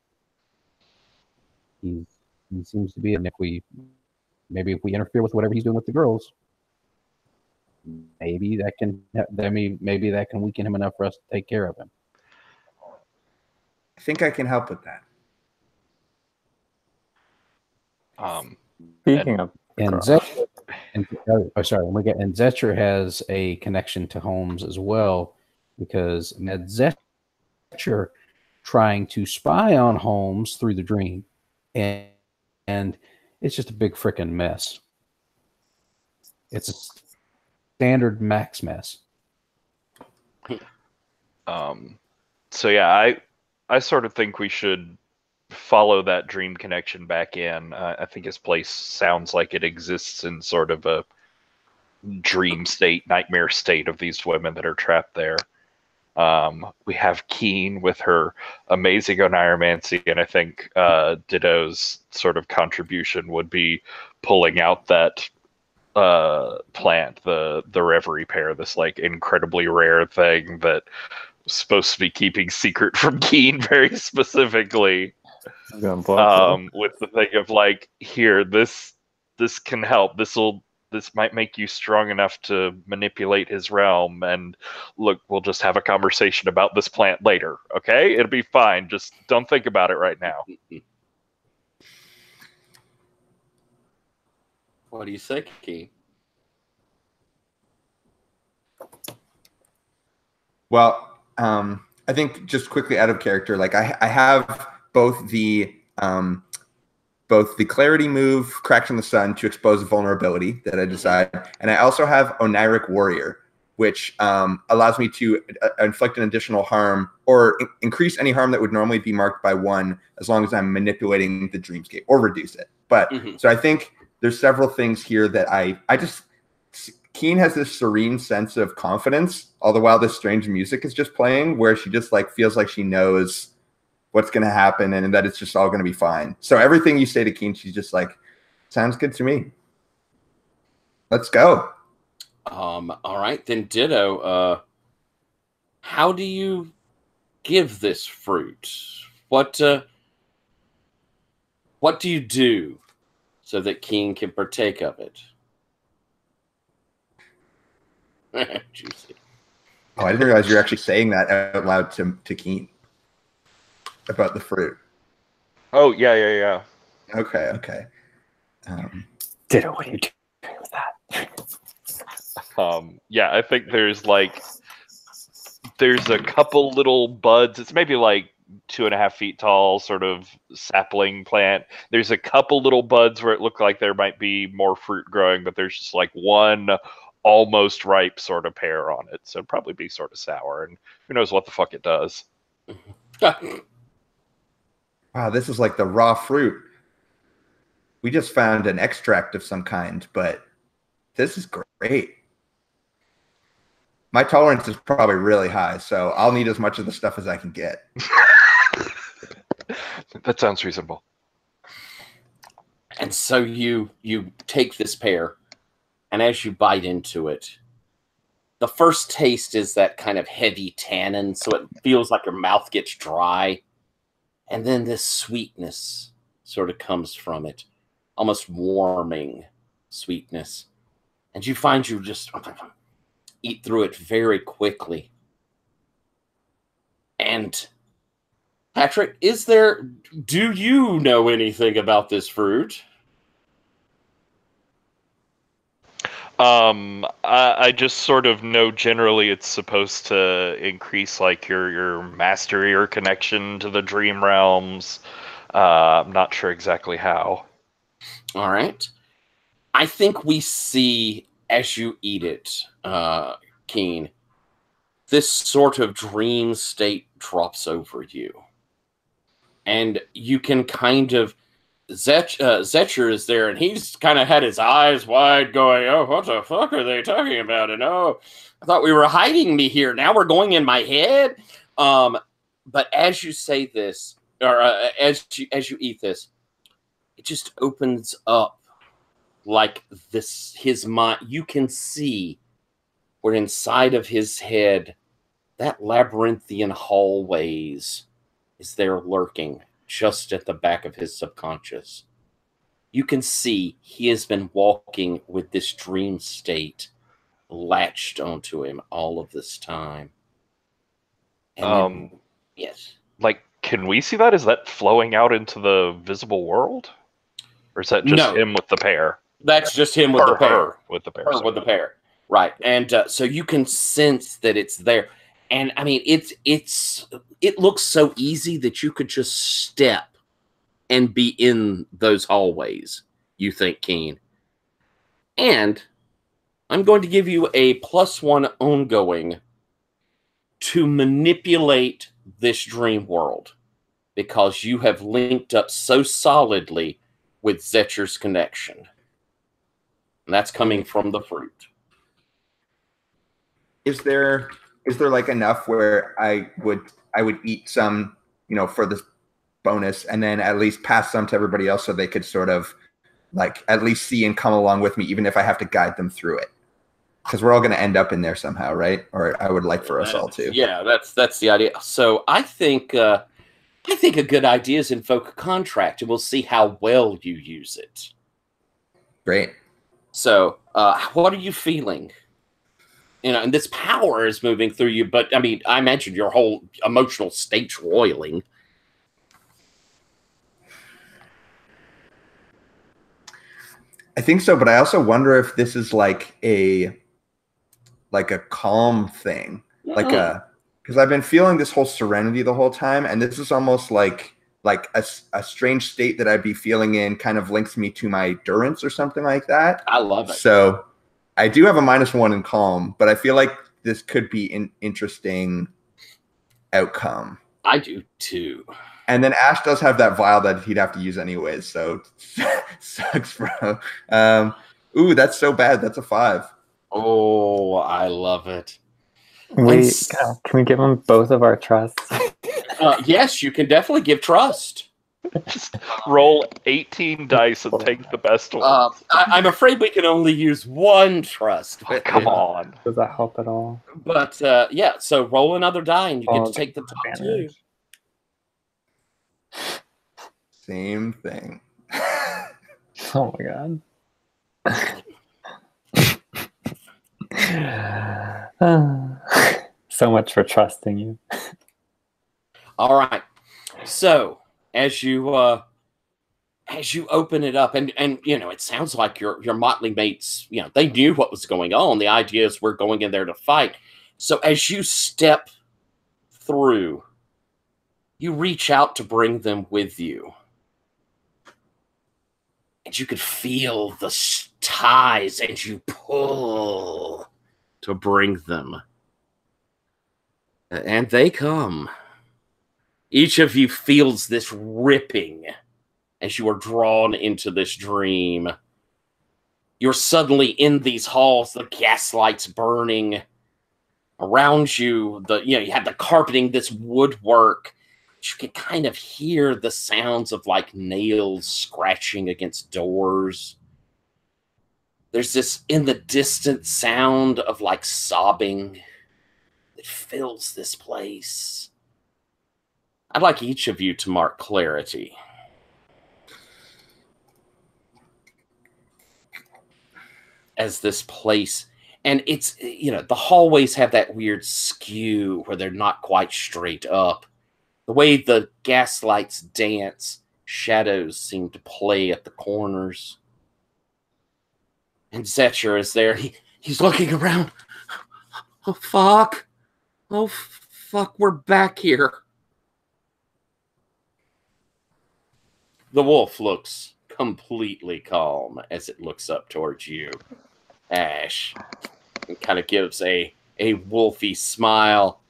He seems to be, and if we interfere with whatever he's doing with the girls, maybe that can weaken him enough for us to take care of him. I think I can help with that. Speaking of And girls. Zetcher has a connection to Holmes as well, because Zetcher trying to spy on Holmes through the dream, and it's just a big freaking mess. It's a standard Max mess. So yeah, I sort of think we should follow that dream connection back in. I think his place sounds like it exists in sort of a dream state, nightmare state of these women that are trapped there. We have Keen with her amazing oneiromancy, and I think Ditto's sort of contribution would be pulling out that plant, the Reverie pear, this like incredibly rare thing that was supposed to be keeping secret from Keen very specifically. With the thing of like, here, this can help. This might make you strong enough to manipulate his realm. And look, we'll just have a conversation about this plant later. Okay, it'll be fine. Just don't think about it right now. What do you say, Key? Well, I think just quickly out of character, like I have both the clarity move, Cracks in the Sun, to expose a vulnerability that I decide, and I also have Oniric Warrior, which allows me to inflict an additional harm or increase any harm that would normally be marked by 1, as long as I'm manipulating the dreamscape, or reduce it. But so I think there's several things here that I just. Keen has this serene sense of confidence, all the while this strange music is just playing, where she just like feels like she knows what's going to happen and that it's just all going to be fine. So everything you say to Keen, she's just like, sounds good to me. Let's go. All right, then Ditto, how do you give this fruit? What do you do so that Keen can partake of it? Juicy. Oh, I didn't realize you were actually saying that out loud to Keen about the fruit. Oh, yeah. Okay. Ditto, what are you doing with that? Yeah, I think there's a couple little buds. It's maybe like 2.5 feet tall, sort of sapling plant. There's a couple little buds where it looked like there might be more fruit growing, but there's just like one almost ripe sort of pear on it. So it'd probably be sort of sour, and who knows what the fuck it does. Wow, this is like the raw fruit. We just found an extract of some kind, but this is great. My tolerance is probably really high, so I'll need as much of the stuff as I can get. That sounds reasonable. And so you take this pear, and as you bite into it, the first taste is that kind of heavy tannin, so it feels like your mouth gets dry. And then this sweetness sort of comes from it, almost warming sweetness. And you find you just eat through it very quickly. And Patrick, do you know anything about this fruit? I just sort of know generally it's supposed to increase like your mastery or connection to the dream realms. I'm not sure exactly how. All right. I think we see as you eat it, Keen, this sort of dream state drops over you. And you can kind of Zetcher is there, and he's kind of had his eyes wide going, oh, what the fuck are they talking about? And oh, I thought we were hiding me here. Now we're going in my head. But as you say this, or as you eat this, it just opens up like this, his mind. You can see where inside of his head that labyrinthian hallways is there lurking just at the back of his subconscious. You can see he has been walking with this dream state latched onto him all of this time. And then, yes. Like, can we see that? Is that flowing out into the visible world? Or is that just him with the pair? That's just him with the pair. Her with the pair. Her with the pair. Right. And so you can sense that it's there. And I mean, it looks so easy that you could just step and be in those hallways, you think, Keen. And I'm going to give you a +1 ongoing to manipulate this dream world, because you have linked up so solidly with Zetcher's connection. And that's coming from the fruit. Is there like enough where I would eat some, you know, for this bonus, and then at least pass some to everybody else so they could sort of like at least see and come along with me, even if I have to guide them through it? Because we're all going to end up in there somehow, right? Or I would like for us all to. Yeah, that's the idea. So I think a good idea is invoke a contract, and we'll see how well you use it. Great. So, what are you feeling? You know, and this power is moving through you, but I mean, I imagine your whole emotional state's roiling. I think so, but I also wonder if this is like a calm thing, because I've been feeling this whole serenity the whole time, and this is almost like a strange state that I'd be feeling in kind of links me to my durance or something like that. I love it. So I do have a -1 in calm, but I feel like this could be an interesting outcome. I do too. And then Ash does have that vial that he'd have to use anyways, so sucks, bro. Ooh, that's so bad. That's a 5. Oh, I love it. Wait, can we give them both of our trust? Yes, you can definitely give trust. Just roll 18 dice and take the best one. I'm afraid we can only use 1 trust. Oh, come on. Does that help at all? But yeah, so roll another die and you get to take the top 2. Same thing. Oh my god. So much for trusting you. All right. So as you open it up, and you know, it sounds like your motley mates, you know, they knew what was going on. The idea is we're going in there to fight. So as you step through, you reach out to bring them with you. And you could feel the ties as you pull to bring them. And they come. Each of you feels this ripping as you are drawn into this dream. You're suddenly in these halls, the gaslights burning around you. You have the carpeting, this woodwork. You can kind of hear the sounds of like nails scratching against doors. There's this in the distant sound of like sobbing that fills this place. I'd like each of you to mark clarity. As this place, and it's, you know, the hallways have that weird skew where they're not quite straight up. The way the gaslights dance, shadows seem to play at the corners. And Zetcher is there. He's looking around. Oh, fuck. Oh, fuck, we're back here. The wolf looks completely calm as it looks up towards you, Ash. It kind of gives a wolfy smile.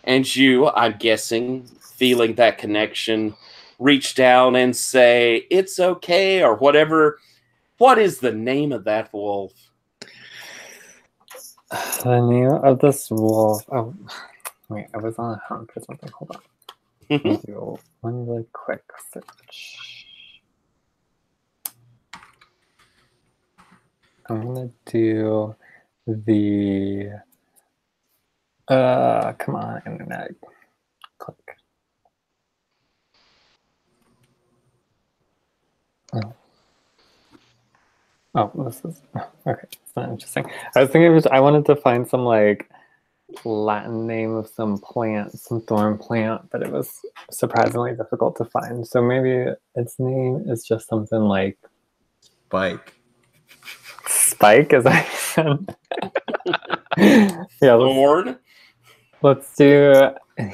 And you, I'm guessing, feeling that connection, reach down and say, "It's okay," or whatever. What is the name of that wolf? The name of this wolf. Oh, wait, I was on a hunt for something. Hold on. Let me do one really quick search. I'm gonna do the Come on, internet. Click. Oh, this is okay. It's not interesting. I was thinking I wanted to find some like Latin name of some plant, some thorn plant, but it was surprisingly difficult to find. So maybe its name is just something like Spike. Spike, as I said. Yeah, Thorn. let's do. I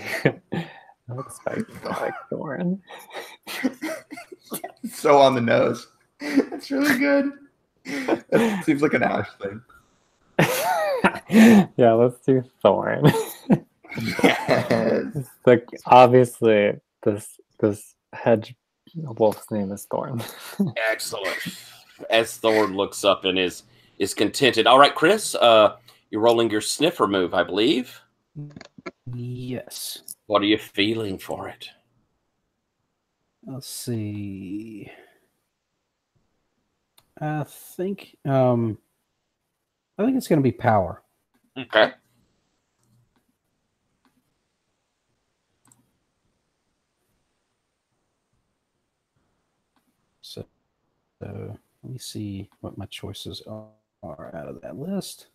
like Spike. I like thorn. So on the nose. That's really good. That seems like an Ash thing. Yeah, let's do thorn. Yes. Like obviously, this hedge wolf's name is Thorn. Excellent. As Thorn looks up and is contented. All right, Chris, you're rolling your sniffer move, I believe. Yes. What are you feeling for it? Let's see. I think it's going to be power. Okay. So let me see what my choices are out of that list.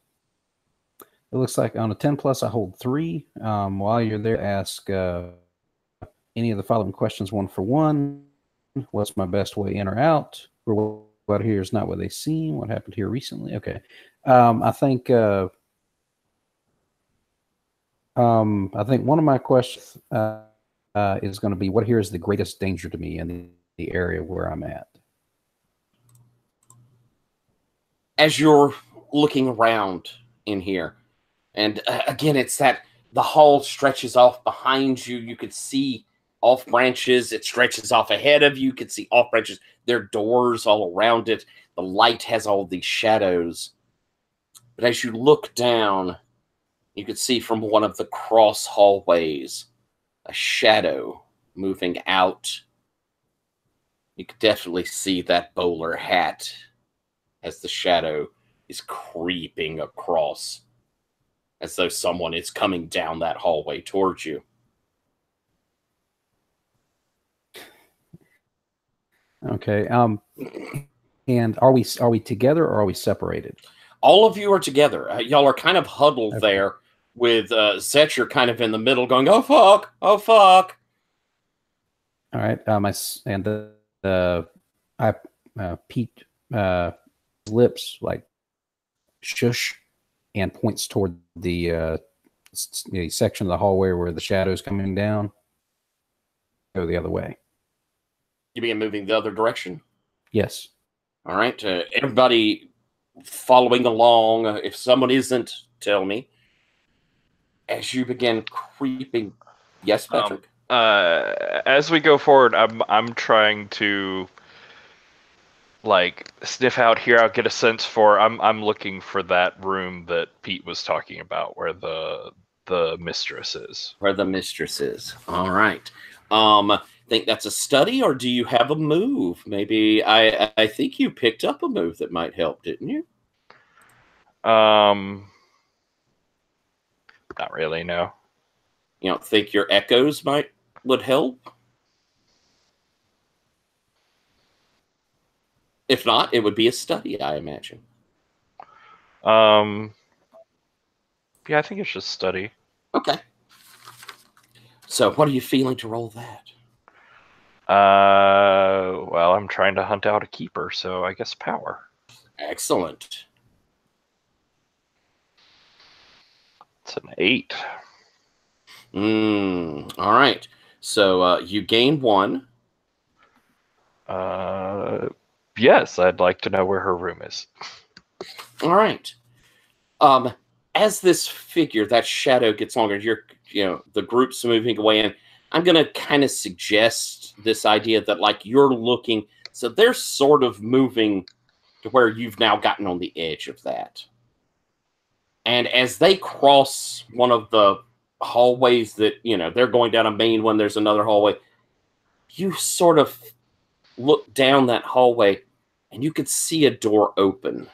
It looks like on a 10 plus, I hold 3. While you're there, ask any of the following questions one for one. What's my best way in or out? Or what here is not what they seem. What happened here recently? Okay. I think one of my questions is going to be, what here is the greatest danger to me in the area where I'm at? As you're looking around in here, and again, it's that the hall stretches off behind you. You could see off branches. It stretches off ahead of you. You could see off branches. There are doors all around it. The light has all these shadows. But as you look down, you could see from one of the cross hallways a shadow moving out. You could definitely see that bowler hat as the shadow is creeping across, as though someone is coming down that hallway towards you. Okay. And are we together or are we separated? All of you are together. Y'all are kind of huddled Okay. there with Zetcher kind of in the middle going, oh, fuck, oh, fuck. All right. Pete lips like shush and points toward the section of the hallway where the shadow's coming down. Go the other way. You begin moving the other direction. Yes. All right. Everybody following along. If someone isn't, tell me. As you begin creeping. Yes, Patrick? As we go forward, I'm trying to like sniff out here. I'll get a sense for. I'm looking for that room that Pete was talking about, where the mistress is. Where the mistress is. All right. Think that's a study, or do you have a move? Maybe I think you picked up a move that might help, didn't you? Not really. No. You don't think your echoes would help? If not, it would be a study, I imagine. Yeah, I think it's just study. Okay. So, what are you feeling to roll that? Well, I'm trying to hunt out a keeper, so I guess power. Excellent. It's an 8. All right. So you gain 1. Yes, I'd like to know where her room is. All right. As this figure, that shadow gets longer, the group's moving away, and I'm gonna kind of suggest this idea that like you're looking, so they're sort of moving to where you've now gotten on the edge of that. And as they cross one of the hallways that, they're going down a main one, there's another hallway, you sort of look down that hallway and you could see a door open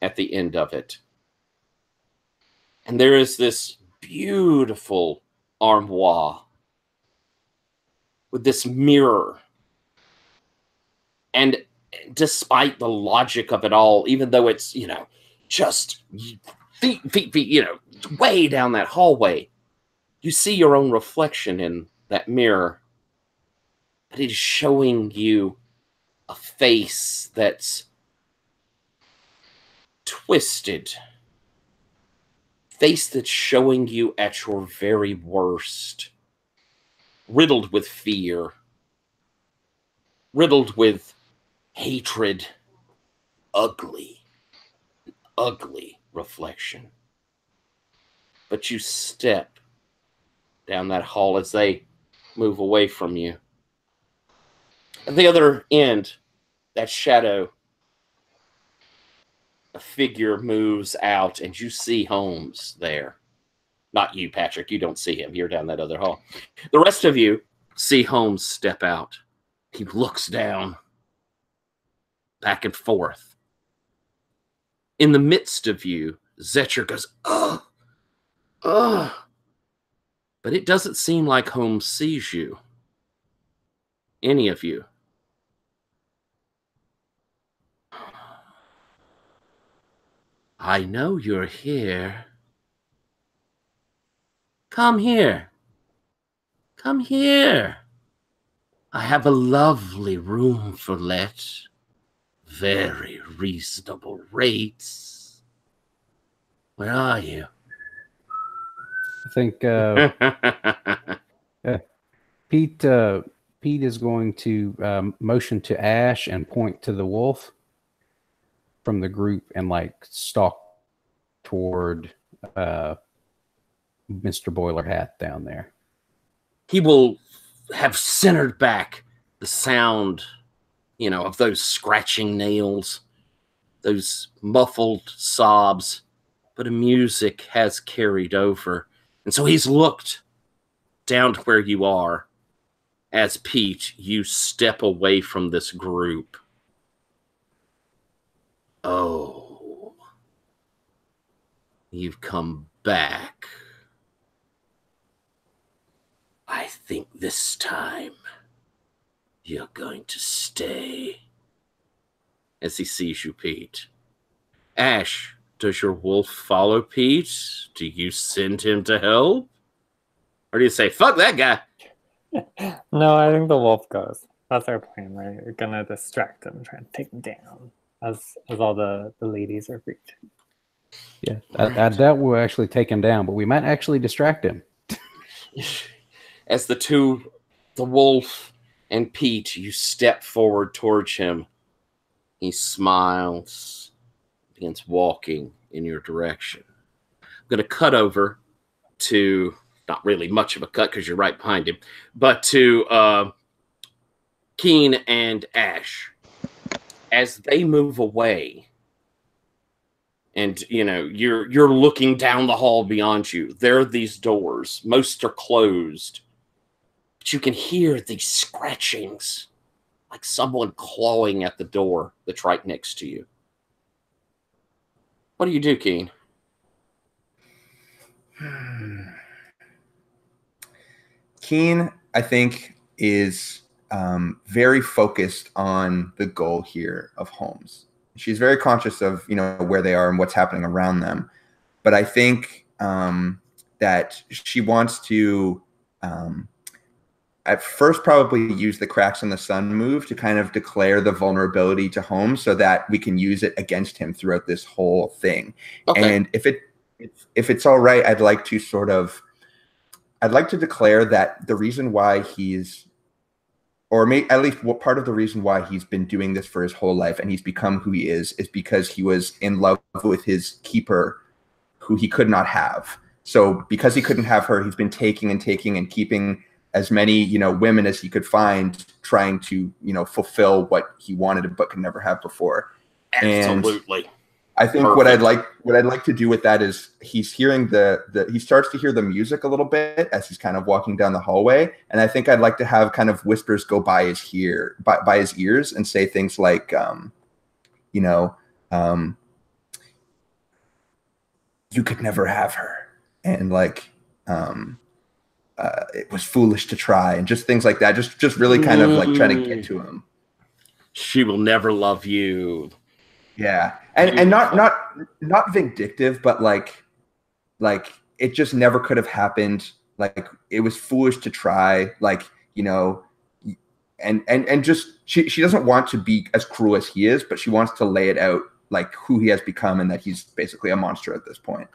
at the end of it. And there is this beautiful armoire with this mirror. And despite the logic of it all, even though it's, you know, just feet, you know, way down that hallway, you see your own reflection in that mirror. But it is showing you a face that's twisted. Face that's showing you at your very worst. Riddled with fear. Riddled with hatred. Ugly. Ugly reflection. But you step down that hall as they move away from you. At the other end, that shadow, a figure moves out, and you see Holmes there. Not you, Patrick. You don't see him. You're down that other hall. The rest of you see Holmes step out. He looks down, back and forth. In the midst of you, Zetcher goes, "Ugh, ugh." But it doesn't seem like Holmes sees you. Any of you. I know you're here. Come here. Come here. I have a lovely room for let. Very reasonable rates. Where are you? I think Pete is going to motion to Ash and point to the wolf from the group and like stalk toward Mr. Boiler Hat down there. He will have centered back the sound, you know, of those scratching nails, those muffled sobs, but a music has carried over. And so he's looked down to where you are as Pete, you step away from this group. Oh, you've come back. I think this time you're going to stay. As he sees you, Pete. Ash, does your wolf follow Pete? Do you send him to help? Or do you say, fuck that guy? No, I think the wolf goes. That's our plan, right? We're gonna distract him, try and take him down as all the ladies are freaked. Yeah, I doubt we'll actually take him down, but we might actually distract him. As the wolf and Pete, you step forward towards him. He smiles, begins walking in your direction. I'm going to cut over to, not really much of a cut because you're right behind him, but to Keen and Ash. As they move away, and you know, you're looking down the hall beyond you. There are these doors. Most are closed. But you can hear these scratchings, like someone clawing at the door that's right next to you. What do you do, Keen? Keen, I think, is very focused on the goal here of Holmes. She's very conscious of, you know, where they are and what's happening around them. But I think that she wants to at first probably use the cracks in the sun move to kind of declare the vulnerability to Holmes so that we can use it against him throughout this whole thing. Okay. And if it's all right, I'd like to declare that the reason why he's, or at least what part of the reason why he's been doing this for his whole life and he's become who he is because he was in love with his keeper who he could not have. So because he couldn't have her, he's been taking and keeping as many, you know, women as he could find, trying to, you know, fulfill what he wanted but could never have before. Absolutely. And I think what I'd like to do with that is he's hearing he starts to hear the music a little bit as he's kind of walking down the hallway, and I think I'd like to have kind of whispers go by his ears and say things like, you know, you could never have her, and like, it was foolish to try, and just things like that. Just really kind of like trying to get to him. She will never love you. Yeah, and not vindictive, but like it just never could have happened. Like it was foolish to try. Like, you know, and just she doesn't want to be as cruel as he is, but she wants to lay it out like who he has become and that he's basically a monster at this point.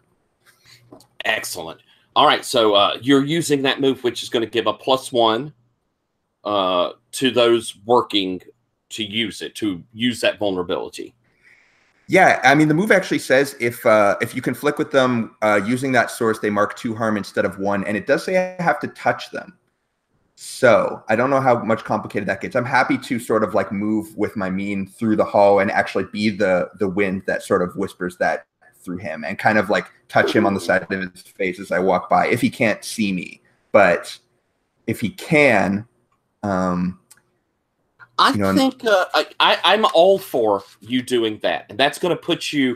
Excellent. All right, so you're using that move, which is going to give a +1 to those working to use that vulnerability. Yeah, I mean, the move actually says if you conflict with them using that source, they mark 2 harm instead of 1, and it does say I have to touch them. So I don't know how much complicated that gets. I'm happy to sort of like move with my mien through the hall and actually be the wind that sort of whispers that through him, and kind of like touch him on the side of his face as I walk by, if he can't see me. But if he can, I think I'm all for you doing that. And that's going to put you,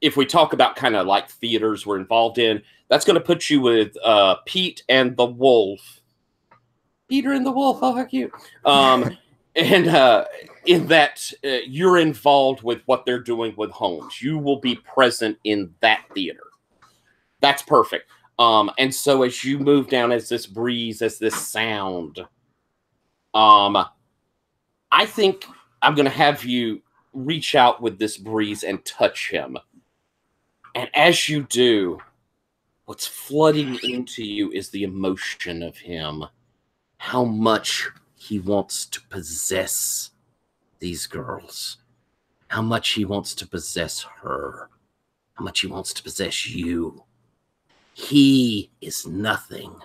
if we talk about kind of like theaters we're involved in, that's going to put you with Pete and the Wolf. Peter and the Wolf, oh, how cute. And in that you're involved with what they're doing with Holmes. You will be present in that theater. That's perfect. And so as you move down, as this breeze, as this sound, I think I'm going to have you reach out with this breeze and touch him. And as you do, what's flooding into you is the emotion of him. How much he wants to possess these girls. How much he wants to possess her. How much he wants to possess you. He is nothing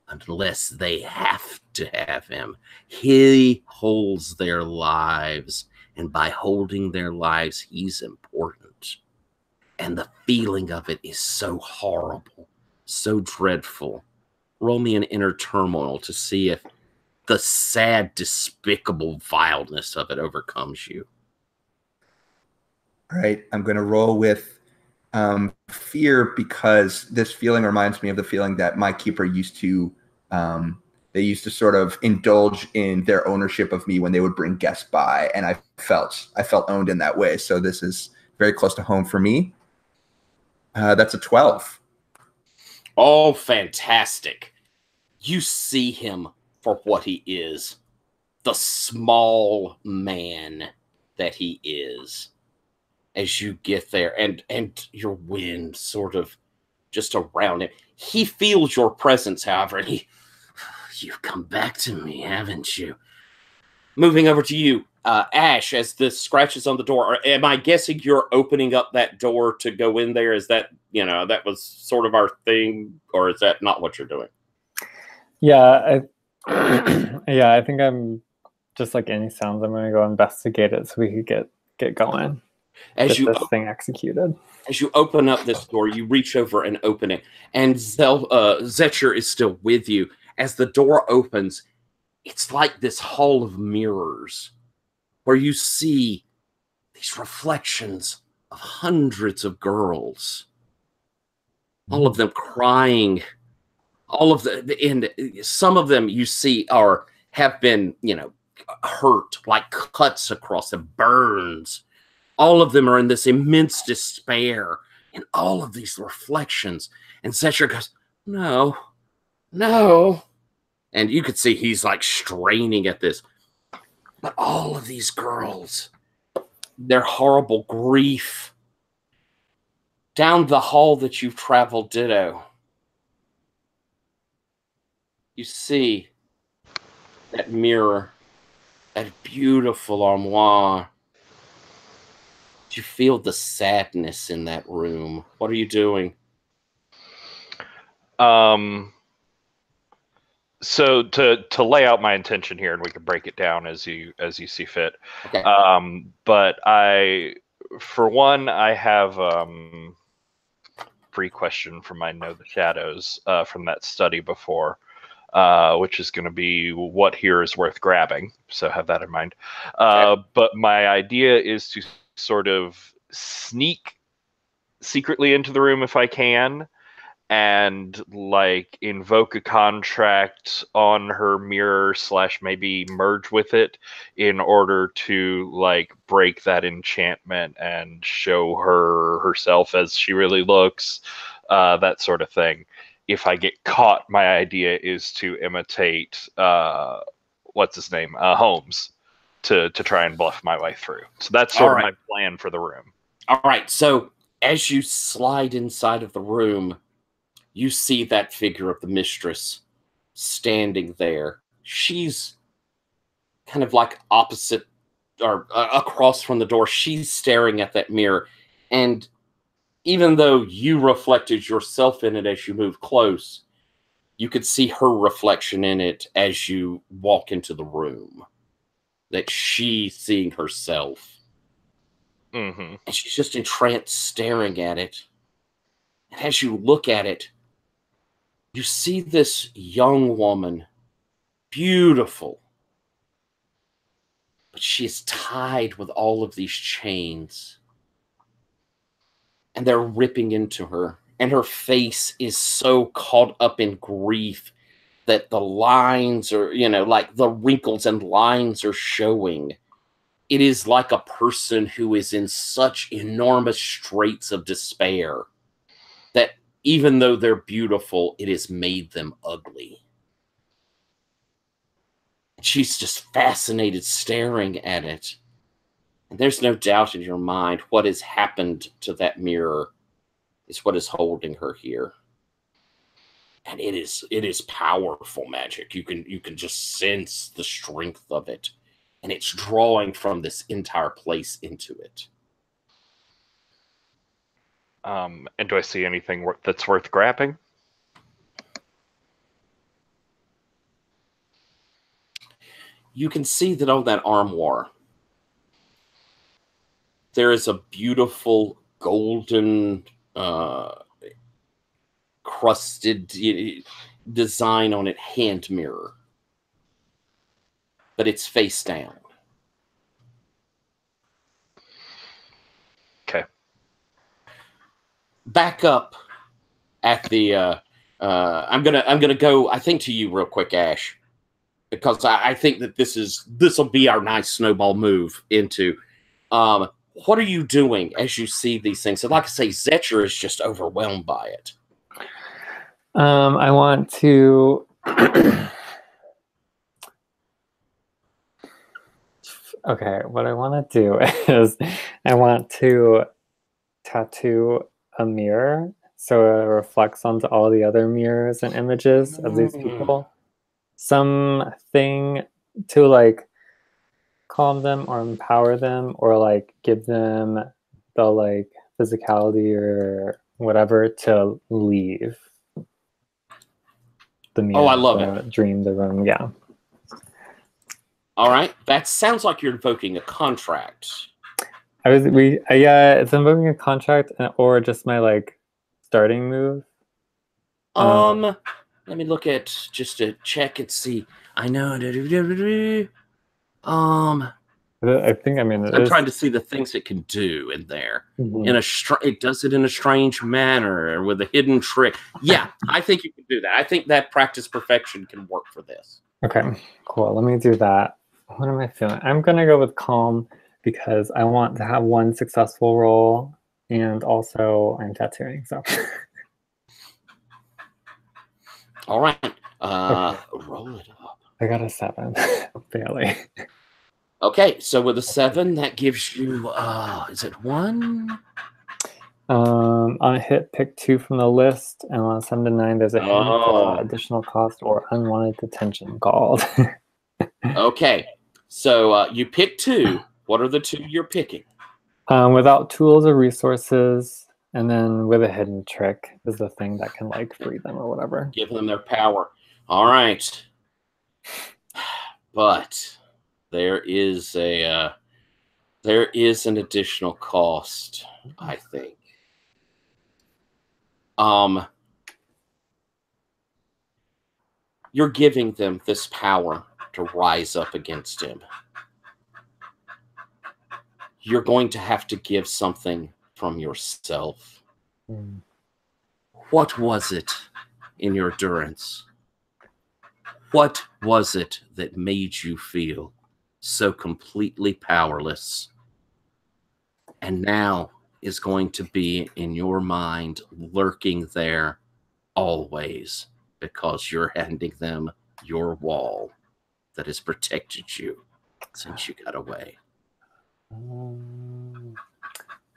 unless they have to have him. He holds their lives, and by holding their lives, he's important. And the feeling of it is so horrible, so dreadful. Roll me an inner turmoil to see if the sad, despicable vileness of it overcomes you. All right, I'm going to roll with fear, because this feeling reminds me of the feeling that my keeper used to, they used to sort of indulge in their ownership of me when they would bring guests by, and I felt owned in that way. So this is very close to home for me. That's a 12. Oh, fantastic. You see him for what he is, the small man that he is. As you get there, and your wind sort of just around him. He feels your presence, however, and you've come back to me, haven't you? Moving over to you, Ash, as this scratches on the door. Am I guessing you're opening up that door to go in there? Is that, that was sort of our thing, or is that not what you're doing? Yeah, I think I'm just like any sounds. I'm going to go investigate it so we could get going. As you this thing executed. As you open up this door, you reach over and open it, and Zetcher is still with you. As the door opens, it's like this hall of mirrors where you see these reflections of hundreds of girls, all of them crying, and some of them you see have been, hurt, like cuts across them, burns. All of them are in this immense despair, and all of these reflections. And Zetcher goes, no. And you could see he's like straining at this. But all of these girls, their horrible grief. Down the hall that you've traveled, ditto. You see that mirror, that beautiful armoire. You feel the sadness in that room. What are you doing? So to lay out my intention here, and we can break it down as you see fit. Okay. But for one, I have free question from my Know the Shadows from that study before, which is going to be what here is worth grabbing. So have that in mind. Okay. But my idea is to sort of sneak secretly into the room if I can, and like invoke a contract on her mirror / maybe merge with it in order to like break that enchantment and show her herself as she really looks, that sort of thing. If I get caught, my idea is to imitate what's his name, Holmes, to try and bluff my way through. So that's sort of my plan for the room. All right, so as you slide inside of the room, you see that figure of the mistress standing there. She's kind of like opposite or across from the door. She's staring at that mirror. And even though you reflected yourself in it as you move close, you could see her reflection in it as you walk into the room. That she's seeing herself. Mm-hmm. And she's just entranced staring at it. And as you look at it, you see this young woman, beautiful, but she is tied with all of these chains. And they're ripping into her. And her face is so caught up in grief that the lines are, you know, like the wrinkles and lines are showing. It is like a person who is in such enormous straits of despair that even though they're beautiful, it has made them ugly. She's just fascinated, staring at it. And there's no doubt in your mind what has happened to that mirror is what is holding her here. And it is powerful magic. You can just sense the strength of it. And it's drawing from this entire place into it. And do I see anything that's worth grabbing? You can see that on that armoire, there is a beautiful golden crusted design on it, hand mirror. But it's face down. Okay. Back up at the I'm gonna go, I think, to you real quick, Ash, because I think that this will be our nice snowball move into what are you doing as you see these things? So like I say, Zetcher is just overwhelmed by it. I want to okay, what I want to do is I want to tattoo a mirror so it reflects onto all the other mirrors and images of these people. Something to like calm them or empower them or like give them the like physicality or whatever to leave the mirror. Oh, I love it. Dream, the room, yeah. All right, that sounds like you're invoking a contract. It's invoking a contract or just my like starting move. Let me look at just to check and see. I know. I think I'm trying to see the things it can do in there. Mm-hmm. It does it in a strange manner with a hidden trick. Yeah, I think you can do that. I think that practice perfection can work for this. Okay, cool. Let me do that. What am I feeling? I'm gonna go with calm because I want to have one successful roll, and also I'm tattooing. So. All right. Okay. Roll it up. I got a 7, barely. Okay, so with a 7, that gives you, is it 1? On a hit, pick 2 from the list, and on 7 to 9, there's a hint, additional cost or unwanted detention called. Okay, so you pick 2. What are the 2 you're picking? Without tools or resources, and then with a hidden trick is the thing that can like free them or whatever. Give them their power. All right. But there is an additional cost, I think. You're giving them this power to rise up against him. You're going to have to give something from yourself. what was it in your durance? What was it that made you feel so completely powerless? And now is going to be in your mind, lurking there always, because you're handing them your wall that has protected you since you got away.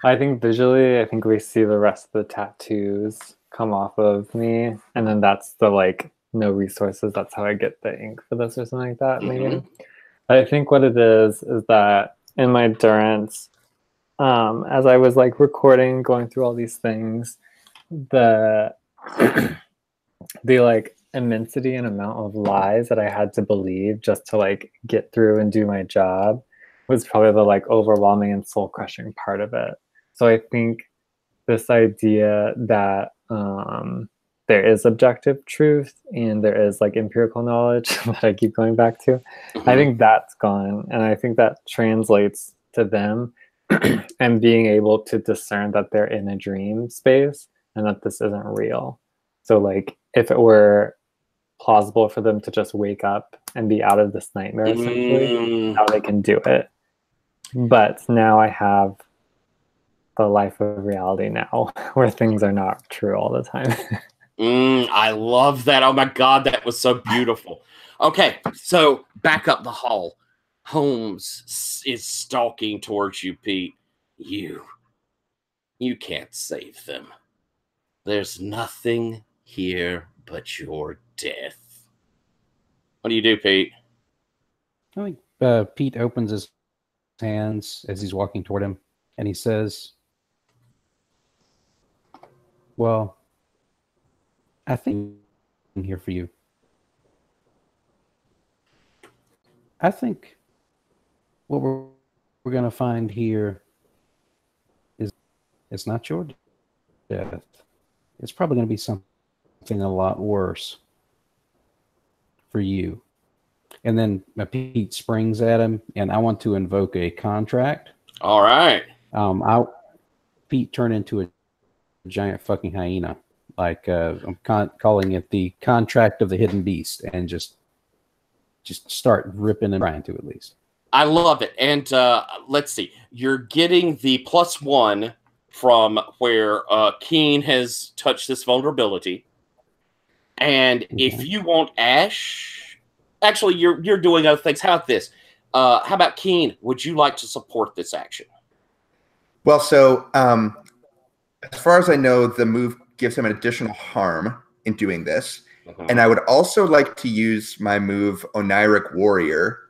I think visually, I think we see the rest of the tattoos come off of me, and then that's the like no resources. That's how I get the ink for this or something like that. Maybe. I think what it is that in my durance, as I was like recording, going through all these things, the the like immensity and amount of lies that I had to believe just to like get through and do my job was probably the like overwhelming and soul crushing part of it. So I think this idea that there is objective truth and there is like empirical knowledge that I keep going back to, I think that's gone. And I think that translates to them and being able to discern that they're in a dream space and that this isn't real. So like if it were plausible for them to just wake up and be out of this nightmare, essentially, now they can do it. But now I have the life of reality now where things are not true all the time. I love that. Oh my God, that was so beautiful. Okay, so back up the hall. Holmes is stalking towards you, Pete. You can't save them. There's nothing here but your death. What do you do, Pete? I think Pete opens his hands as he's walking toward him, and he says, well, I think I'm here for you. I think what we're going to find here is it's not your death. It's probably going to be something a lot worse for you. And then Pete springs at him, and I want to invoke a contract. All right. Pete turned into a giant fucking hyena. Like I'm calling it the contract of the hidden beast, and just start ripping and trying to at least. I love it. And let's see. You're getting the +1 from where Keen has touched this vulnerability. And if you want Ash, actually, you're doing other things. How about this? How about Keen? Would you like to support this action? Well, so as far as I know, the move gives him an additional harm in doing this. And I would also like to use my move Oniric Warrior,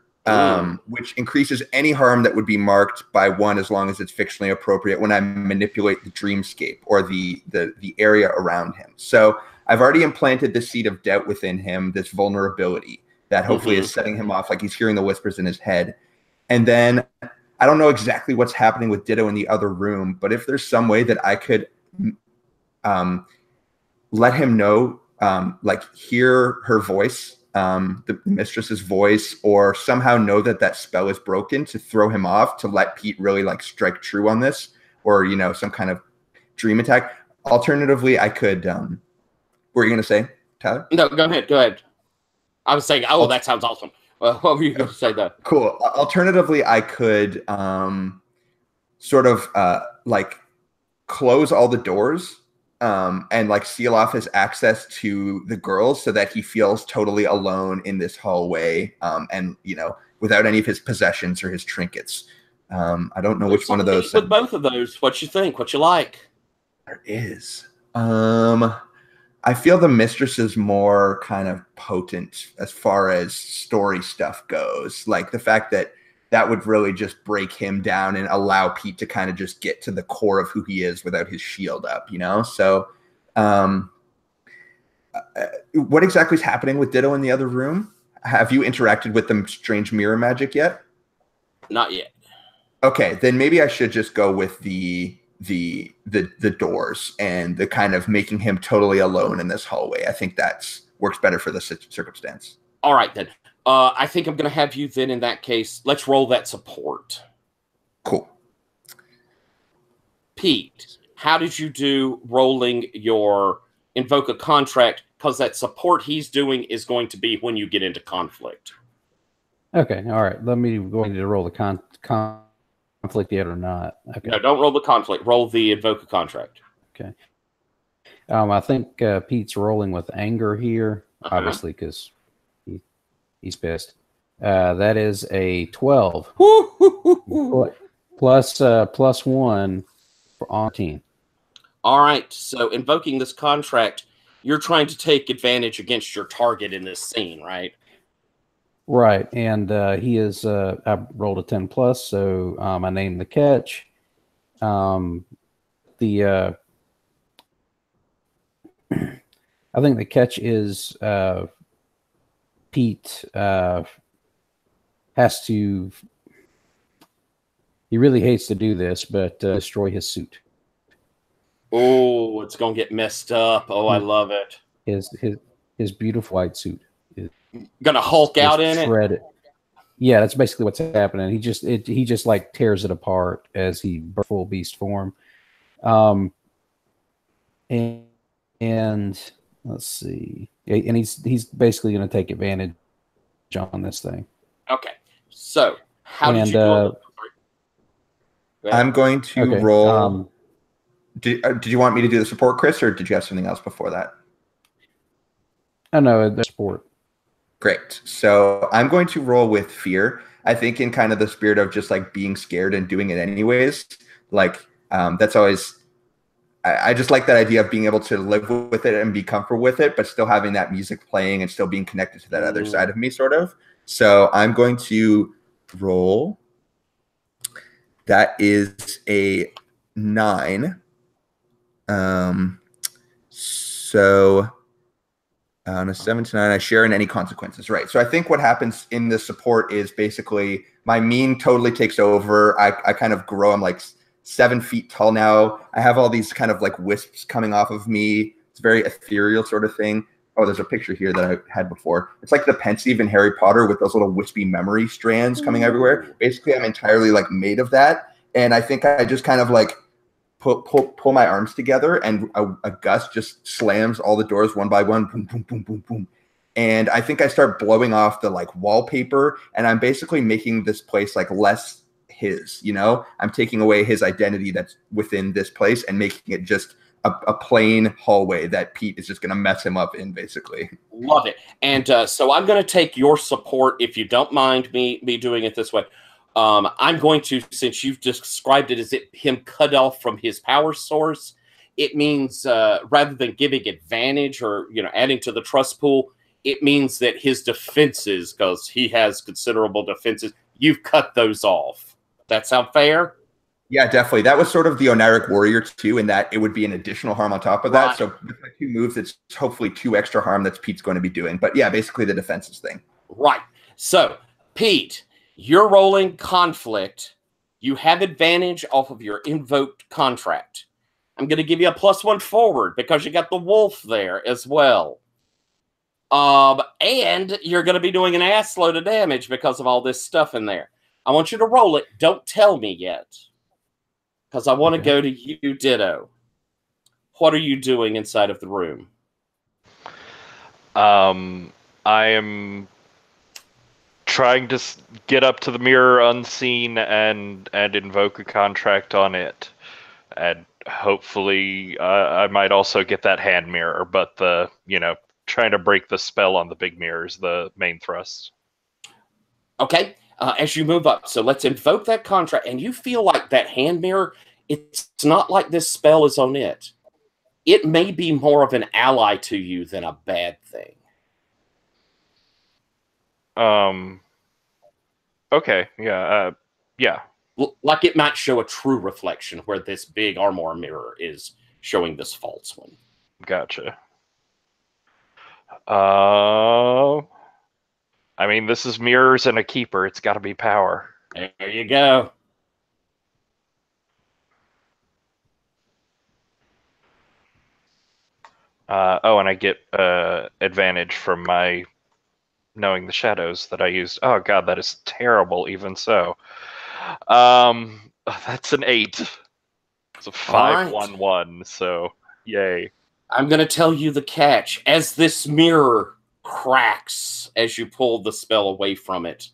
which increases any harm that would be marked by 1 as long as it's fictionally appropriate when I manipulate the dreamscape or the area around him. So I've already implanted the seed of doubt within him, this vulnerability that hopefully is setting him off, like he's hearing the whispers in his head. And then I don't know exactly what's happening with Ditto in the other room, but if there's some way that I could let him know, like hear her voice, the mistress's voice, or somehow know that that spell is broken to throw him off, to let Pete really like strike true on this, or, you know, some kind of dream attack. Alternatively, I could, what were you going to say, Tyler? No, go ahead. I was saying, oh, that sounds awesome. What were you going to say though? Cool. Alternatively, I could sort of like close all the doors and like seal off his access to the girls so that he feels totally alone in this hallway, and, you know, without any of his possessions or his trinkets. I don't know which one of those. With both of those, what you think? What you like? There is. I feel the mistress is more kind of potent as far as story stuff goes. Like the fact that that would really just break him down and allow Pete to kind of just get to the core of who he is without his shield up, you know? So what exactly is happening with Ditto in the other room? Have you interacted with the strange mirror magic yet? Not yet. Okay, then maybe I should just go with the doors and the kind of making him totally alone in this hallway. I think that's works better for the circumstance. All right, then. I think I'm going to have you then in that case. Let's roll that support. Cool. Pete, how did you do rolling your invoke a contract, because that support he's doing is going to be when you get into conflict. Okay, all right. Let me go ahead and roll the conflict yet or not. Okay. No, don't roll the conflict. Roll the invoke a contract. Okay. I think Pete's rolling with anger here, obviously, because he's pissed. That is a 12. Plus 1 on 10. All right. So invoking this contract, you're trying to take advantage against your target in this scene, right? Right. And he is, I rolled a 10 plus, so I named the catch. I think the catch is Pete has to. He really hates to do this, but destroy his suit. Oh, it's gonna get messed up. Oh, I love it. His beautiful white suit is gonna Hulk out in shredded. Yeah, that's basically what's happening. He just like tears it apart as he full beast form. And let's see. And he's basically going to take advantage on this thing. Okay. So how did you do it? I'm going to roll. Did you want me to do the support, Chris, or did you have something else before that? I know the support. Great. So I'm going to roll with fear. I think in kind of the spirit of just like being scared and doing it anyways. Like that's always. I just like that idea of being able to live with it and be comfortable with it, but still having that music playing and still being connected to that other side of me, sort of. So I'm going to roll. That is a 9. So on a 7 to 9, I share in any consequences, right? So I think what happens in the support is basically my mean totally takes over. I kind of grow. I'm like 7 feet tall now. I have all these kind of like wisps coming off of me. It's a very ethereal sort of thing. Oh, there's a picture here that I had before. It's like the pensieve in Harry Potter with those little wispy memory strands coming everywhere. Basically, I'm entirely like made of that. And I think I just kind of like pull my arms together, and a gust just slams all the doors one by one. Boom, boom, boom, boom, boom. And I think I start blowing off the like wallpaper, and I'm basically making this place like less his, you know? I'm taking away his identity that's within this place and making it just a plain hallway that Pete is just going to mess him up in, basically. Love it. And so I'm going to take your support, if you don't mind me doing it this way. I'm going to, since you've described it as him cut off from his power source, it means rather than giving advantage or adding to the trust pool, it means that his defenses, because he has considerable defenses, you've cut those off. That sound fair? Yeah, definitely. That was sort of the Onaric Warrior too, in that it would be an additional harm on top of that. Right. So with my 2 moves, it's hopefully 2 extra harm that Pete's going to be doing. But yeah, basically the defenses thing. Right. So Pete, you're rolling conflict. You have advantage off of your invoked contract. I'm going to give you a +1 forward because you got the wolf there as well. And you're going to be doing an ass load of damage because of all this stuff in there. I want you to roll it. Don't tell me yet, because I want to go to you, Ditto. What are you doing inside of the room? I am trying to get up to the mirror unseen and invoke a contract on it. And hopefully I might also get that hand mirror, but trying to break the spell on the big mirror is the main thrust. Okay. As you move up, so let's invoke that contract, and you feel like that hand mirror, it's not like this spell is on it. It may be more of an ally to you than a bad thing. Okay, yeah, yeah. Like it might show a true reflection where this big armor mirror is showing this false one. Gotcha. I mean, this is mirrors and a keeper. It's got to be power. There you go. And I get advantage from my knowing the shadows that I used. Oh god, that is terrible. Even so, that's an 8. It's a 5-1-1. So yay. I'm going to tell you the catch. As this mirror cracks as you pull the spell away from it,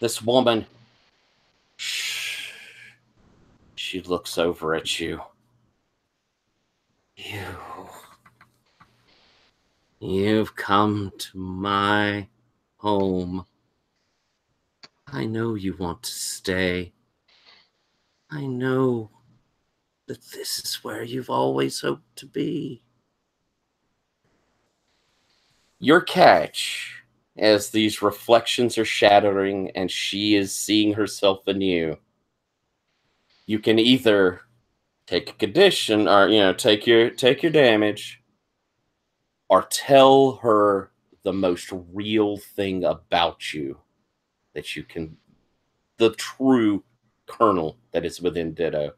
this woman, she looks over at you. You've come to my home. I know you want to stay. I know that this is where you've always hoped to be. Your catch, as these reflections are shattering and she is seeing herself anew, you can either take a condition or, take your damage, or tell her the most real thing about you that you can, the true kernel that is within Ditto.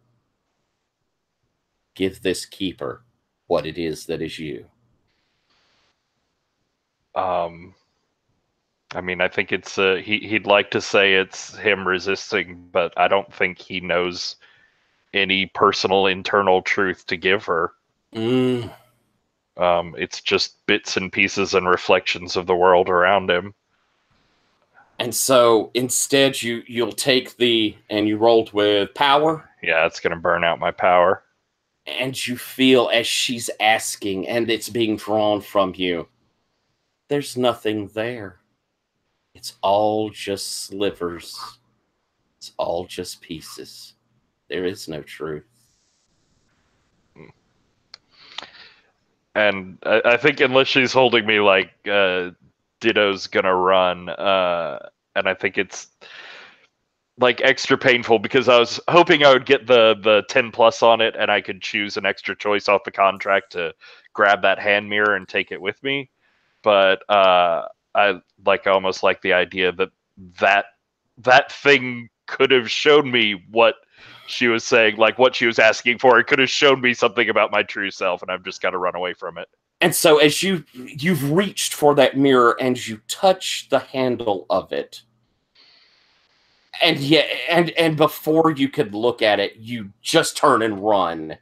Give this keeper what it is that is you. I mean, I think it's he'd like to say it's him resisting, but I don't think he knows any personal internal truth to give her. It's just bits and pieces and reflections of the world around him. And so instead you'll take and you rolled with power. Yeah, it's going to burn out my power. And you feel as she's asking and it's being drawn from you, there's nothing there. It's all just slivers. It's all just pieces. There is no truth. And I think unless she's holding me like Ditto's gonna run, and I think it's like extra painful because I was hoping I would get the 10+ on it and I could choose an extra choice off the contract to grab that hand mirror and take it with me. But I almost like the idea that thing could have shown me what she was saying, like what she was asking for. It could have shown me something about my true self, and I've just got to run away from it. And so as you've reached for that mirror and you touch the handle of it, and before you could look at it, you just turn and run.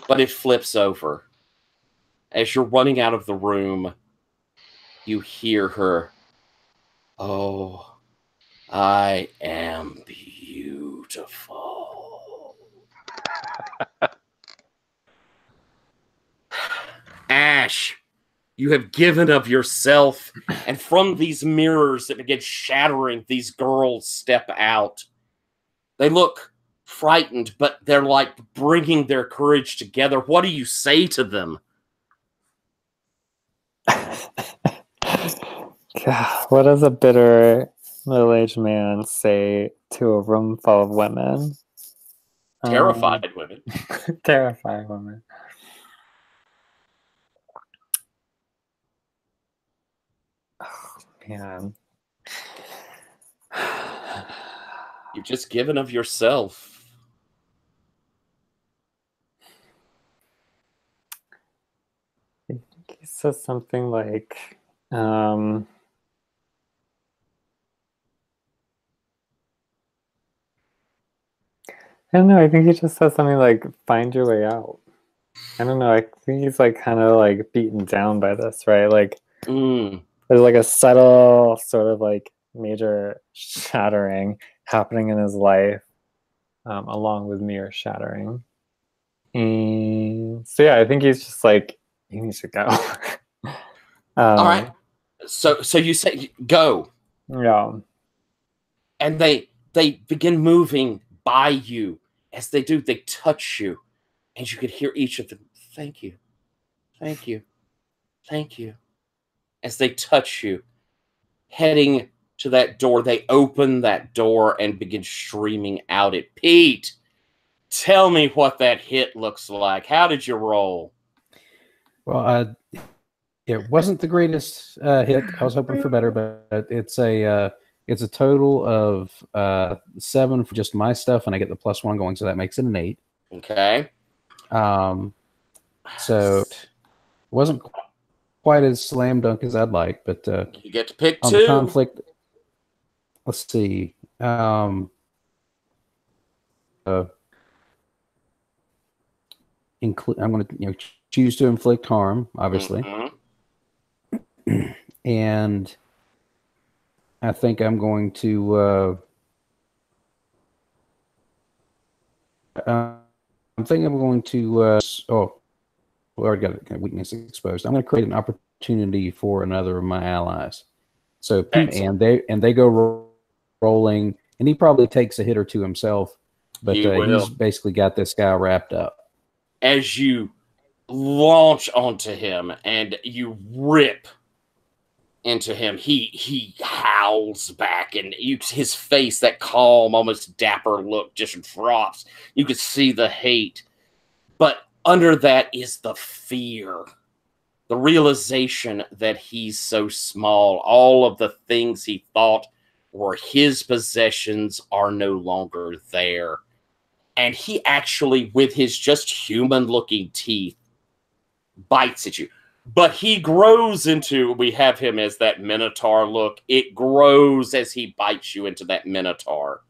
But it flips over. As you're running out of the room, you hear her, "Oh, I am beautiful." Ash, you have given of yourself, and from these mirrors that begin shattering, these girls step out. They look frightened, but they're like bringing their courage together. What do you say to them? God, what does a bitter middle-aged man say to a room full of women? Terrified women. Terrified women. Oh, man. You've just given of yourself. I think he says something like, I don't know. I think he just says something like, find your way out. I don't know. I think he's like kind of like beaten down by this, right? Like there's like a subtle sort of like major shattering happening in his life, along with mirror shattering. And so yeah, I think he's just like, he needs to go. All right. So you say go. Yeah. And they begin moving by you. As they do, they touch you. And you could hear each of them, thank you, thank you, thank you. As they touch you, heading to that door, they open that door and begin streaming out at Pete. Tell me what that hit looks like. How did you roll? Well, it wasn't the greatest hit. I was hoping for better, but it's a total of 7 for just my stuff, and I get the +1 going, so that makes it an 8. Okay. So it wasn't quite as slam dunk as I'd like, but you get to pick on 2. the conflict. Let's see. I'm going to choose to inflict harm, obviously. And I think I'm going to oh, we already got a weakness exposed. I'm going to create an opportunity for another of my allies. So and they go rolling, and he probably takes a hit or two himself, but he's basically got this guy wrapped up. As you launch onto him and you rip into him, he howls back, and his face, that calm, almost dapper look, just drops. You could see the hate, but under that is the fear, the realization that he's so small. All of the things he thought were his possessions are no longer there. And he actually, with his just human-looking teeth, bites at you. But he grows into, we have him as that Minotaur look. It grows as he bites you into that Minotaur.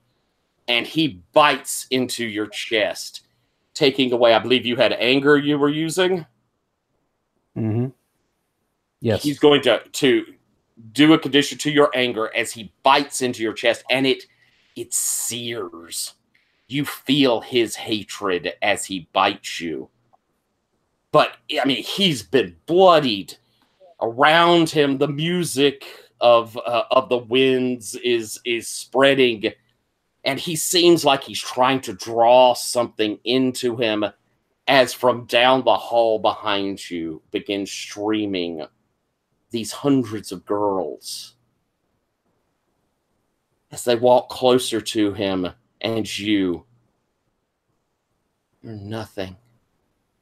And he bites into your chest, taking away, I believe you had anger you were using? Mm-hmm. Yes. He's going to do a condition to your anger as he bites into your chest, and it sears. You feel his hatred as he bites you. But, I mean, he's been bloodied. Around him, the music of the winds is spreading, and he seems like he's trying to draw something into him as from down the hall behind you begin streaming these hundreds of girls. As they walk closer to him and you're nothing.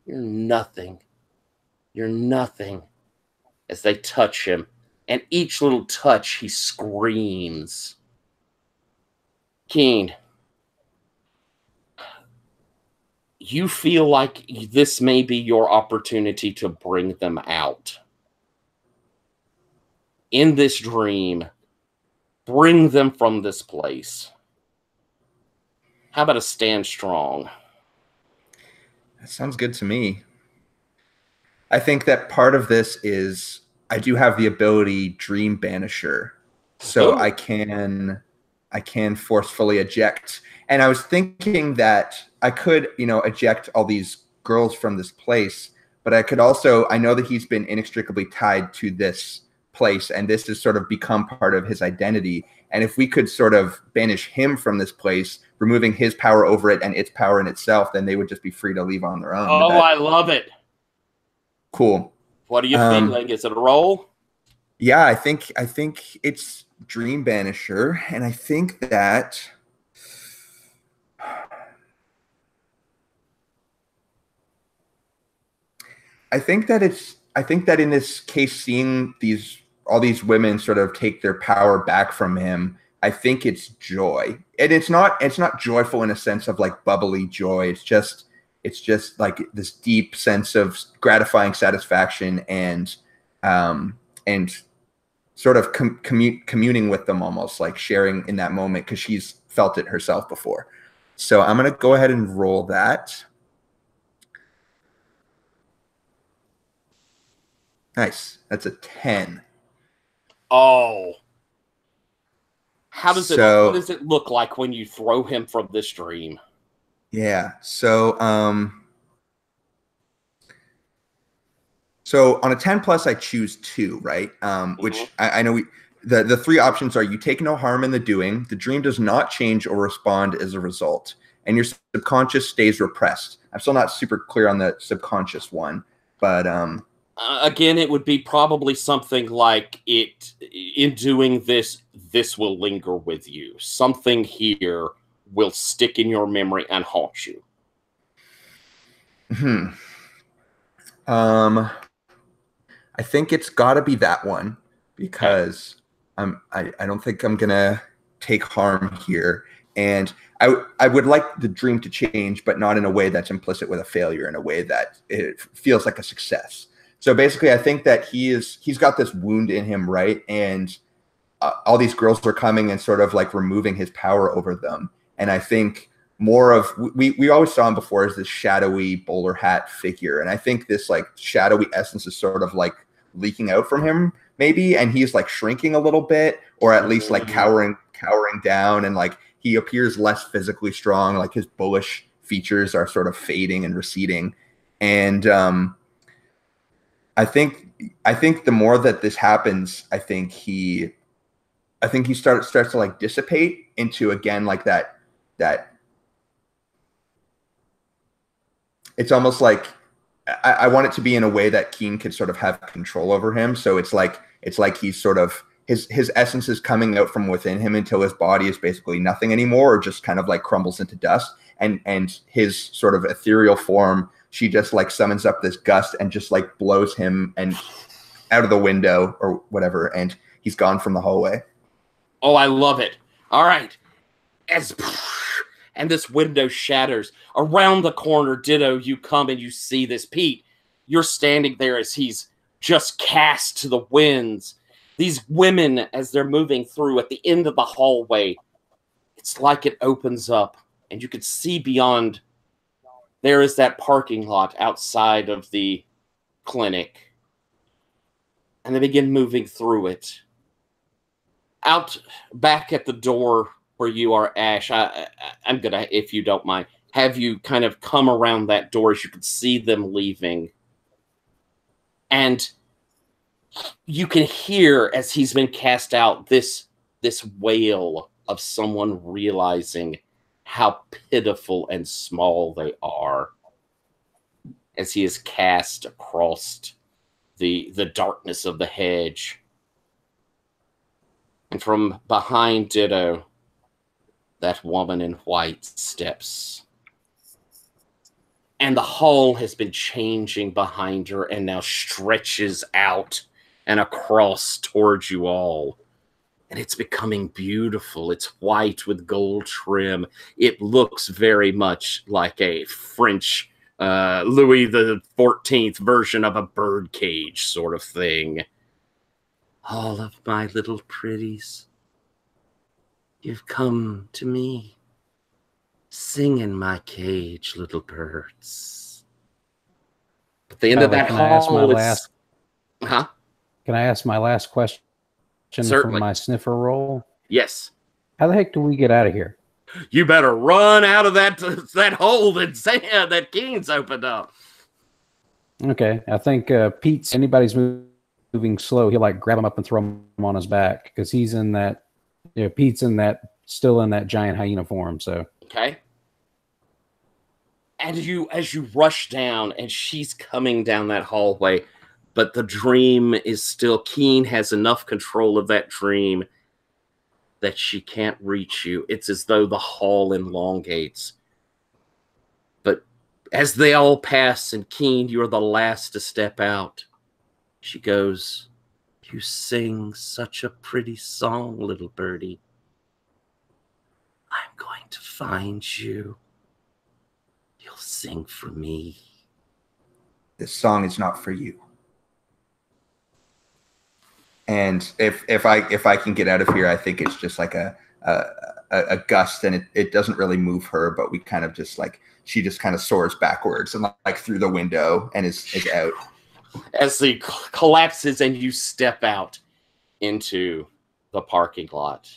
You're nothing. You're nothing. As they touch him, and each little touch, he screams. Keen, you feel like this may be your opportunity to bring them out. In this dream, bring them from this place. How about a stand strong? That sounds good to me. I think that part of this is I do have the ability Dream Banisher, so I can forcefully eject. And I was thinking that I could, eject all these girls from this place, but I could also, I know that he's been inextricably tied to this place, and this has sort of become part of his identity. And if we could sort of banish him from this place, removing his power over it and its power in itself, then they would just be free to leave on their own. Oh, I love it. Cool. What are you feeling? Is it a roll? Yeah, I think it's Dream Banisher, and I think that in this case, seeing all these women sort of take their power back from him, I think it's joy. And it's not joyful in a sense of like bubbly joy. It's just like this deep sense of gratifying satisfaction and sort of communing with them, almost like sharing in that moment, because she's felt it herself before. So I'm going to go ahead and roll that. Nice. That's a 10. Oh. What does it look like when you throw him from this dream? Yeah. So on a 10+, I choose 2, right? Which I know the 3 options are: you take no harm in the doing, the dream does not change or respond as a result, and your subconscious stays repressed. I'm still not super clear on the subconscious one, but again, it would be probably something like in doing this will linger with you. Something here will stick in your memory and haunt you. I think it's got to be that one, because I don't think I'm gonna take harm here, and I would like the dream to change, but not in a way that's implicit with a failure, in a way that it feels like a success. So basically, I think that he's got this wound in him, right? And all these girls are coming and sort of like removing his power over them. And I think more of we always saw him before as this shadowy bowler hat figure, and I think this like shadowy essence is sort of like leaking out from him maybe, and he's like shrinking a little bit, or at least like cowering down, and like he appears less physically strong, like his bullish features are sort of fading and receding. And I think the more that this happens, I think he starts to like dissipate into again like that it's almost like I want it to be in a way that Keen could sort of have control over him. So it's like he's sort of his essence is coming out from within him until his body is basically nothing anymore, or just kind of like crumbles into dust. And his sort of ethereal form, she just like summons up this gust and just like blows him and out of the window or whatever, and he's gone from the hallway. Oh, I love it. All right. And this window shatters. Around the corner, ditto, you come and you see this. Pete, you're standing there as he's just cast to the winds. These women, as they're moving through at the end of the hallway, it's like it opens up, and you could see beyond. There is that parking lot outside of the clinic. And they begin moving through it. Out back at the door where you are, Ash, I'm going to, if you don't mind, have you kind of come around that door as you can see them leaving. And you can hear, as he's been cast out, this wail of someone realizing how pitiful and small they are as he is cast across the darkness of the hedge. And from behind Ditto, that woman in white steps. And the hall has been changing behind her and now stretches out and across towards you all. And it's becoming beautiful. It's white with gold trim. It looks very much like a French Louis the 14th version of a birdcage sort of thing. All of my little pretties, you've come to me. Sing in my cage, little birds. At the end of that hall is... Huh? Can I ask my last question Certainly. from my sniffer roll? Yes. How the heck do we get out of here? You better run out of that hole that Keen's opened up. Okay, I think Pete's, anybody's moving slow, he'll like grab him up and throw him on his back, because he's in that, Pete's in that, still in that giant hyena form. So okay. And as you rush down, and she's coming down that hallway, but the dream is still, Keen has enough control of that dream that she can't reach you. It's as though the hall elongates. But as they all pass, and Keen, you're the last to step out, she goes, "You sing such a pretty song, little birdie. I'm going to find you. You'll sing for me." This song is not for you. And if I can get out of here, I think it's just like a gust, and it doesn't really move her, but we kind of just like, she just kind of soars backwards and like through the window and is out. As he collapses and you step out into the parking lot.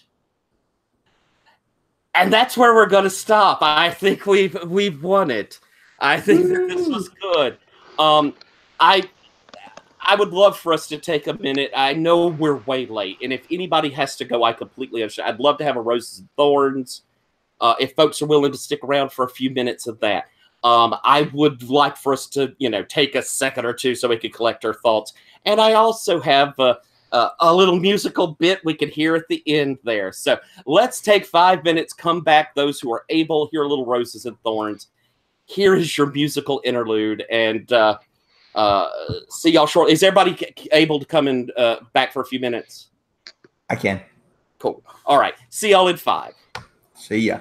And that's where we're going to stop. I think we've won it. I think that this was good. I would love for us to take a minute. I know we're way late, and if anybody has to go, I completely understand. I'd love to have a Roses and Thorns. If folks are willing to stick around for a few minutes of that. I would like for us to, take a second or two so we can collect our thoughts. And I also have a little musical bit we could hear at the end there. So let's take 5 minutes, come back, those who are able, hear a little Roses and Thorns. Here is your musical interlude, and see y'all shortly. Is everybody able to come in back for a few minutes? I can. Cool. All right. See y'all in 5. See ya.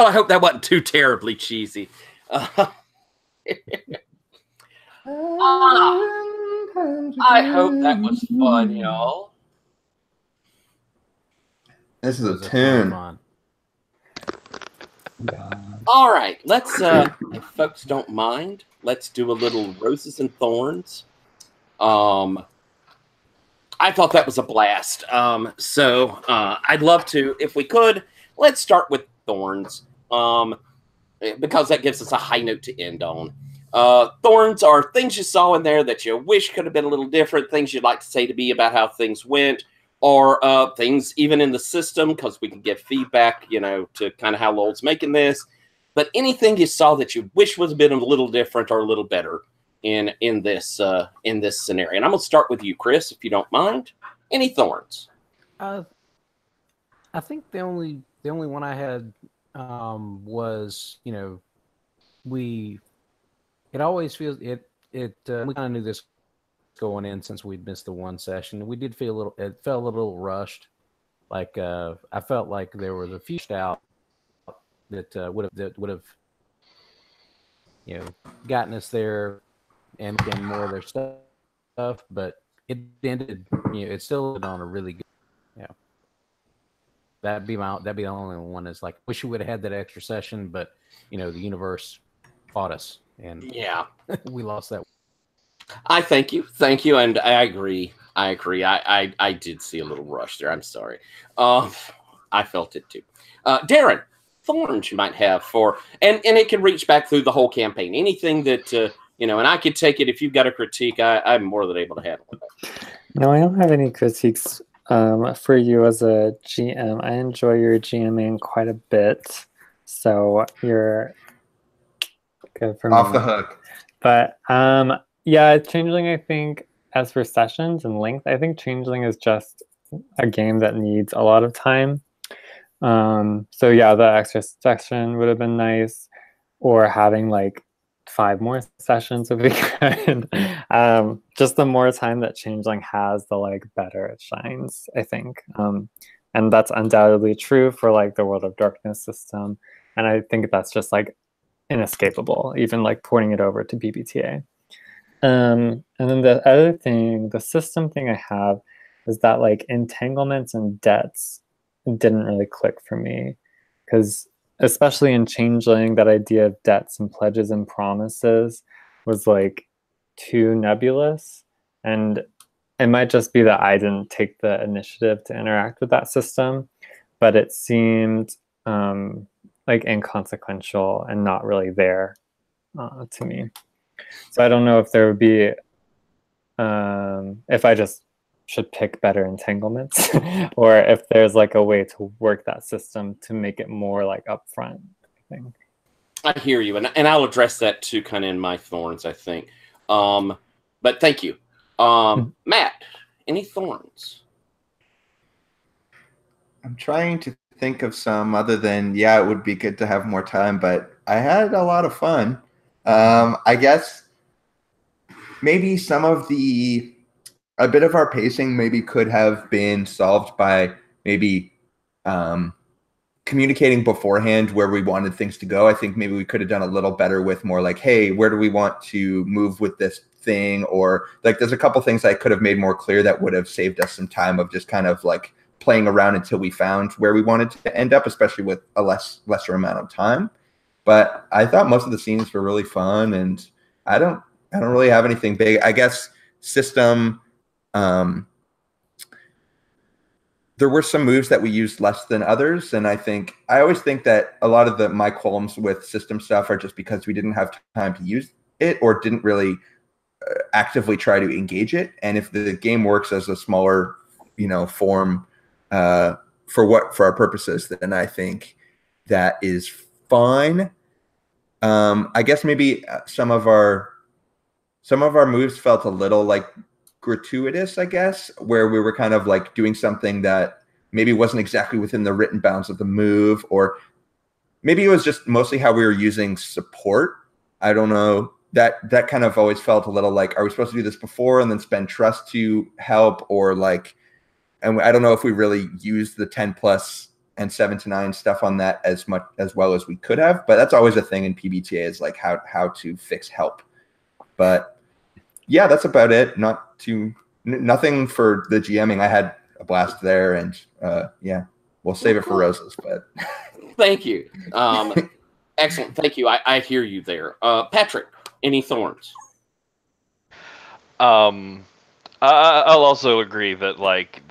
Well, I hope that wasn't too terribly cheesy. I hope that was fun, y'all. This is It a was ton of tune. fun. All right, let's, if folks don't mind, let's do a little roses and thorns. I thought that was a blast. So I'd love to, if we could, let's start with thorns, because that gives us a high note to end on. Thorns are things you saw in there that you wish could have been a little different, things you'd like to say to me about how things went, or things even in the system, because we can give feedback, you know, to kind of how Lowell's making this. But anything you saw that you wish was a bit a little different or a little better in this scenario. And I'm gonna start with you, Chris, if you don't mind. Any thorns? I think the only one I had was, you know, it always feels we kind of knew this going in since we'd missed the one session. We did feel it felt a little rushed. Like I felt like there was a few out that would have you know gotten us there and getting more of their stuff, but it ended, you know, it still ended on a really good, you know, that'd be the only one is like, wish we would have had that extra session, but you know, the universe fought us and Yeah, we lost that. I thank you, and I agree. I did see a little rush there. I'm sorry. I felt it too. Darren, thorns you might have for, and it can reach back through the whole campaign. Anything that you know, and I could take it if you've got a critique. I'm more than able to handle it. No, I don't have any critiques for you as a GM. I enjoy your GMing quite a bit, so you're good for Off me. the hook. But yeah, Changeling, I think, as for sessions and length, I think Changeling is just a game that needs a lot of time. So yeah, the extra session would have been nice, or having like 5 more sessions would be good. Just the more time that Changeling has, the like better it shines, I think. And that's undoubtedly true for like the World of Darkness system. And I think that's just like inescapable, even like porting it over to PbtA. And then the other thing, the system thing I have is that like entanglements and debts didn't really click for me, because especially in Changeling, that idea of debts and pledges and promises was like too nebulous, and it might just be that I didn't take the initiative to interact with that system, but it seemed like inconsequential and not really there to me. So I don't know if there would be if I just should pick better entanglements or if there's like a way to work that system to make it more like upfront, I think. I hear you, and I'll address that too, kind of in my thorns, I think. But thank you, Matt. Any thorns? I'm trying to think of some other than, yeah, it would be good to have more time, but I had a lot of fun. I guess maybe a bit of our pacing maybe could have been solved by maybe communicating beforehand where we wanted things to go. I think maybe we could have done a little better with more like, hey, where do we want to move with this thing? Or like, there's a couple things I could have made more clear that would have saved us some time of just kind of like playing around until we found where we wanted to end up, especially with a lesser amount of time. But I thought most of the scenes were really fun, and I don't really have anything big. I guess system, there were some moves that we used less than others, and I always think that a lot of my qualms with system stuff are just because we didn't have time to use it or didn't really actively try to engage it. And if the game works as a smaller, you know, form for our purposes, then I think that is fine. I guess maybe some of our moves felt a little like gratuitous, I guess, where we were kind of like doing something that maybe wasn't exactly within the written bounds of the move, or maybe it was just mostly how we were using support. I don't know. That kind of always felt a little like, are we supposed to do this before and then spend trust to help, or like, and I don't know if we really used the 10+ and 7 to 9 stuff on that as well as we could have. But that's always a thing in PbtA, is like how to fix help. But yeah, that's about it. Nothing for the GMing. I had a blast there, and yeah, we'll save it for roses. But thank you. Excellent. Thank you. I hear you there. Patrick, any thorns? I'll also agree that like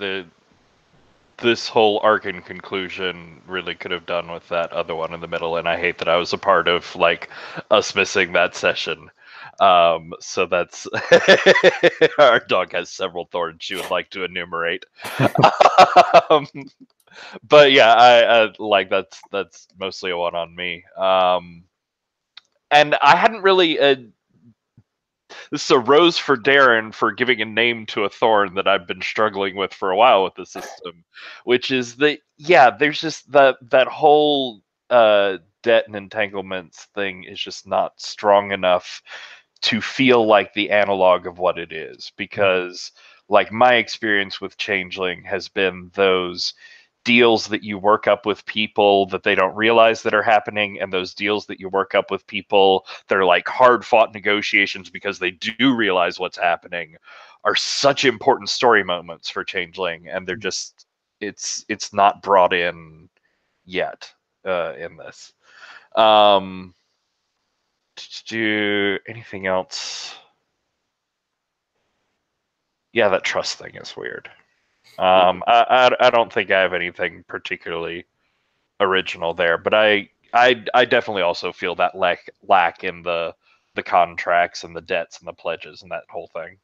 this whole arc in conclusion really could have done with that other one in the middle, and I hate that I was a part of like us missing that session. So that's our dog has several thorns she would like to enumerate. But yeah, I like that's mostly a one on me. And I hadn't really this is a rose for Darren for giving a name to a thorn that I've been struggling with for a while with the system, which is there's just that whole debt and entanglements thing is just not strong enough to feel like the analog of what it is, because like my experience with Changeling has been those deals that you work up with people that they don't realize that are happening, and those deals that you work up with people that are like hard fought negotiations because they do realize what's happening, are such important story moments for Changeling, and they're just it's not brought in yet in this. Do anything else? Yeah, that trust thing is weird. I don't think I have anything particularly original there, but I definitely also feel that lack in the contracts and the debts and the pledges and that whole thing.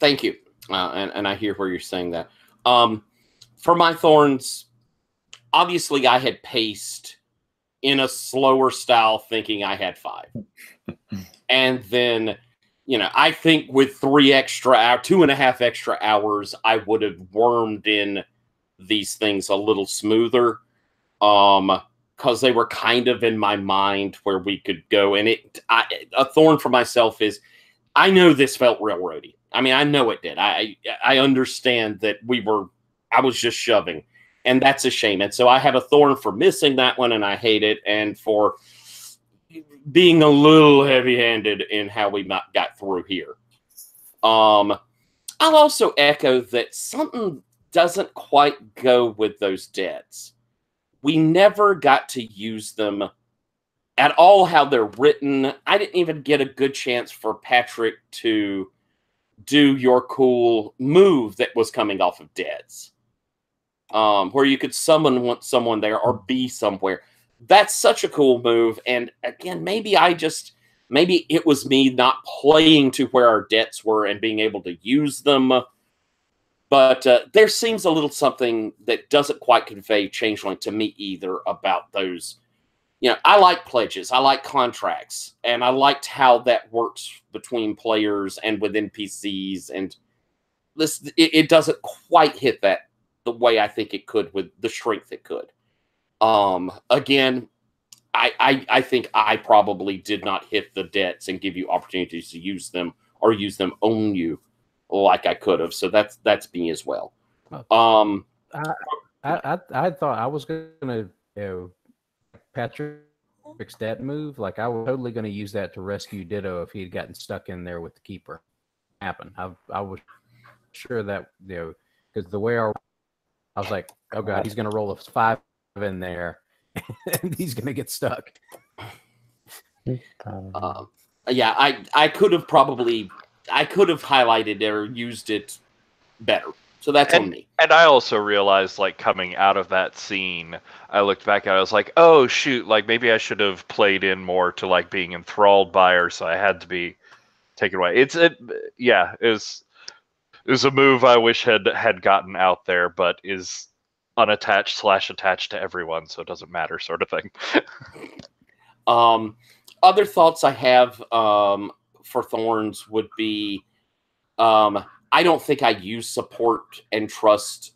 Thank you, and I hear where you're saying that. For my thorns, obviously I had paced in a slower style, thinking I had 5, and then, you know, I think with 2.5 extra hours, I would have wormed in these things a little smoother, because they were kind of in my mind where we could go. And a thorn for myself is, I know this felt railroady. I mean, I know it did. I understand that I was just shoving, and that's a shame. And so I have a thorn for missing that one, and I hate it, and for being a little heavy-handed in how we got through here. I'll also echo that something doesn't quite go with those debts. We never got to use them at all, how they're written. I didn't even get a good chance for Patrick to do your cool move that was coming off of debts, where you could summon someone there or be somewhere. That's such a cool move. And again, maybe it was me not playing to where our debts were and being able to use them. But there seems a little something that doesn't quite convey Changeling to me either about those. You know, I like pledges, I like contracts, and I liked how that works between players and with NPCs. And it doesn't quite hit that the way I think it could with the strength it could. Again, I think I probably did not hit the debts and give you opportunities to use them or use them on you like I could have. So that's me as well. I thought I was gonna, Patrick's debt move. Like I was totally gonna use that to rescue Ditto if he had gotten stuck in there with the keeper. Happen. I was sure that, because the way I was like, oh god, he's gonna roll a 5 in there, and he's gonna get stuck. Yeah, I could have highlighted or used it better. So that's on me. And I also realized, like, coming out of that scene, I looked back at it, I was like, oh shoot, like maybe I should have played in more to like being enthralled by her, so I had to be taken away. It was a move I wish had gotten out there, but is unattached / attached to everyone, so it doesn't matter, sort of thing. Other thoughts I have for thorns would be, I don't think I use support and trust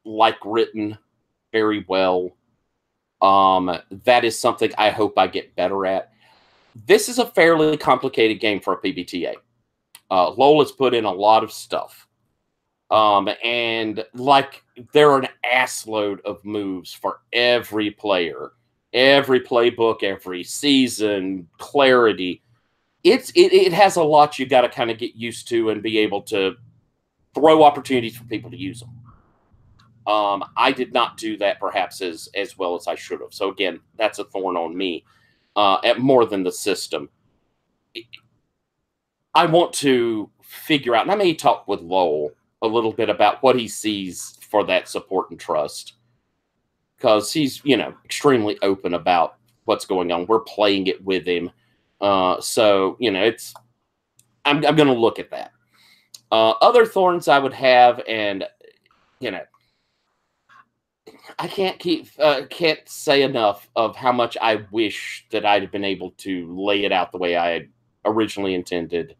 like written very well. That is something I hope I get better at. This is a fairly complicated game for a PbtA. Lowell has put in a lot of stuff. And like there are an assload of moves for every player, every playbook, every season, clarity. It has a lot you got to kind of get used to and be able to throw opportunities for people to use them. I did not do that perhaps as well as I should have. So again, that's a thorn on me, at more than the system. I want to figure out, and I may talk with Lowell a little bit about what he sees for that support and trust, because he's, you know, extremely open about what's going on. We're playing it with him. So, you know, I'm going to look at that. Other thorns I would have, and, you know, I can't say enough of how much I wish that I'd have been able to lay it out the way I had originally intended.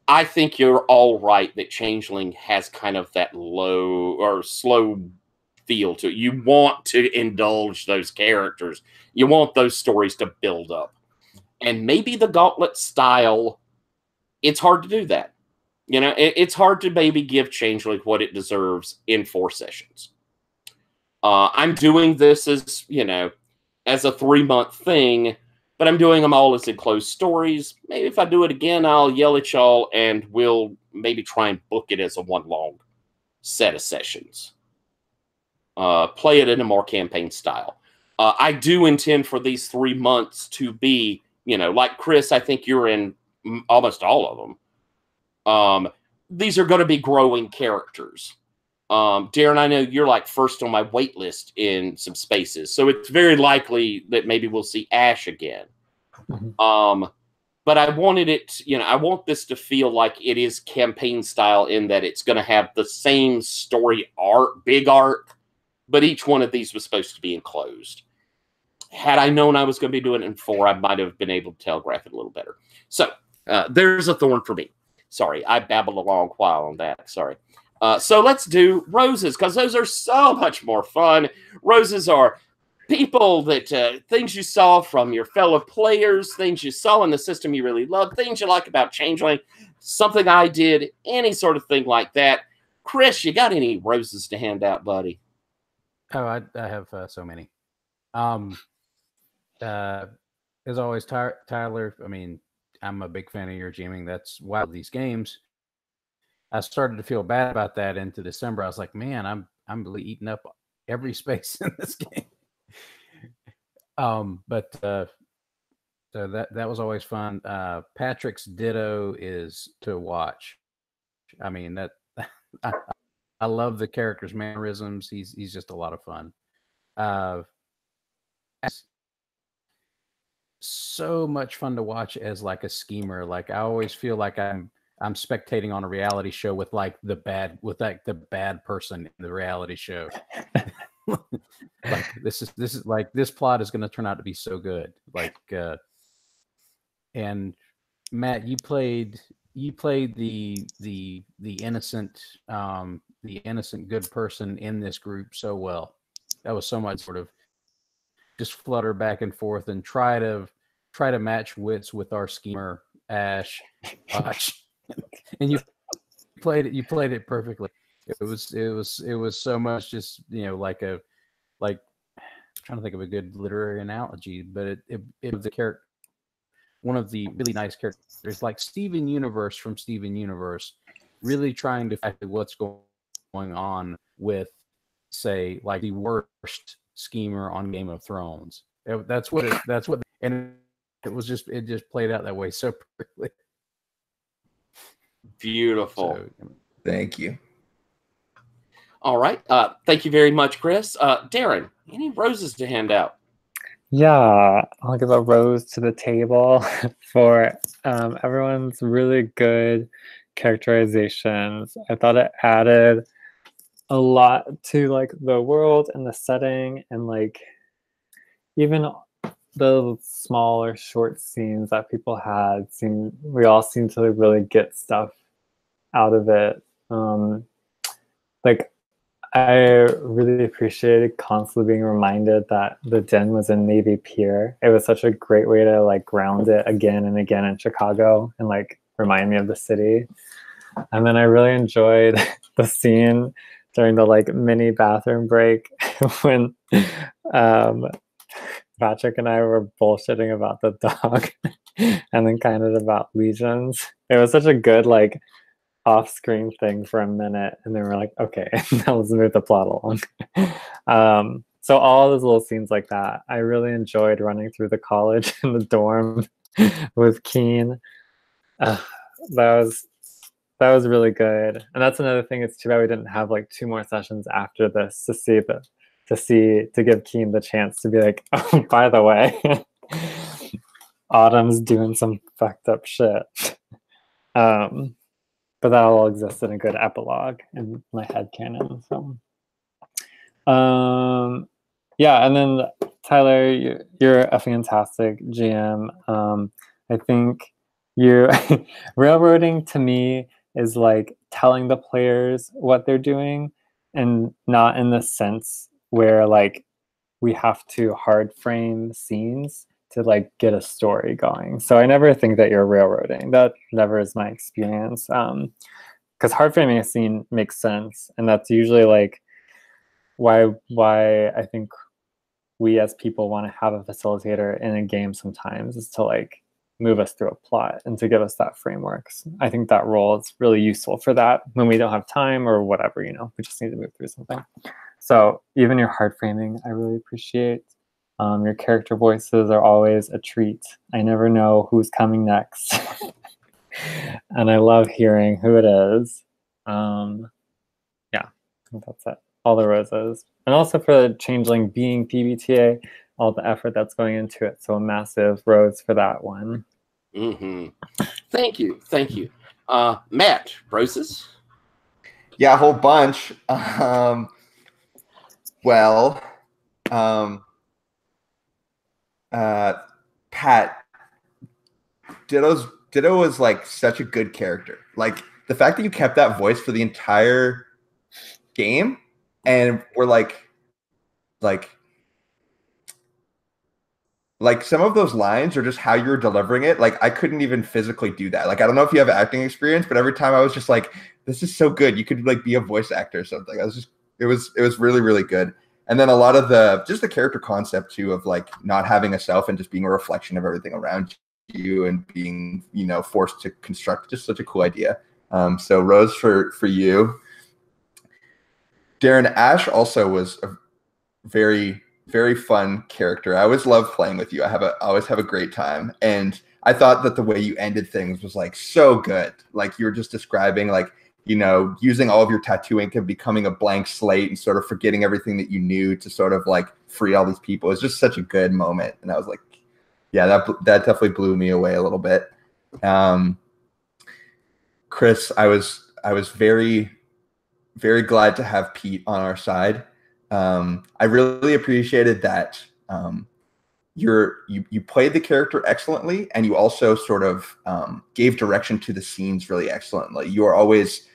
I think you're all right that Changeling has kind of that low or slow feel to it. You want to indulge those characters. You want those stories to build up. And maybe the Gauntlet style, it's hard to do that. You know, it's hard to maybe give Changeling what it deserves in 4 sessions. I'm doing this as, you know, as a 3-month thing, but I'm doing them all as enclosed stories. Maybe if I do it again, I'll yell at y'all and we'll maybe try and book it as a 1 long set of sessions. Play it in a more campaign style. I do intend for these 3 months to be, you know, like Chris, I think you're in almost all of them. These are going to be growing characters. Darren, I know you're like first on my wait list in some spaces, so it's very likely that maybe we'll see Ash again. Mm-hmm. But I wanted it, you know, I want this to feel like it is campaign style in that it's going to have the same story arc, big arc, but each one of these was supposed to be enclosed. Had I known I was going to be doing it in 4, I might have been able to telegraph it a little better. So there's a thorn for me. Sorry, I babbled a long while on that. Sorry. So let's do roses, because those are so much more fun. Roses are people that, things you saw from your fellow players, things you saw in the system you really love, things you like about Changeling, something I did, any sort of thing like that. Chris, you got any roses to hand out, buddy? Oh, I have so many. As always, Tyler, I mean, I'm a big fan of your GMing. That's why I love these games. I started to feel bad about that into December. I was like, man, I'm really eating up every space in this game. So that was always fun. Patrick's Ditto is to watch. I mean, that I love the character's mannerisms. He's just a lot of fun. So much fun to watch as like a schemer. Like I always feel like I'm spectating on a reality show with like the bad person in the reality show. Like this is like this plot is going to turn out to be so good. Like and Matt, you played the innocent good person in this group so well. That was so much sort of just flutter back and forth and try to match wits with our schemer Ash. And you played it perfectly. It was so much just, you know, like I'm trying to think of a good literary analogy, but it was the character, one of the really nice characters, like Steven Universe from Steven Universe, really trying to find what's going on with, say, like the worst schemer on Game of Thrones. And it just played out that way so perfectly. Beautiful. So, Thank you. All right. Thank you very much, Chris. Darren, any roses to hand out? Yeah, I'll give a rose to the table for everyone's really good characterizations. I thought it added a lot to like the world and the setting, and like even the smaller short scenes that people had we all seemed to really get stuff out of it. Like I really appreciated constantly being reminded that the den was in Navy Pier. It was such a great way to like ground it again and again in Chicago and like remind me of the city. And then I really enjoyed the scene during the like mini bathroom break when Patrick and I were bullshitting about the dog and then kind of about legions. It was such a good like off-screen thing for a minute, and then we're like, okay, now let's move the plot along. So all those little scenes like that, I really enjoyed running through the college and the dorm with Keen. That was really good, and that's another thing. It's too bad we didn't have like 2 more sessions after this to give Keen the chance to be like, oh, by the way, Autumn's doing some fucked up shit. But that all exists in a good epilogue in my headcanon. So, yeah, and then Tyler, you're a fantastic GM. I think you railroading to me is like telling the players what they're doing, and not in the sense where like we have to hard frame scenes to like get a story going. So I never think that you're railroading. That never is my experience. Because hard framing a scene makes sense, and that's usually like why I think we as people want to have a facilitator in a game sometimes, is to like move us through a plot and to give us that framework. So I think that role is really useful for that when we don't have time or whatever, you know, we just need to move through something. So even your hard framing, I really appreciate. Your character voices are always a treat. I never know who's coming next. And I love hearing who it is. Yeah, I think that's it. All the roses. And also for the Changeling being PbtA, all the effort that's going into it. So a massive rose for that one. Mm-hmm. Thank you. Thank you. Matt, roses? Yeah, a whole bunch. Pat, Ditto was like such a good character. Like the fact that you kept that voice for the entire game, and we're like some of those lines are just how you're delivering it. Like I couldn't even physically do that. Like I don't know if you have acting experience, but every time I was just like, this is so good. You could like be a voice actor or something. It was really, really good. And then a lot of the character concept too, of like not having a self and just being a reflection of everything around you and being, you know, forced to construct, just such a cool idea. So rose for you. Darren, Ash also was a very, very fun character. I always love playing with you. I always have a great time. And I thought that the way you ended things was like so good. Like you were just describing like, you know, using all of your tattoo ink and becoming a blank slate and sort of forgetting everything that you knew to sort of like free all these people. It was just such a good moment. And I was like, yeah, that definitely blew me away a little bit. Chris, I was very, very glad to have Pete on our side. I really appreciated that you played the character excellently, and you also sort of gave direction to the scenes really excellently. You were always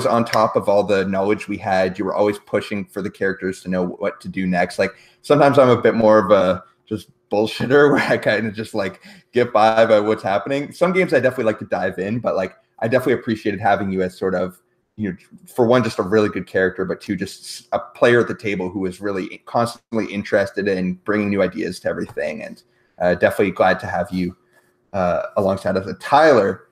on top of all the knowledge we had. You were always pushing for the characters to know what to do next. Like sometimes I'm a bit more of a just bullshitter where I kind of just like get by what's happening. Some games I definitely like to dive in, but like I definitely appreciated having you as sort of, you know, for one, just a really good character, but two, just a player at the table who was really constantly interested in bringing new ideas to everything. And definitely glad to have you alongside us. Tyler,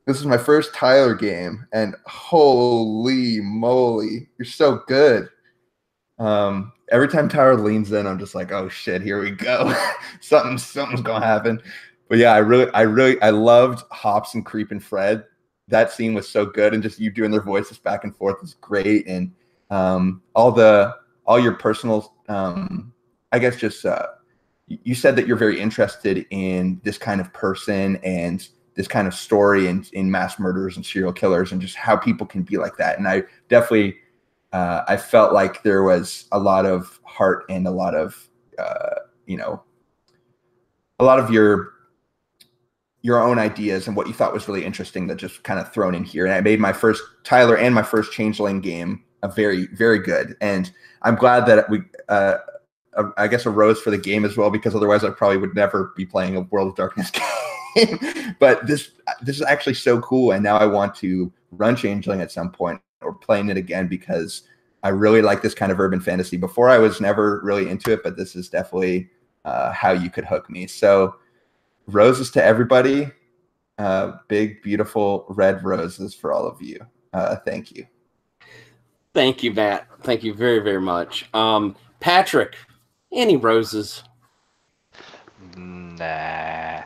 this is my first Tyler game, and holy moly, you're so good. Every time Tyler leans in, I'm just like, oh shit, here we go. something's gonna happen. But yeah, I loved Hops and Creep and Fred. That scene was so good, and just you doing their voices back and forth was great. And all your personal, I guess, just you said that you're very interested in this kind of person and this kind of story in mass murderers and serial killers and just how people can be like that. And I definitely, I felt like there was a lot of heart and a lot of, you know, a lot of your own ideas and what you thought was really interesting that just kind of thrown in here. And I made my first Tyler and my first Changeling game a very, very good. And I'm glad that we, I guess, a rose for the game as well, because otherwise I probably would never be playing a World of Darkness game. But this is actually so cool. And now I want to run Changeling at some point, or playing it again because I really like this kind of urban fantasy. Before, I was never really into it, but this is definitely how you could hook me. So roses to everybody. Big, beautiful red roses for all of you. Thank you. Thank you, Matt. Thank you very, very much. Patrick, any roses? Nah.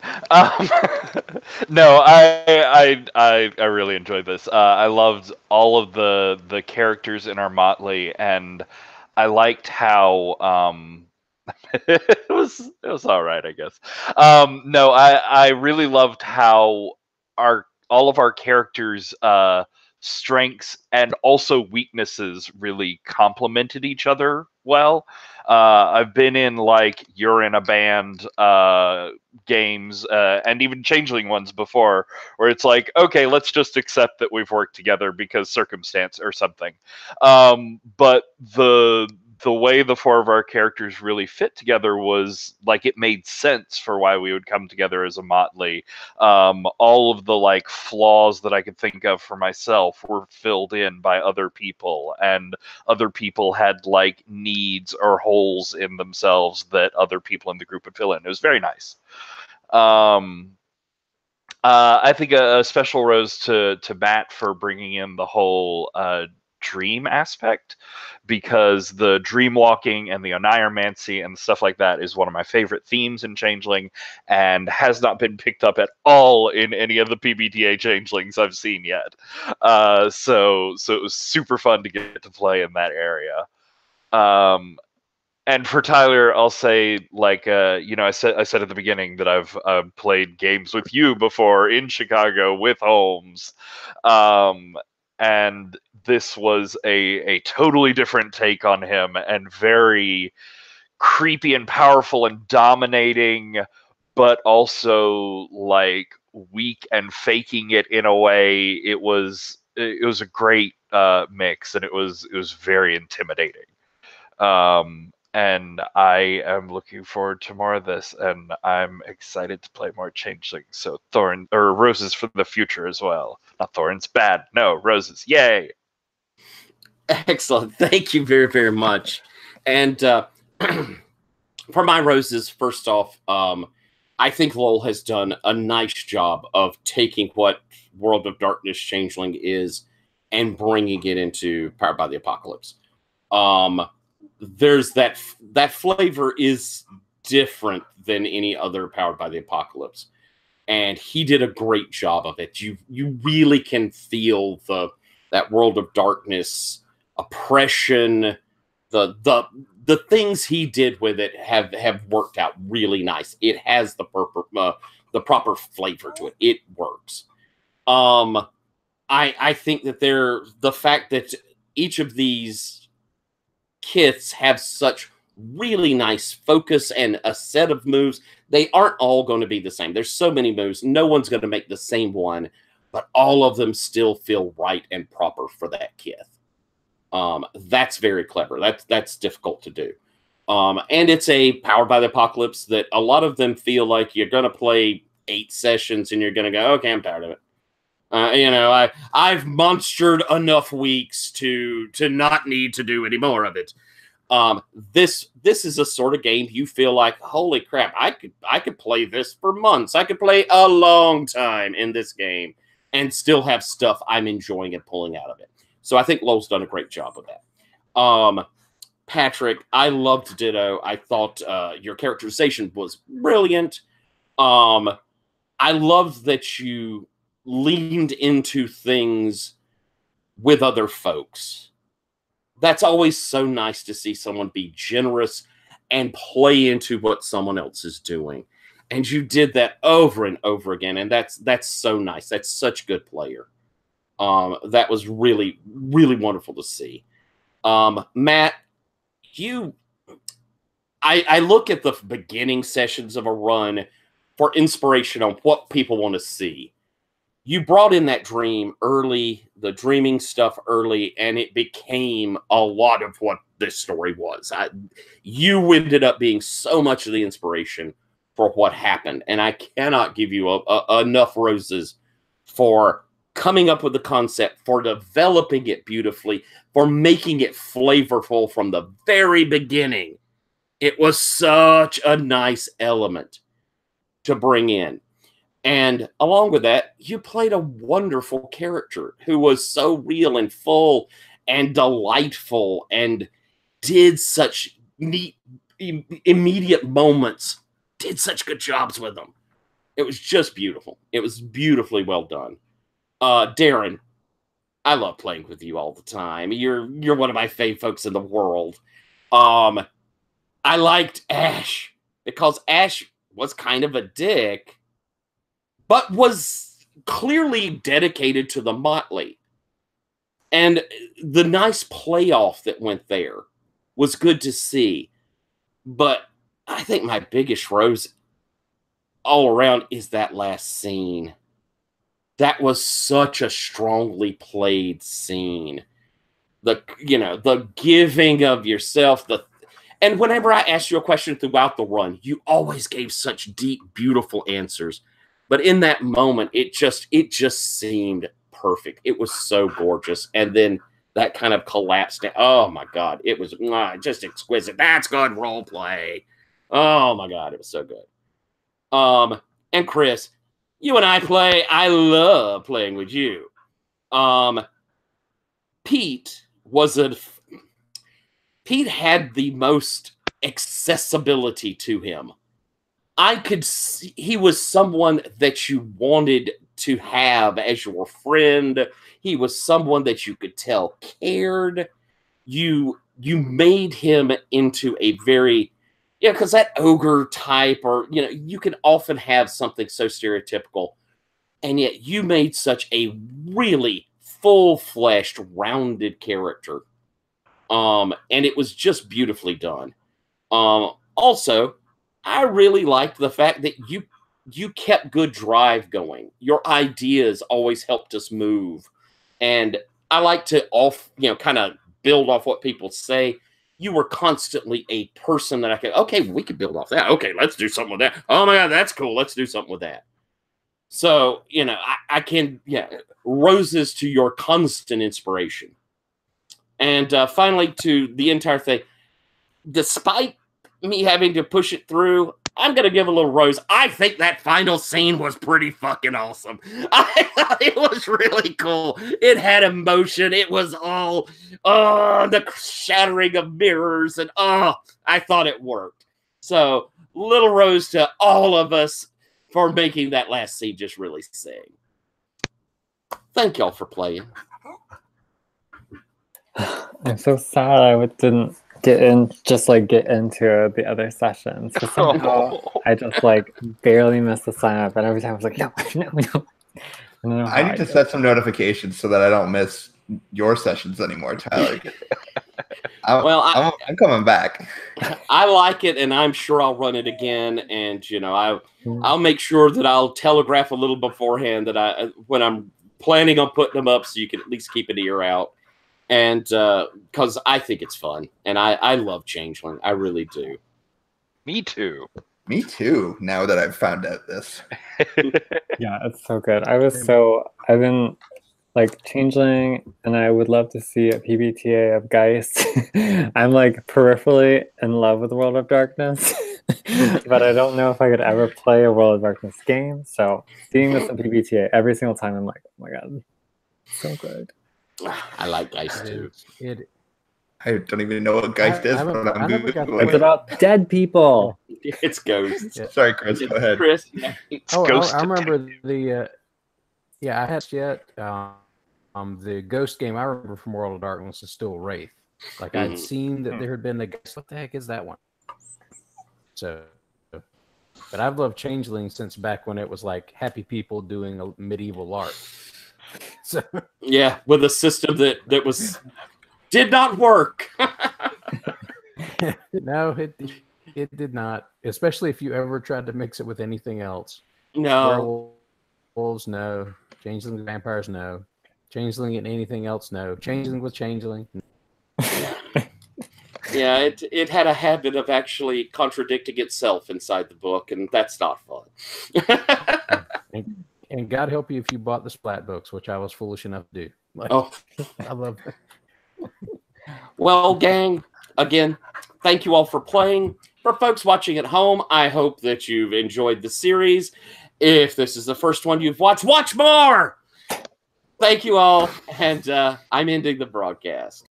No, I really enjoyed this. I loved all of the characters in our motley, and I liked how it was all right, I guess. No, I really loved how all of our characters' strengths and also weaknesses really complemented each other well. I've been in like You're in a Band games and even Changeling ones before, where it's like, okay, let's just accept that we've worked together because circumstance or something. But the way the four of our characters really fit together was like it made sense for why we would come together as a motley. All of the like flaws that I could think of for myself were filled in by other people, and other people had like needs or holes in themselves that other people in the group would fill in. It was very nice. I think a special rose to Matt for bringing in the whole dream aspect, because the dream walking and the oneiromancy and stuff like that is one of my favorite themes in Changeling, and has not been picked up at all in any of the PbtA Changelings I've seen yet. So it was super fun to get to play in that area. And for Tyler, I'll say, like, I said at the beginning that I've played games with you before in Chicago with Holmes, and this was a totally different take on him, and very creepy and powerful and dominating, but also like weak and faking it in a way. It was a great mix, and it was very intimidating. And I am looking forward to more of this, and I'm excited to play more Changeling. So roses for the future as well. Not thorns, bad. No, roses. Yay! Excellent. Thank you very, very much. And for my roses, first off, I think Lowell has done a nice job of taking what World of Darkness Changeling is and bringing it into Powered by the Apocalypse. There's that flavor is different than any other Powered by the Apocalypse, and he did a great job of it. You really can feel that World of Darkness oppression. The things he did with it have worked out really nice. It has the proper flavor to it. It works. I think that the fact that each of these kits have such really nice focus and a set of moves. They aren't all going to be the same. There's so many moves. No one's going to make the same one, but all of them still feel right and proper for that kit. That's very clever. That's difficult to do. And it's a Powered by the Apocalypse that a lot of them feel like you're going to play 8 sessions and you're going to go, okay, I'm tired of it. I've monstered enough weeks to not need to do any more of it. This is a sort of game you feel like, holy crap, I could play this for months. I could play a long time in this game and still have stuff I'm enjoying and pulling out of it. So I think Lowell's done a great job of that. Patrick, I loved Ditto. I thought your characterization was brilliant. I loved that you leaned into things with other folks. That's always so nice to see someone be generous and play into what someone else is doing. And you did that over and over again. And that's so nice. That's such good player. That was really, really wonderful to see. Matt, I look at the beginning sessions of a run for inspiration on what people want to see. You brought in that dream early, the dreaming stuff early, and it became a lot of what this story was. You ended up being so much of the inspiration for what happened, and I cannot give you enough roses for coming up with the concept, for developing it beautifully, for making it flavorful from the very beginning. It was such a nice element to bring in. And along with that, you played a wonderful character who was so real and full and delightful and did such neat, immediate moments, did such good jobs with them. It was just beautiful. It was beautifully well done. Darren, I love playing with you all the time. You're one of my fave folks in the world. I liked Ash because Ash was kind of a dick, but was clearly dedicated to the Motley. And the nice playoff that went there was good to see. But I think my biggest rose all around is that last scene. That was such a strongly played scene. The giving of yourself, and whenever I asked you a question throughout the run, you always gave such deep, beautiful answers. But in that moment, it just seemed perfect. It was so gorgeous. And then that kind of collapsed. Oh my God. It was just exquisite. That's good role play. Oh my God. It was so good. And Chris, you and I love playing with you. Pete had the most accessibility to him. I could see he was someone that you wanted to have as your friend. He was someone that you could tell cared. You made him into a very, because that ogre type, or you can often have something so stereotypical, and yet you made such a really full-fleshed, rounded character. And it was just beautifully done. Also, I really liked the fact that you kept good drive going. Your ideas always helped us move. And I like to kind of build off what people say. You were constantly a person that I could, okay, we could build off that. Okay, let's do something with that. Oh my God, that's cool. Let's do something with that. So, I can, roses to your constant inspiration. And finally, to the entire thing, despite me having to push it through, I'm going to give a little rose. I think that final scene was pretty fucking awesome. I thought it was really cool. It had emotion. It was all, the shattering of mirrors. And, I thought it worked. So, little rose to all of us for making that last scene just really sing. Thank y'all for playing. I'm so sad I didn't get into the other sessions. Somehow I just barely missed the sign up, and every time I was like, no. I need to set some notifications so that I don't miss your sessions anymore, Tyler. I'm coming back. I like it, and I'm sure I'll run it again. And I'll make sure that I'll telegraph a little beforehand that when I'm planning on putting them up, so you can at least keep an ear out. And because I think it's fun, and I love Changeling, I really do. Me too. Me too. Now that I've found out this. Yeah, it's so good. I've been Changeling, and I would love to see a PbtA of Geist. I'm peripherally in love with World of Darkness, but I don't know if I could ever play a World of Darkness game. So seeing this in PbtA every single time, I'm like, oh my God, so good. I like Geist too. I don't even know what Geist is, but I'm Googling. It's about dead people. It's ghosts. Yeah. Sorry, Chris. Go ahead. Chris. I remember the. I had yet. The ghost game I remember from World of Darkness is still Wraith. I'd seen that there had been the ghost. What the heck is that one? So, but I've loved Changeling since back when it was happy people doing a medieval art. So yeah, with a system that did not work. No, it did not. Especially if you ever tried to mix it with anything else. No. Werewolves, no. Changeling with vampires, no. Changeling and anything else, no. Changeling with Changeling. Yeah, it had a habit of actually contradicting itself inside the book, and that's not fun. And God help you if you bought the Splat books, which I was foolish enough to do. Like, Oh, I love it. well, gang, again, thank you all for playing. For folks watching at home, I hope that you've enjoyed the series. If this is the first one you've watched, watch more! Thank you all, and I'm ending the broadcast.